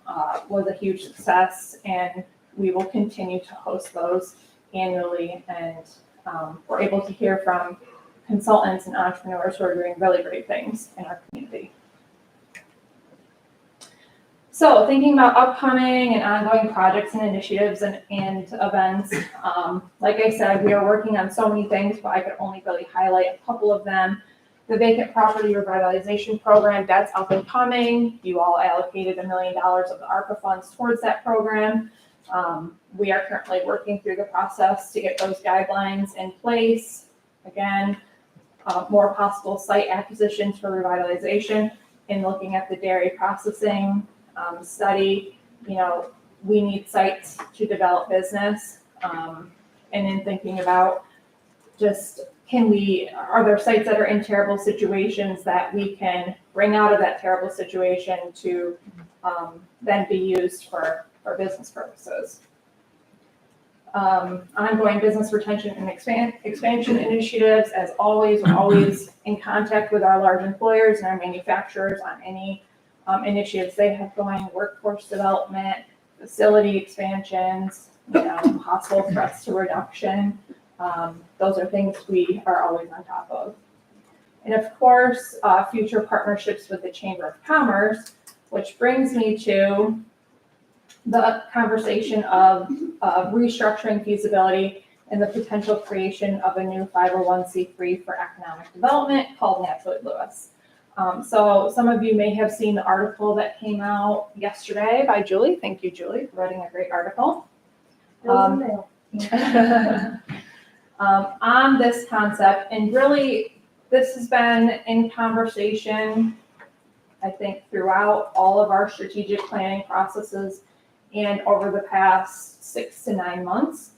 was a huge success, and we will continue to host those annually. And we're able to hear from consultants and entrepreneurs who are doing really great things in our community. So thinking about upcoming and ongoing projects and initiatives and events, like I said, we are working on so many things, but I could only really highlight a couple of them. The vacant property revitalization program, that's up and coming. You all allocated $1 million of the ARPA funds towards that program. We are currently working through the process to get those guidelines in place. Again, more possible site acquisitions for revitalization and looking at the dairy processing study. You know, we need sites to develop business. And in thinking about just are there sites that are in terrible situations that we can bring out of that terrible situation to then be used for business purposes. Ongoing business retention and expansion initiatives. As always, we're always in contact with our large employers and our manufacturers on any initiatives they have going, workforce development, facility expansions, possible threats to reduction. Those are things we are always on top of. And of course, future partnerships with the Chamber of Commerce, which brings me to the conversation of restructuring feasibility and the potential creation of a new 501c3 for economic development called Naturally Lewis. So some of you may have seen the article that came out yesterday by Julie. Thank you, Julie, for writing a great article. On this concept, and really this has been in conversation, I think, throughout all of our strategic planning processes and over the past 6 to 9 months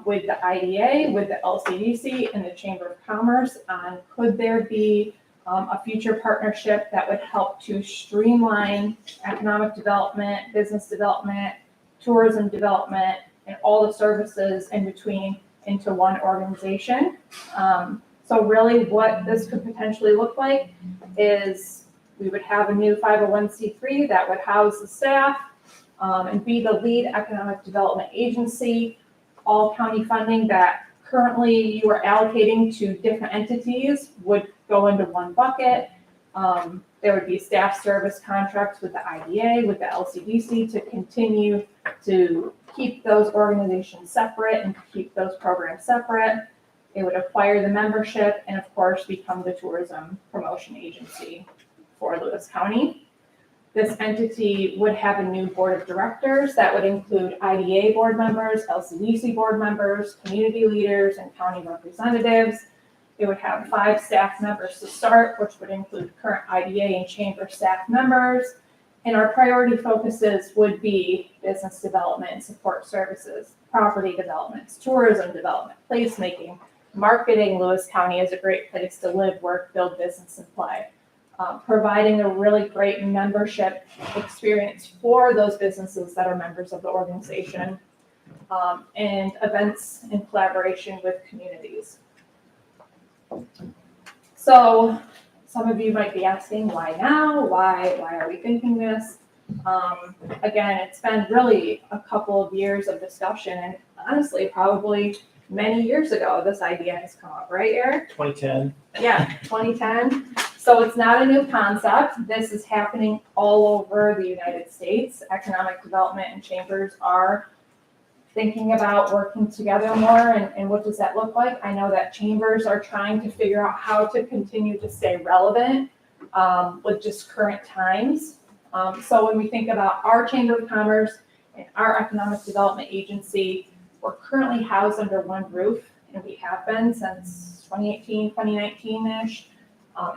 with the IDA, with the LCDC, and the Chamber of Commerce on could there be a future partnership that would help to streamline economic development, business development, tourism development, and all the services in between into one organization. So really what this could potentially look like is we would have a new 501c3 that would house the staff and be the lead economic development agency. All county funding that currently you are allocating to different entities would go into one bucket. There would be staff service contracts with the IDA, with the LCDC to continue to keep those organizations separate and keep those programs separate. It would acquire the membership and of course become the tourism promotion agency for Lewis County. This entity would have a new board of directors that would include IDA board members, LCDC board members, community leaders, and county representatives. It would have 5 staff members to start, which would include current IDA and chamber staff members. And our priority focuses would be business development and support services, property developments, tourism development, placemaking, marketing Lewis County as a great place to live, work, build business, and play. Providing a really great membership experience for those businesses that are members of the organization, and events in collaboration with communities. So some of you might be asking, why now? Why are we thinking this? Again, it's been really a couple of years of discussion, and honestly, probably many years ago, this idea has come up, right, Eric? 2010. Yeah, 2010. So it's not a new concept. This is happening all over the United States. Economic development and chambers are thinking about working together more, and what does that look like? I know that chambers are trying to figure out how to continue to stay relevant with just current times. So when we think about our Chamber of Commerce and our Economic Development Agency, we're currently housed under one roof, and we have been since 2018, 2019-ish.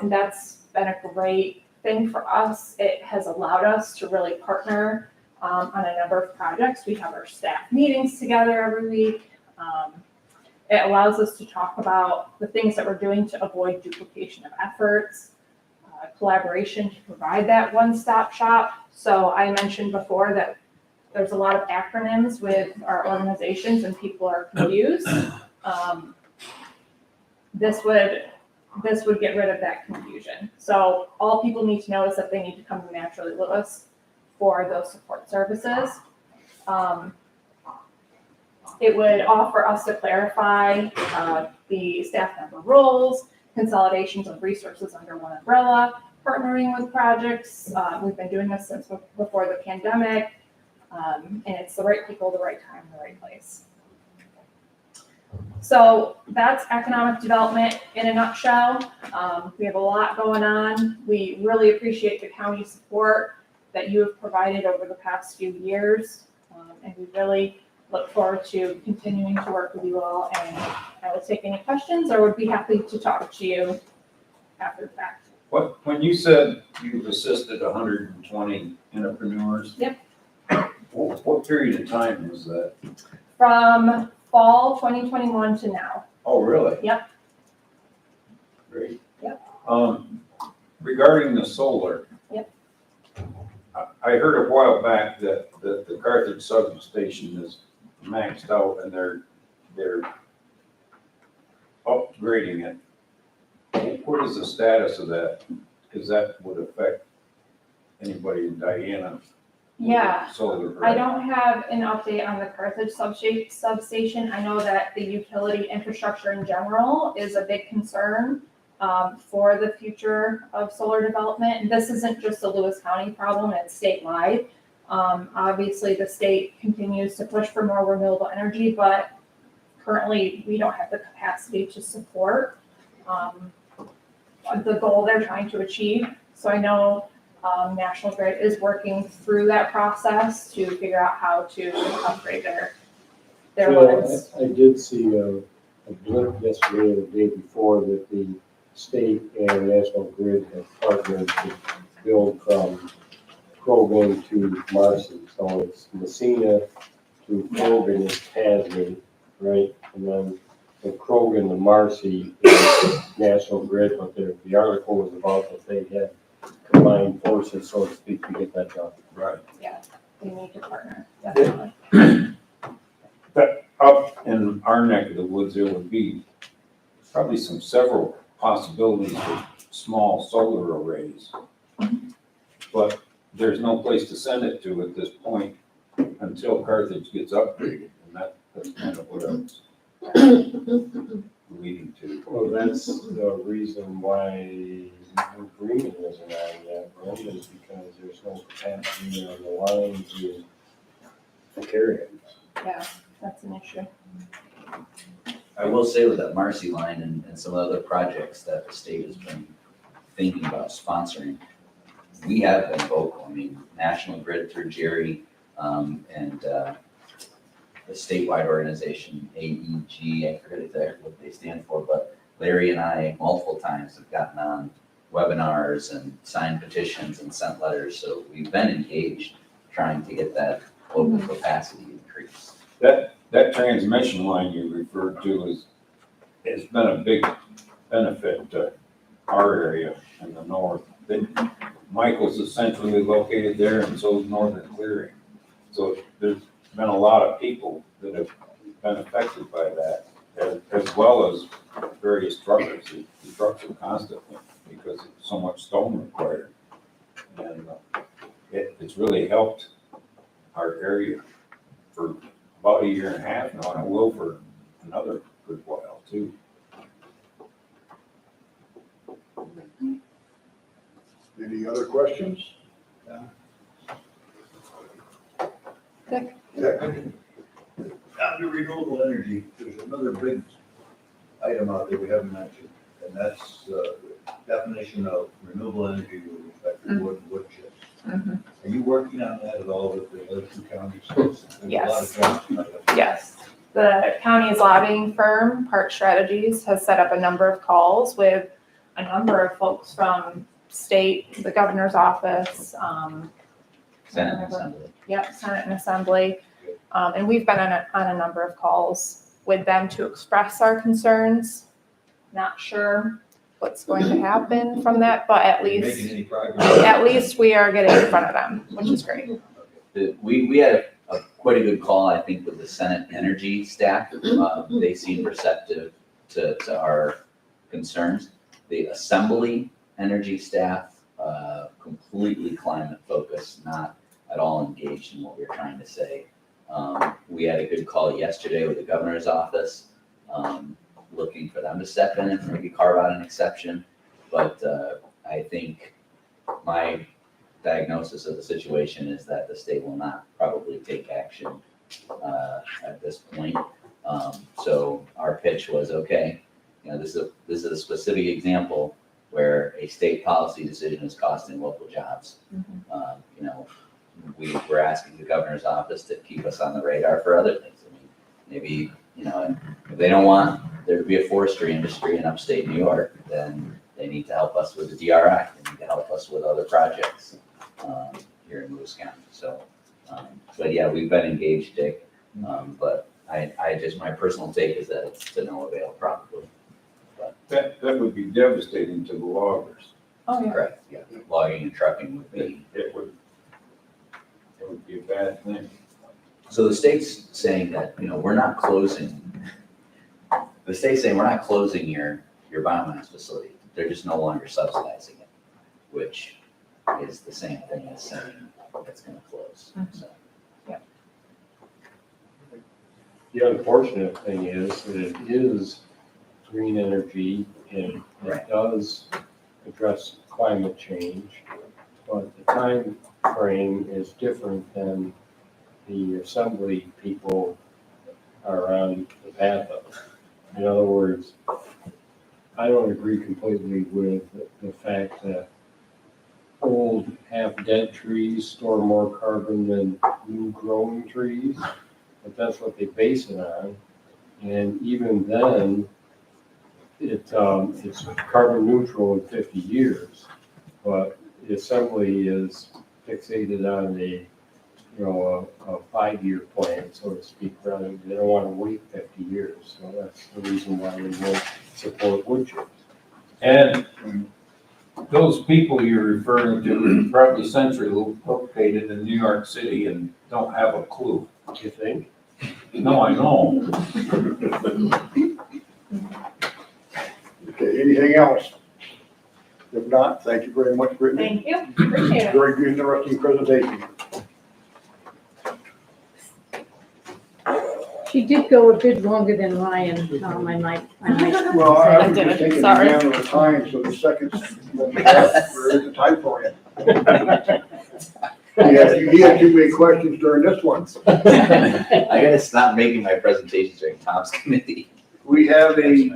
And that's been a great thing for us. It has allowed us to really partner on a number of projects. We have our staff meetings together every week. It allows us to talk about the things that we're doing to avoid duplication of efforts, collaboration to provide that one-stop shop. So I mentioned before that there's a lot of acronyms with our organizations and people are confused. This would get rid of that confusion. So all people need to know is that they need to come to Naturally Lewis for those support services. It would offer us to clarify the staff member roles, consolidations of resources under one umbrella, partnering with projects. We've been doing this since before the pandemic, and it's the right people, the right time, the right place. So that's economic development in a nutshell. We have a lot going on. We really appreciate the county support that you have provided over the past few years. And we really look forward to continuing to work with you all. And I will take any questions or would be happy to talk to you after the fact. When you said you've assisted 120 entrepreneurs? Yep. What period of time was that? From fall 2021 to now. Oh, really? Yep. Great. Yep. Regarding the solar. Yep. I heard a while back that the Carthage substation is maxed out and they're upgrading it. What is the status of that? Because that would affect anybody in Diana. Yeah. Solar. I don't have an update on the Carthage substation. I know that the utility infrastructure in general is a big concern for the future of solar development. And this isn't just a Lewis County problem, it's statewide. Obviously, the state continues to push for more renewable energy, but currently we don't have the capacity to support the goal they're trying to achieve. So I know National Grid is working through that process to figure out how to upgrade their lines. I did see a blip yesterday or the day before that the state and National Grid have partnered to build from Krogan to Marcy. So it's Messina to Krogan is Tasman, right? And then from Krogan to Marcy is National Grid, but the article was about that they had combined forces, so to speak, to get that done. Right. Yeah, we need to partner, definitely. Up in our neck of the woods, there would be probably several possibilities of small solar arrays. But there's no place to send it to at this point until Carthage gets upgraded, and that's kind of what I was leading to. Well, that's the reason why New Green isn't on yet, right, is because there's no capacity on the line to carry it. Yeah, that's an issue. I will say with that Marcy line and some other projects that the state has been thinking about sponsoring, we have been vocal. I mean, National Grid through Jerry, and the statewide organization, AEG, I forget exactly what they stand for, but Larry and I multiple times have gotten on webinars and signed petitions and sent letters, so we've been engaged trying to get that local capacity increased. That transmission line you referred to has been a big benefit to our area in the north. Michael's is centrally located there, and so is Northern Clearing. So there's been a lot of people that have been affected by that, as well as various truckers. The trucks are constantly, because of so much stone required. And it's really helped our area for about a year and a half now, and it will for another good while too. Any other questions? On the renewable energy, there's another big item out there we haven't mentioned, and that's the definition of renewable energy with respect to wood and wood chips. Are you working on that at all with the other two counties? There's a lot of talk about it. Yes. The county's lobbying firm, Park Strategies, has set up a number of calls with a number of folks from state, the governor's office, Senate and Assembly. Yep, Senate and Assembly. And we've been on a number of calls with them to express our concerns. Not sure what's going to happen from that, but at Are you least, making any progress? we are getting in front of them, which is great. We had quite a good call, I think, with the Senate Energy staff. They seemed receptive to our concerns. The Assembly Energy staff, completely climate focused, not at all engaged in what we were trying to say. We had a good call yesterday with the governor's office, looking for them to step in and maybe carve out an exception. But I think my diagnosis of the situation is that the state will not probably take action at this point. So our pitch was, okay, you know, this is a specific example where a state policy decision is costing local jobs. You know, we're asking the governor's office to keep us on the radar for other things. I mean, maybe, you know, if they don't want there to be a forestry industry in upstate New York, then they need to help us with the DRI. They need to help us with other projects here in Lewis County. So, but yeah, we've been engaged, Dick. But I just, my personal take is that it's to no avail probably. That would be devastating to the loggers. Oh, yeah. Correct, yeah. Logging and trucking would be. It would be a bad thing. So the state's saying that, you know, we're not closing, the state's saying we're not closing your biomass facility. They're just no longer subsidizing it, which is the same thing as saying it's gonna close, so. The unfortunate thing is that it is green energy and it does address climate change, but the time frame is different than the Assembly people are on the path of. In other words, I don't agree completely with the fact that old half-dead trees store more carbon than new growing trees, but that's what they base it on. And even then, it's carbon neutral in 50 years, but the Assembly is fixated on a 5-year plan, so to speak, rather than they don't want to wait 50 years. So that's the reason why they won't support wood chips. And those people you're referring to are probably centrally located in New York City and don't have a clue. You think? No, I know. Okay, anything else? If not, thank you very much, Brittany. Thank you, appreciate it. Very good, interesting presentation. She did go a bit longer than Ryan, I might Well, I say. was just taking Sorry. advantage of the time, so the seconds, there is a time for you. You had too many questions during this one. I gotta stop making my presentations during Tom's committee. we have a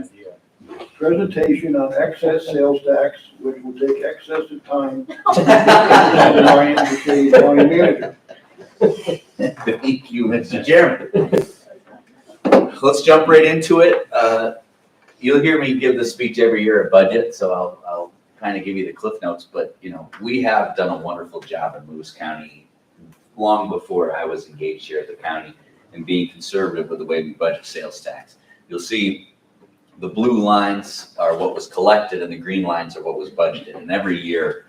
presentation on excess sales tax, which will take excess of time. Ryan, the Shady County Manager. Thank you, Mr. Chairman. Let's jump right into it. You'll hear me give this speech every year at budget, so I'll kind of give you the cliff notes, but we have done a wonderful job in Lewis County long before I was engaged here at the county in being conservative with the way we budget sales tax. You'll see the blue lines are what was collected and the green lines are what was budgeted. And every year,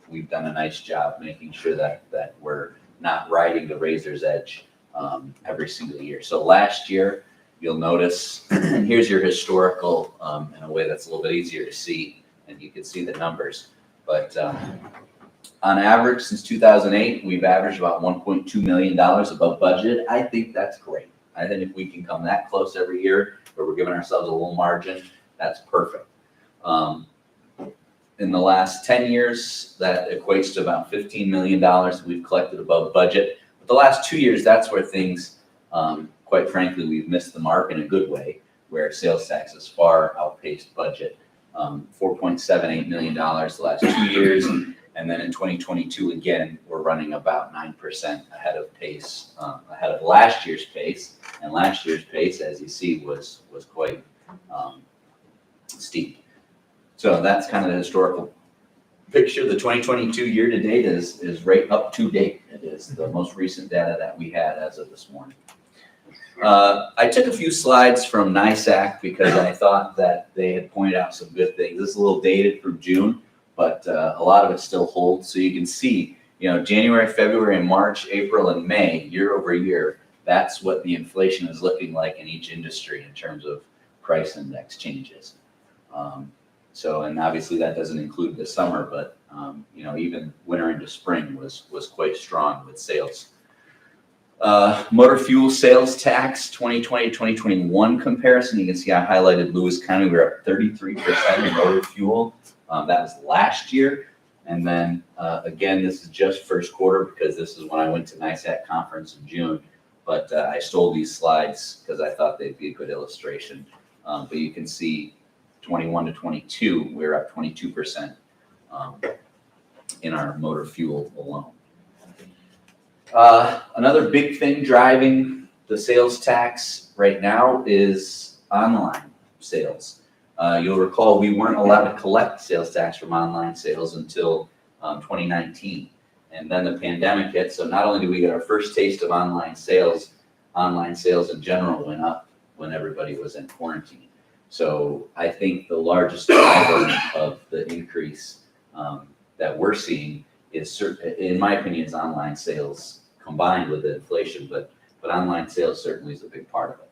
we've done a nice job making sure that we're not riding the razor's edge every single year. So last year, you'll notice, and here's your historical in a way that's a little bit easier to see, and you can see the numbers. But on average, since 2008, we've averaged about $1.2 million above budget. I think that's great. I think if we can come that close every year, where we're giving ourselves a little margin, that's perfect. In the last 10 years, that equates to about $15 million we've collected above budget. But the last 2 years, that's where things, quite frankly, we've missed the mark in a good way, where sales tax has far outpaced budget. $4.78 million the last 2 years. And then in 2022, again, we're running about 9% ahead of pace, ahead of last year's pace. And last year's pace, as you see, was quite steep. So that's kind of the historical picture. The 2022 year to date is right up to date. It is the most recent data that we had as of this morning. I took a few slides from NISAC because I thought that they had pointed out some good things. This is a little dated from June, but a lot of it still holds. So you can see, January, February, and March, April, and May, year over year, that's what the inflation is looking like in each industry in terms of price index changes. And obviously that doesn't include the summer, but even winter into spring was quite strong with sales. Motor fuel sales tax 2020-2021 comparison. You can see I highlighted Lewis County. We're up 33% in motor fuel. That was last year. And then again, this is just first quarter because this is when I went to NISAC conference in June. But I stole these slides because I thought they'd be a good illustration. But you can see 21 to 22, we're up 22% in our motor fuel alone. Another big thing driving the sales tax right now is online sales. You'll recall we weren't allowed to collect sales tax from online sales until 2019. And then the pandemic hit, so not only did we get our first taste of online sales in general went up when everybody was in quarantine. So I think the largest driver of the increase that we're seeing is, in my opinion, is online sales combined with the inflation, but online sales certainly is a big part of it.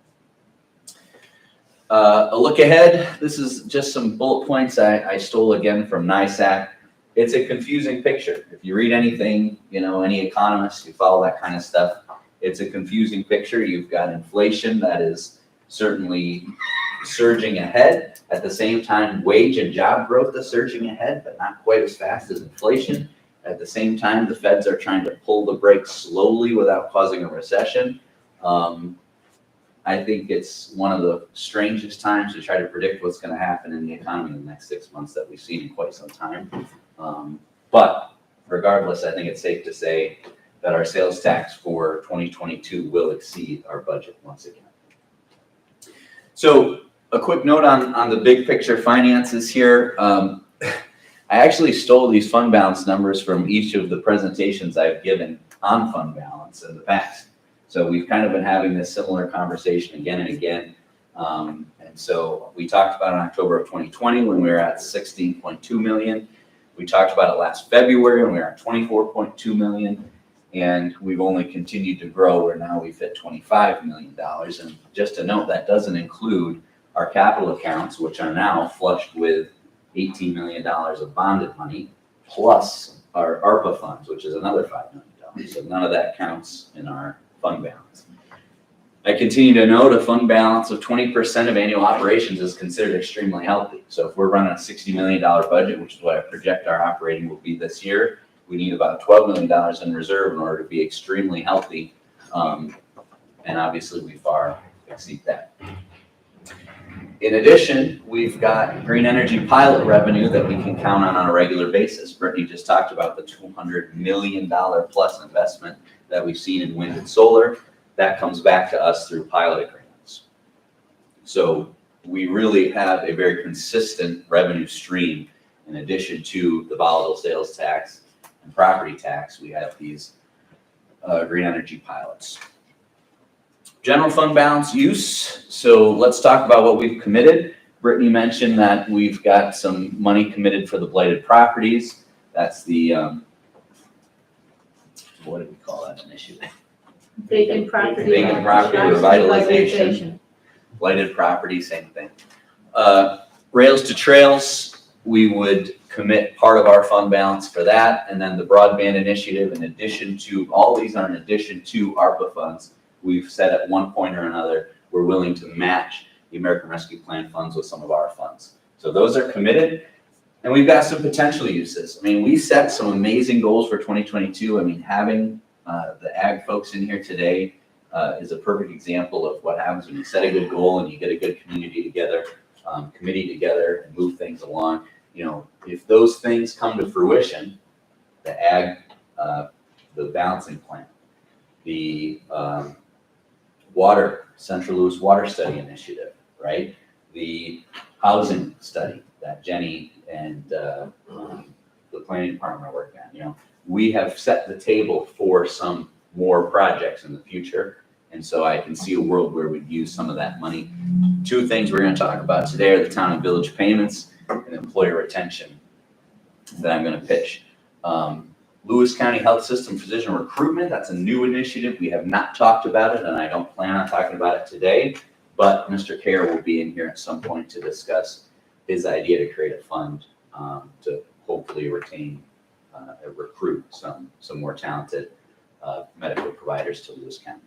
A look ahead, this is just some bullet points I stole again from NISAC. It's a confusing picture. If you read anything, any economists who follow that kind of stuff, it's a confusing picture. You've got inflation that is certainly surging ahead. At the same time, wage and job growth is surging ahead, but not quite as fast as inflation. At the same time, the feds are trying to pull the brakes slowly without causing a recession. I think it's one of the strangest times to try to predict what's going to happen in the economy in the next 6 months that we've seen in quite some time. But regardless, I think it's safe to say that our sales tax for 2022 will exceed our budget once again. So a quick note on the big picture finances here. I actually stole these fund balance numbers from each of the presentations I've given on fund balance in the past. So we've kind of been having this similar conversation again and again. And so we talked about it in October of 2020 when we were at 16.2 million. We talked about it last February when we were at 24.2 million. And we've only continued to grow where now we've hit $25 million. And just to note, that doesn't include our capital accounts, which are now flushed with $18 million of bonded money, plus our ARPA funds, which is another $5 million. So none of that counts in our fund balance. I continue to note a fund balance of 20% of annual operations is considered extremely healthy. So if we're running a $60 million budget, which is what I project our operating will be this year, we need about $12 million in reserve in order to be extremely healthy. And obviously we far exceed that. In addition, we've got green energy pilot revenue that we can count on a regular basis. Brittany just talked about the $200 million plus investment that we've seen in wind and solar. That comes back to us through pilot agreements. So we really have a very consistent revenue stream. In addition to the volatile sales tax and property tax, we have these green energy pilots. General fund balance use. So let's talk about what we've committed. Brittany mentioned that we've got some money committed for the blighted properties. That's the, what do we call that initiative? Vacant property. Vacant property revitalization. Blighted property, same thing. Rails to trails, we would commit part of our fund balance for that. And then the broadband initiative, in addition to, all these are in addition to ARPA funds. We've said at one point or another, we're willing to match the American Rescue Plan funds with some of our funds. So those are committed, and we've got some potential uses. I mean, we set some amazing goals for 2022. I mean, having the ag folks in here today is a perfect example of what happens when you set a good goal and you get a good community together, committee together, and move things along. You know, if those things come to fruition, the ag, the balancing plant, the water, Central Louis Water Study Initiative, right? The housing study that Jenny and the planning department are working on, you know, we have set the table for some more projects in the future. And so I can see a world where we'd use some of that money. Two things we're going to talk about today are the town and village payments and employer retention that I'm going to pitch. Lewis County Health System Physician Recruitment, that's a new initiative. We have not talked about it, and I don't plan on talking about it today, but Mr. Kerr will be in here at some point to discuss his idea to create a fund to hopefully retain and recruit some more talented medical providers to Lewis County.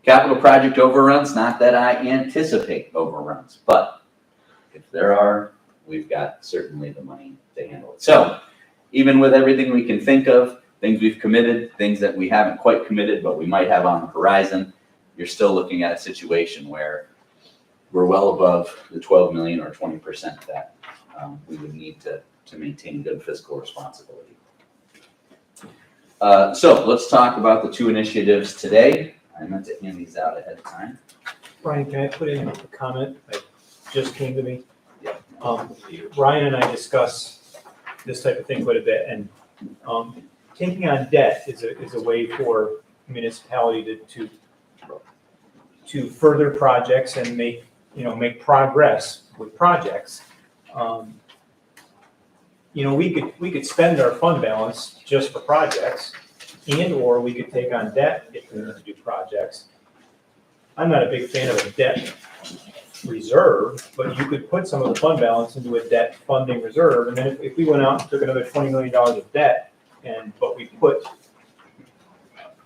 Capital project overruns, not that I anticipate overruns, but if there are, we've got certainly the money to handle it. So even with everything we can think of, things we've committed, things that we haven't quite committed, but we might have on the horizon, you're still looking at a situation where we're well above the 12 million or 20% that we would need to maintain good fiscal responsibility. So let's talk about the two initiatives today. I meant to hand these out ahead of time. Ryan, can I put in a comment that just came to me? Ryan and I discuss this type of thing quite a bit, and taking on debt is a way for a municipality to further projects and make progress with projects. We could spend our fund balance just for projects, or we could take on debt if we need to do projects. I'm not a big fan of a debt reserve, but you could put some of the fund balance into a debt funding reserve, and then if we went out and took another $20 million of debt, but we put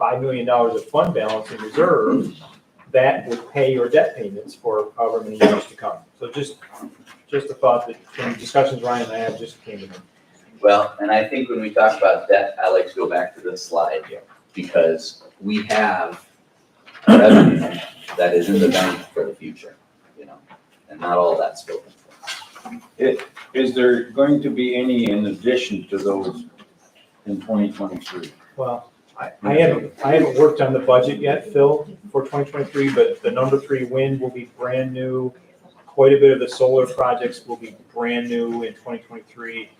$5 million of fund balance in reserve, that would pay your debt payments for however many years to come. So just a thought that from discussions Ryan and I had just came to me. Well, and I think when we talk about debt, I like to go back to this slide because we have revenue that is in the bank for the future, and not all that's spoken for. Is there going to be any in addition to those in 2023? Well, I haven't worked on the budget yet, Phil, for 2023, but the number 3 wind will be brand new. Quite a bit of the solar projects will be brand new in 2023.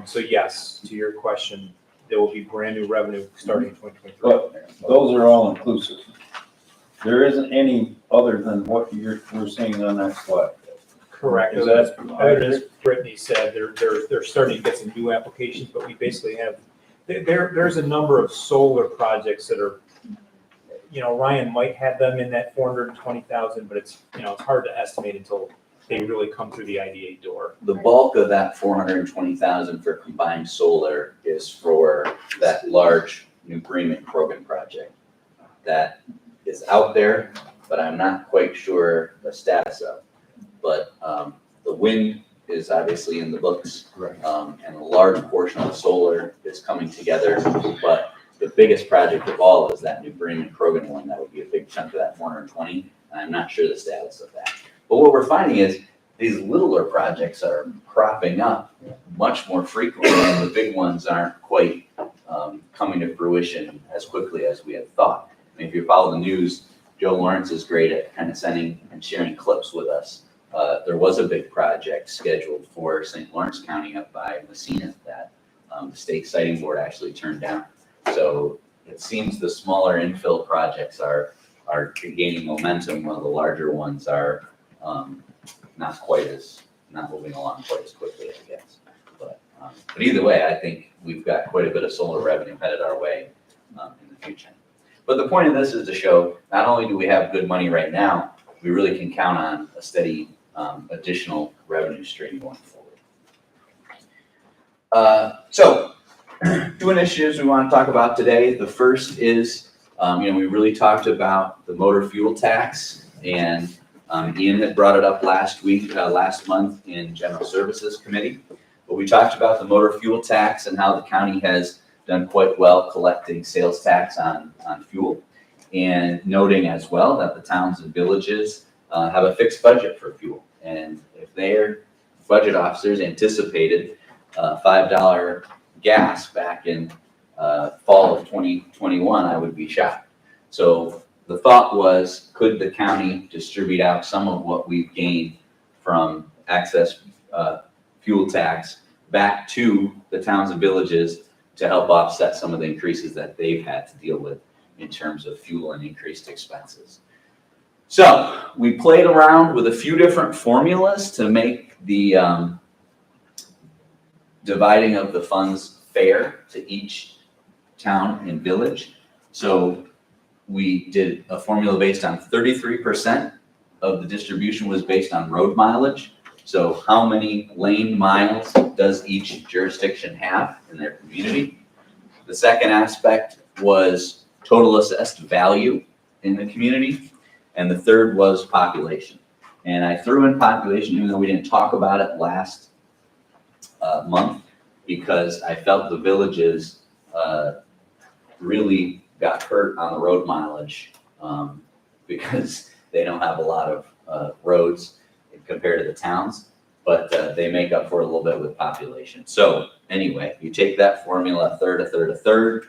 So yes, to your question, there will be brand new revenue starting in 2023. But those are all inclusive. There isn't any other than what we're seeing on that slide. Correct. Is As that Brittany said, they're starting to get some new applications, but we basically have, there's a number of solar projects that are, Ryan might have them in that 420,000, but it's hard to estimate until they really come through the IDA door. The bulk of that 420,000 for combined solar is for that large New Bremen Krogan project that is out there, but I'm not quite sure the status of. But the wind is obviously in the books, and a large portion of the solar is coming together. But the biggest project of all is that New Bremen Krogan one. That would be a big chunk of that 420, and I'm not sure the status of that. But what we're finding is these littler projects are cropping up much more frequently, and the big ones aren't quite coming to fruition as quickly as we had thought. I mean, if you follow the news, Joe Lawrence is great at kind of sending and sharing clips with us. There was a big project scheduled for St. Lawrence County up by Messina that the state siting board actually turned down. So it seems the smaller infill projects are gaining momentum, while the larger ones are not moving along quite as quickly, I guess. But either way, I think we've got quite a bit of solar revenue headed our way in the future. But the point of this is to show not only do we have good money right now, we really can count on a steady additional revenue stream going forward. So 2 initiatives we want to talk about today. The first is, we really talked about the motor fuel tax, and Ian had brought it up last month in General Services Committee. But we talked about the motor fuel tax and how the county has done quite well collecting sales tax on fuel, and noting as well that the towns and villages have a fixed budget for fuel. And if their budget officers anticipated $5 gas back in fall of 2021, I would be shocked. So the thought was, could the county distribute out some of what we've gained from excess fuel tax back to the towns and villages to help offset some of the increases that they've had to deal with in terms of fuel and increased expenses. So we played around with a few different formulas to make the dividing of the funds fair to each town and village. So we did a formula based on 33% of the distribution was based on road mileage. So how many lane miles does each jurisdiction have in their community? The second aspect was total assessed value in the community. And the third was population. And I threw in population, even though we didn't talk about it last month, because I felt the villages really got hurt on the road mileage because they don't have a lot of roads compared to the towns, but they make up for it a little bit with population. So anyway, you take that formula, a third, a third, a third.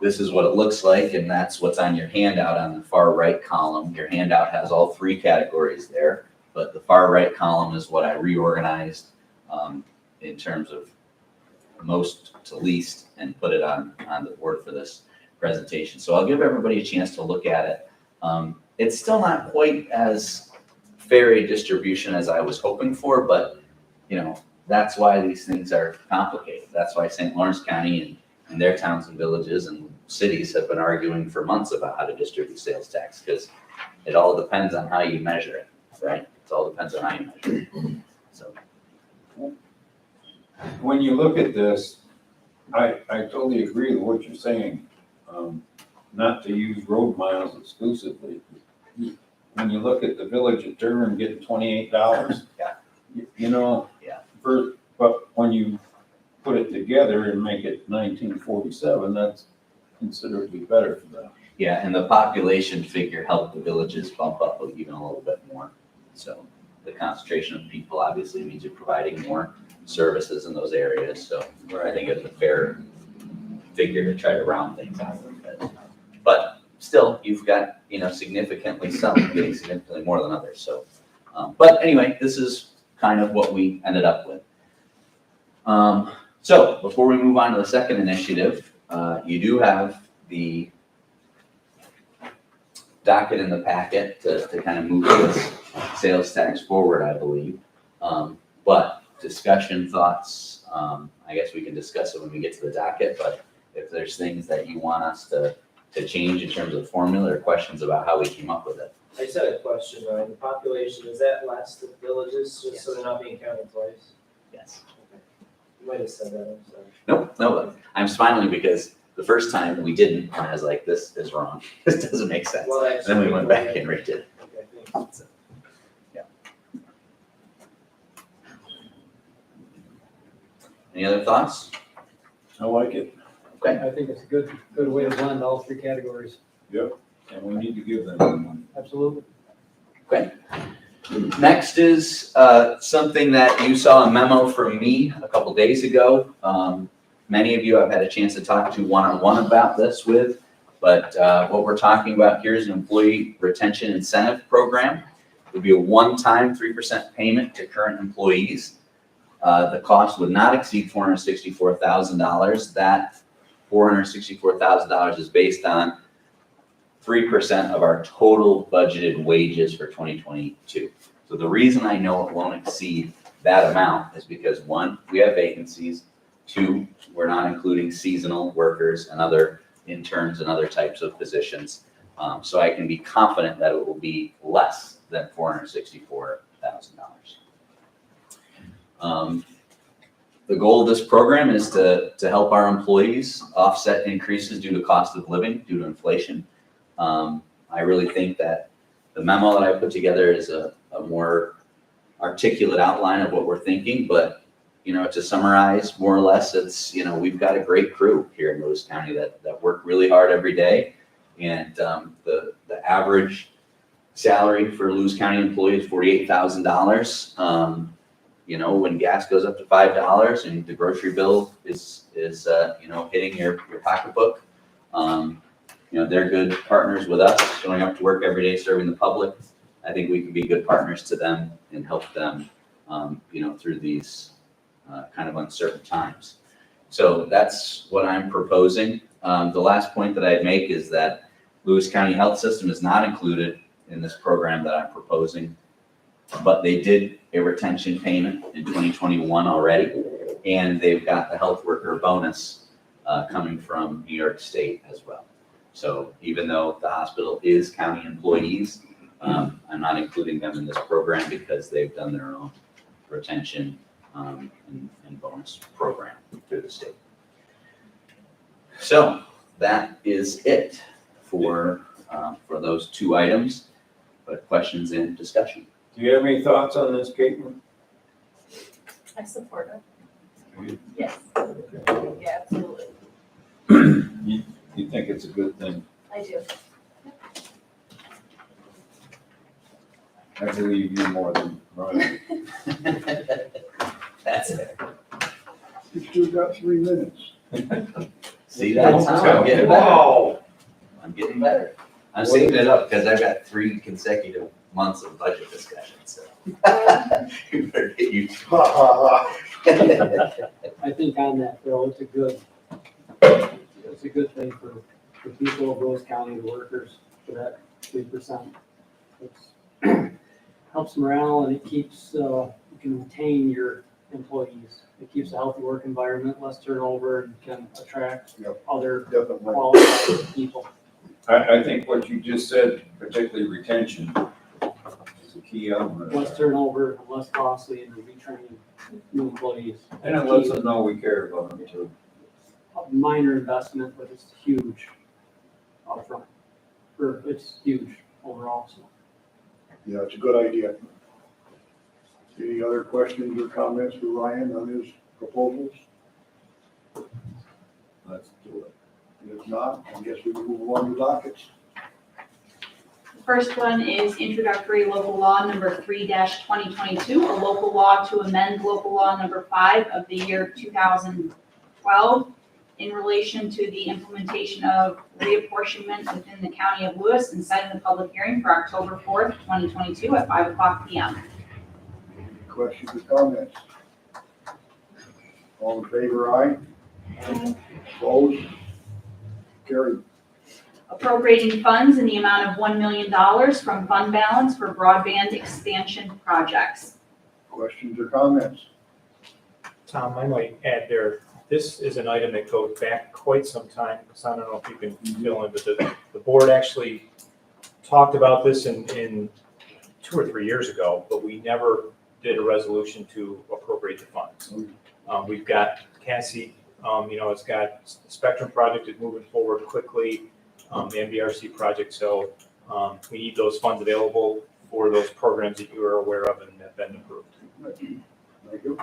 This is what it looks like, and that's what's on your handout on the far right column. Your handout has all 3 categories there, but the far right column is what I reorganized in terms of most to least and put it on the board for this presentation. So I'll give everybody a chance to look at it. It's still not quite as fair a distribution as I was hoping for, but that's why these things are complicated. That's why St. Lawrence County and their towns and villages and cities have been arguing for months about how to distribute sales tax, because it all depends on how you measure it, right? It all depends on how you measure it. So when you look at this, I totally agree with what you're saying, not to use road miles exclusively. When you look at the village of Durham getting $28, Yeah. But when you put it together and make it 1947, that's considerably better for them. Yeah, and the population figure helped the villages bump up even a little bit more. So the concentration of people obviously means you're providing more services in those areas. So I think it's a fair figure to try to round things out a little bit. But still, you've got, significantly some getting significantly more than others. So, but anyway, this is kind of what we ended up with. So before we move on to the second initiative, you do have the docket in the packet to kind of move this sales tax forward, I believe. But discussion thoughts, I guess we can discuss it when we get to the docket, but if there's things that you want us to change in terms of the formula or questions about how we came up with it. I just had a question, Ryan. The population, is that last of villages, just so they're not being counted twice? Yes. You might have said that, I'm sorry. Nope, no, I'm smiling because the first time we didn't, and I was like, this is wrong. This doesn't make sense. Well, And then we went back and redid it. Okay, thanks. So, yeah. Any other thoughts? I like it. Okay. I think it's a good way to blend all 3 categories. Yep. And we need to give them money. Absolutely. Okay. Next is something that you saw a memo from me a couple days ago. Many of you I've had a chance to talk to one-on-one about this with, but what we're talking about here is an employee retention incentive program. It would be a one-time 3% payment to current employees. The cost would not exceed $464,000. That $464,000 is based on 3% of our total budgeted wages for 2022. So the reason I know it won't exceed that amount is because, one, we have vacancies. Two, we're not including seasonal workers and other interns and other types of positions. So I can be confident that it will be less than $464,000. The goal of this program is to help our employees offset increases due to cost of living, due to inflation. I really think that the memo that I put together is a more articulate outline of what we're thinking, but to summarize more or less, it's, we've got a great crew here in Lewis County that work really hard every day. And the average salary for Lewis County employees is $48,000. When gas goes up to $5 and the grocery bill is hitting your pocketbook, they're good partners with us, showing up to work every day, serving the public. I think we can be good partners to them and help them, through these kind of uncertain times. So that's what I'm proposing. The last point that I'd make is that Lewis County Health System is not included in this program that I'm proposing, but they did a retention payment in 2021 already, and they've got the health worker bonus coming from New York State as well. So even though the hospital is county employees, I'm not including them in this program because they've done their own retention and bonus program through the state. So that is it for those two items, but questions and discussion. Do you have any thoughts on this, Caitlin? I support it. Yes. Yeah, absolutely. You think it's a good thing? I do. I believe you more than Brian. That's it. You still got 3 minutes. See, that's how I'm getting better. I'm getting better. I'm saving it up because I've got 3 consecutive months of budget discussions, so. You better get used to it. I think on that, Phil, it's a good thing for people of Lewis County, the workers, for that 3%. It's helps morale, and it keeps, you can retain your employees. It keeps a healthy work environment, less turnover, and can attract other qualified people. I think what you just said, particularly retention, is a key element. Less turnover, less costly, and retraining new employees. And it lets them know we care about them too. A minor investment, but it's huge upfront. It's huge overall, so. Yeah, it's a good idea. Any other questions or comments for Ryan on his proposals? Let's do it. If not, I guess we can move on to dockets. The first one is introductory local law number 3-2022, a local law to amend local law number 5 of the year 2012 in relation to the implementation of reapportionment within the County of Lewis, and setting the public hearing for October 4th, 2022 at 5:00 p.m. Questions or comments? All in favor, aye? Opposed? Carried. Appropriating funds in the amount of $1 million from fund balance for broadband expansion projects. Questions or comments? Tom, I might add there, this is an item that goes back quite some time, because I don't know if you can fill in, but the board actually talked about this in 2 or 3 years ago, but we never did a resolution to appropriate the funds. We've got Cassie, it's got the Spectrum project is moving forward quickly, the MBRC project, so we need those funds available for those programs that you are aware of and have been approved. Thank you.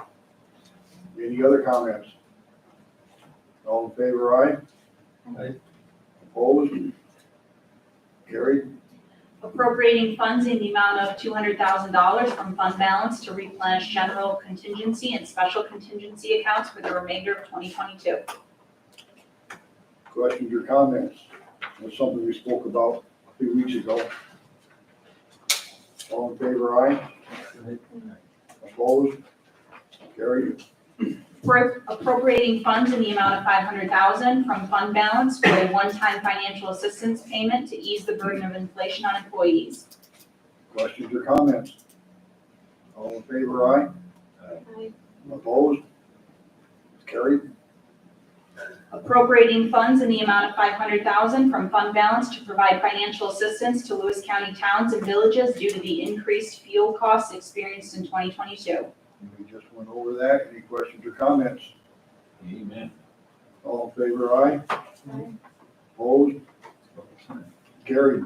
Any other comments? All in favor, aye? Aye. Opposed? Carried. Appropriating funds in the amount of $200,000 from fund balance to replenish general contingency and special contingency accounts for the remainder of 2022. Questions or comments? That's something we spoke about a few weeks ago. All in favor, aye? Opposed? Carried. For appropriating funds in the amount of $500,000 from fund balance for a one-time financial assistance payment to ease the burden of inflation on employees. Questions or comments? All in favor, aye? Opposed? Carried. Appropriating funds in the amount of $500,000 from fund balance to provide financial assistance to Lewis County towns and villages due to the increased fuel costs experienced in 2022. We just went over that. Any questions or comments? Amen. All in favor, aye? Opposed? Carried.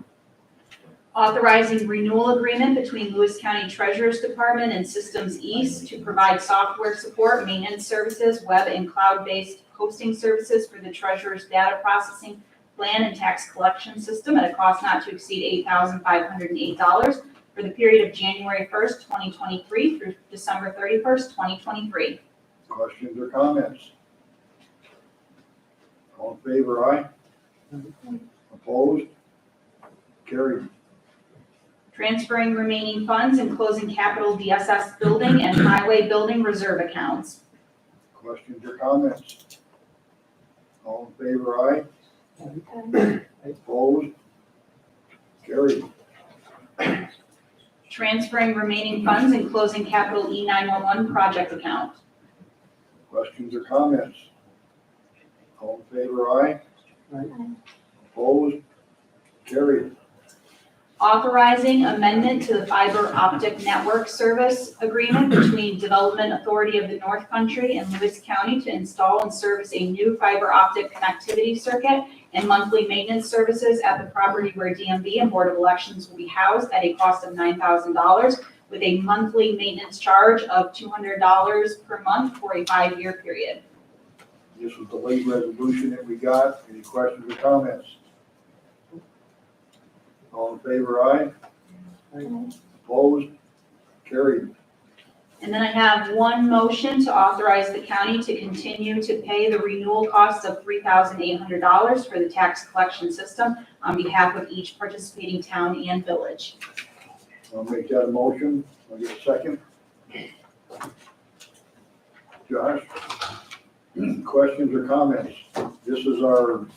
Authorizing renewal agreement between Lewis County Treasurer's Department and Systems East to provide software support, maintenance services, web and cloud-based hosting services for the Treasurer's data processing, plan and tax collection system at a cost not to exceed $8,508 for the period of January 1st, 2023 through December 31st, 2023. Questions or comments? All in favor, aye? Opposed? Carried. Transferring remaining funds and closing capital DSS building and highway building reserve accounts. Questions or comments? All in favor, aye? Opposed? Carried. Transferring remaining funds and closing capital E911 project account. Questions or comments? All in favor, aye? Opposed? Carried. Authorizing amendment to the fiber optic network service agreement between Development Authority of the North Country and Lewis County to install and service a new fiber optic connectivity circuit and monthly maintenance services at the property where DMV and Board of Elections will be housed at a cost of $9,000 with a monthly maintenance charge of $200 per month for a 5-year period. This was the late resolution that we got. Any questions or comments? All in favor, aye? Opposed? Carried. And then I have one motion to authorize the county to continue to pay the renewal cost of $3,800 for the tax collection system on behalf of each participating town and village. I'll make that a motion. I'll get a second. Josh? Questions or comments? This is our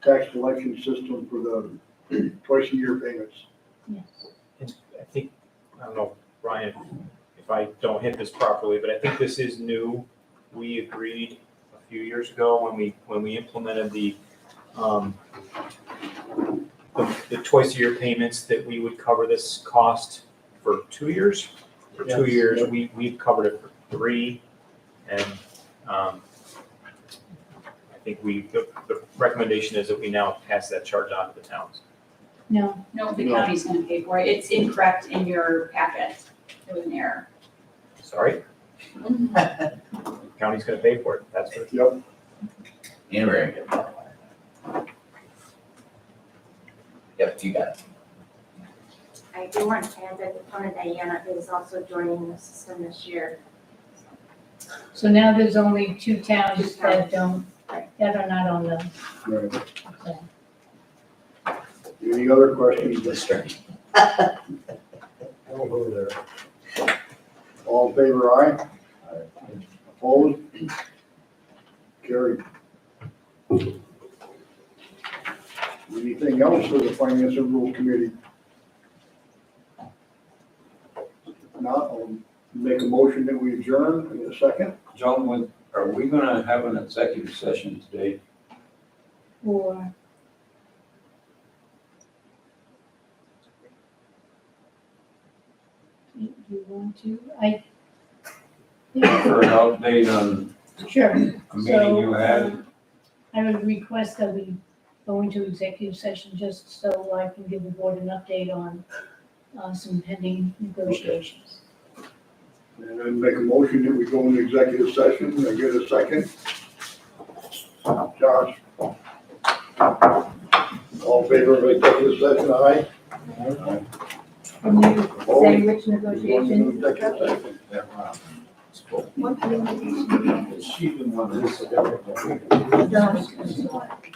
tax collection system for the twice-a-year payments. And I think, I don't know, Brian, if I don't hit this properly, but I think this is new. We agreed a few years ago when we implemented the twice-a-year payments that we would cover this cost for 2 years. For 2 years, we've covered it for 3, and I think the recommendation is that we now pass that charge on to the towns. No, the county's gonna pay for it. It's incorrect in your packet. It was an error. Sorry? County's gonna pay for it, that's what. Yep. And we're gonna get that. Yep, you got it. I do want to add that the town of Diana is also joining the system this year. So now there's only 2 towns that don't, that are not on the. Right. Okay. Any other questions? Don't go there. All in favor, aye? Opposed? Carried. Anything else for the Finance and Rules Committee? If not, I'll make a motion that we adjourn in a second. John, are we gonna have an executive session today? Or, do you want to? For an update on Sure. a meeting you had? I would request that we go into executive session just so I can give the board an update on some pending negotiations. And then make a motion that we go into executive session. I get a second. Josh? All in favor of executive session, aye? Can you say which negotiations? Executive session. She didn't want this. Don't.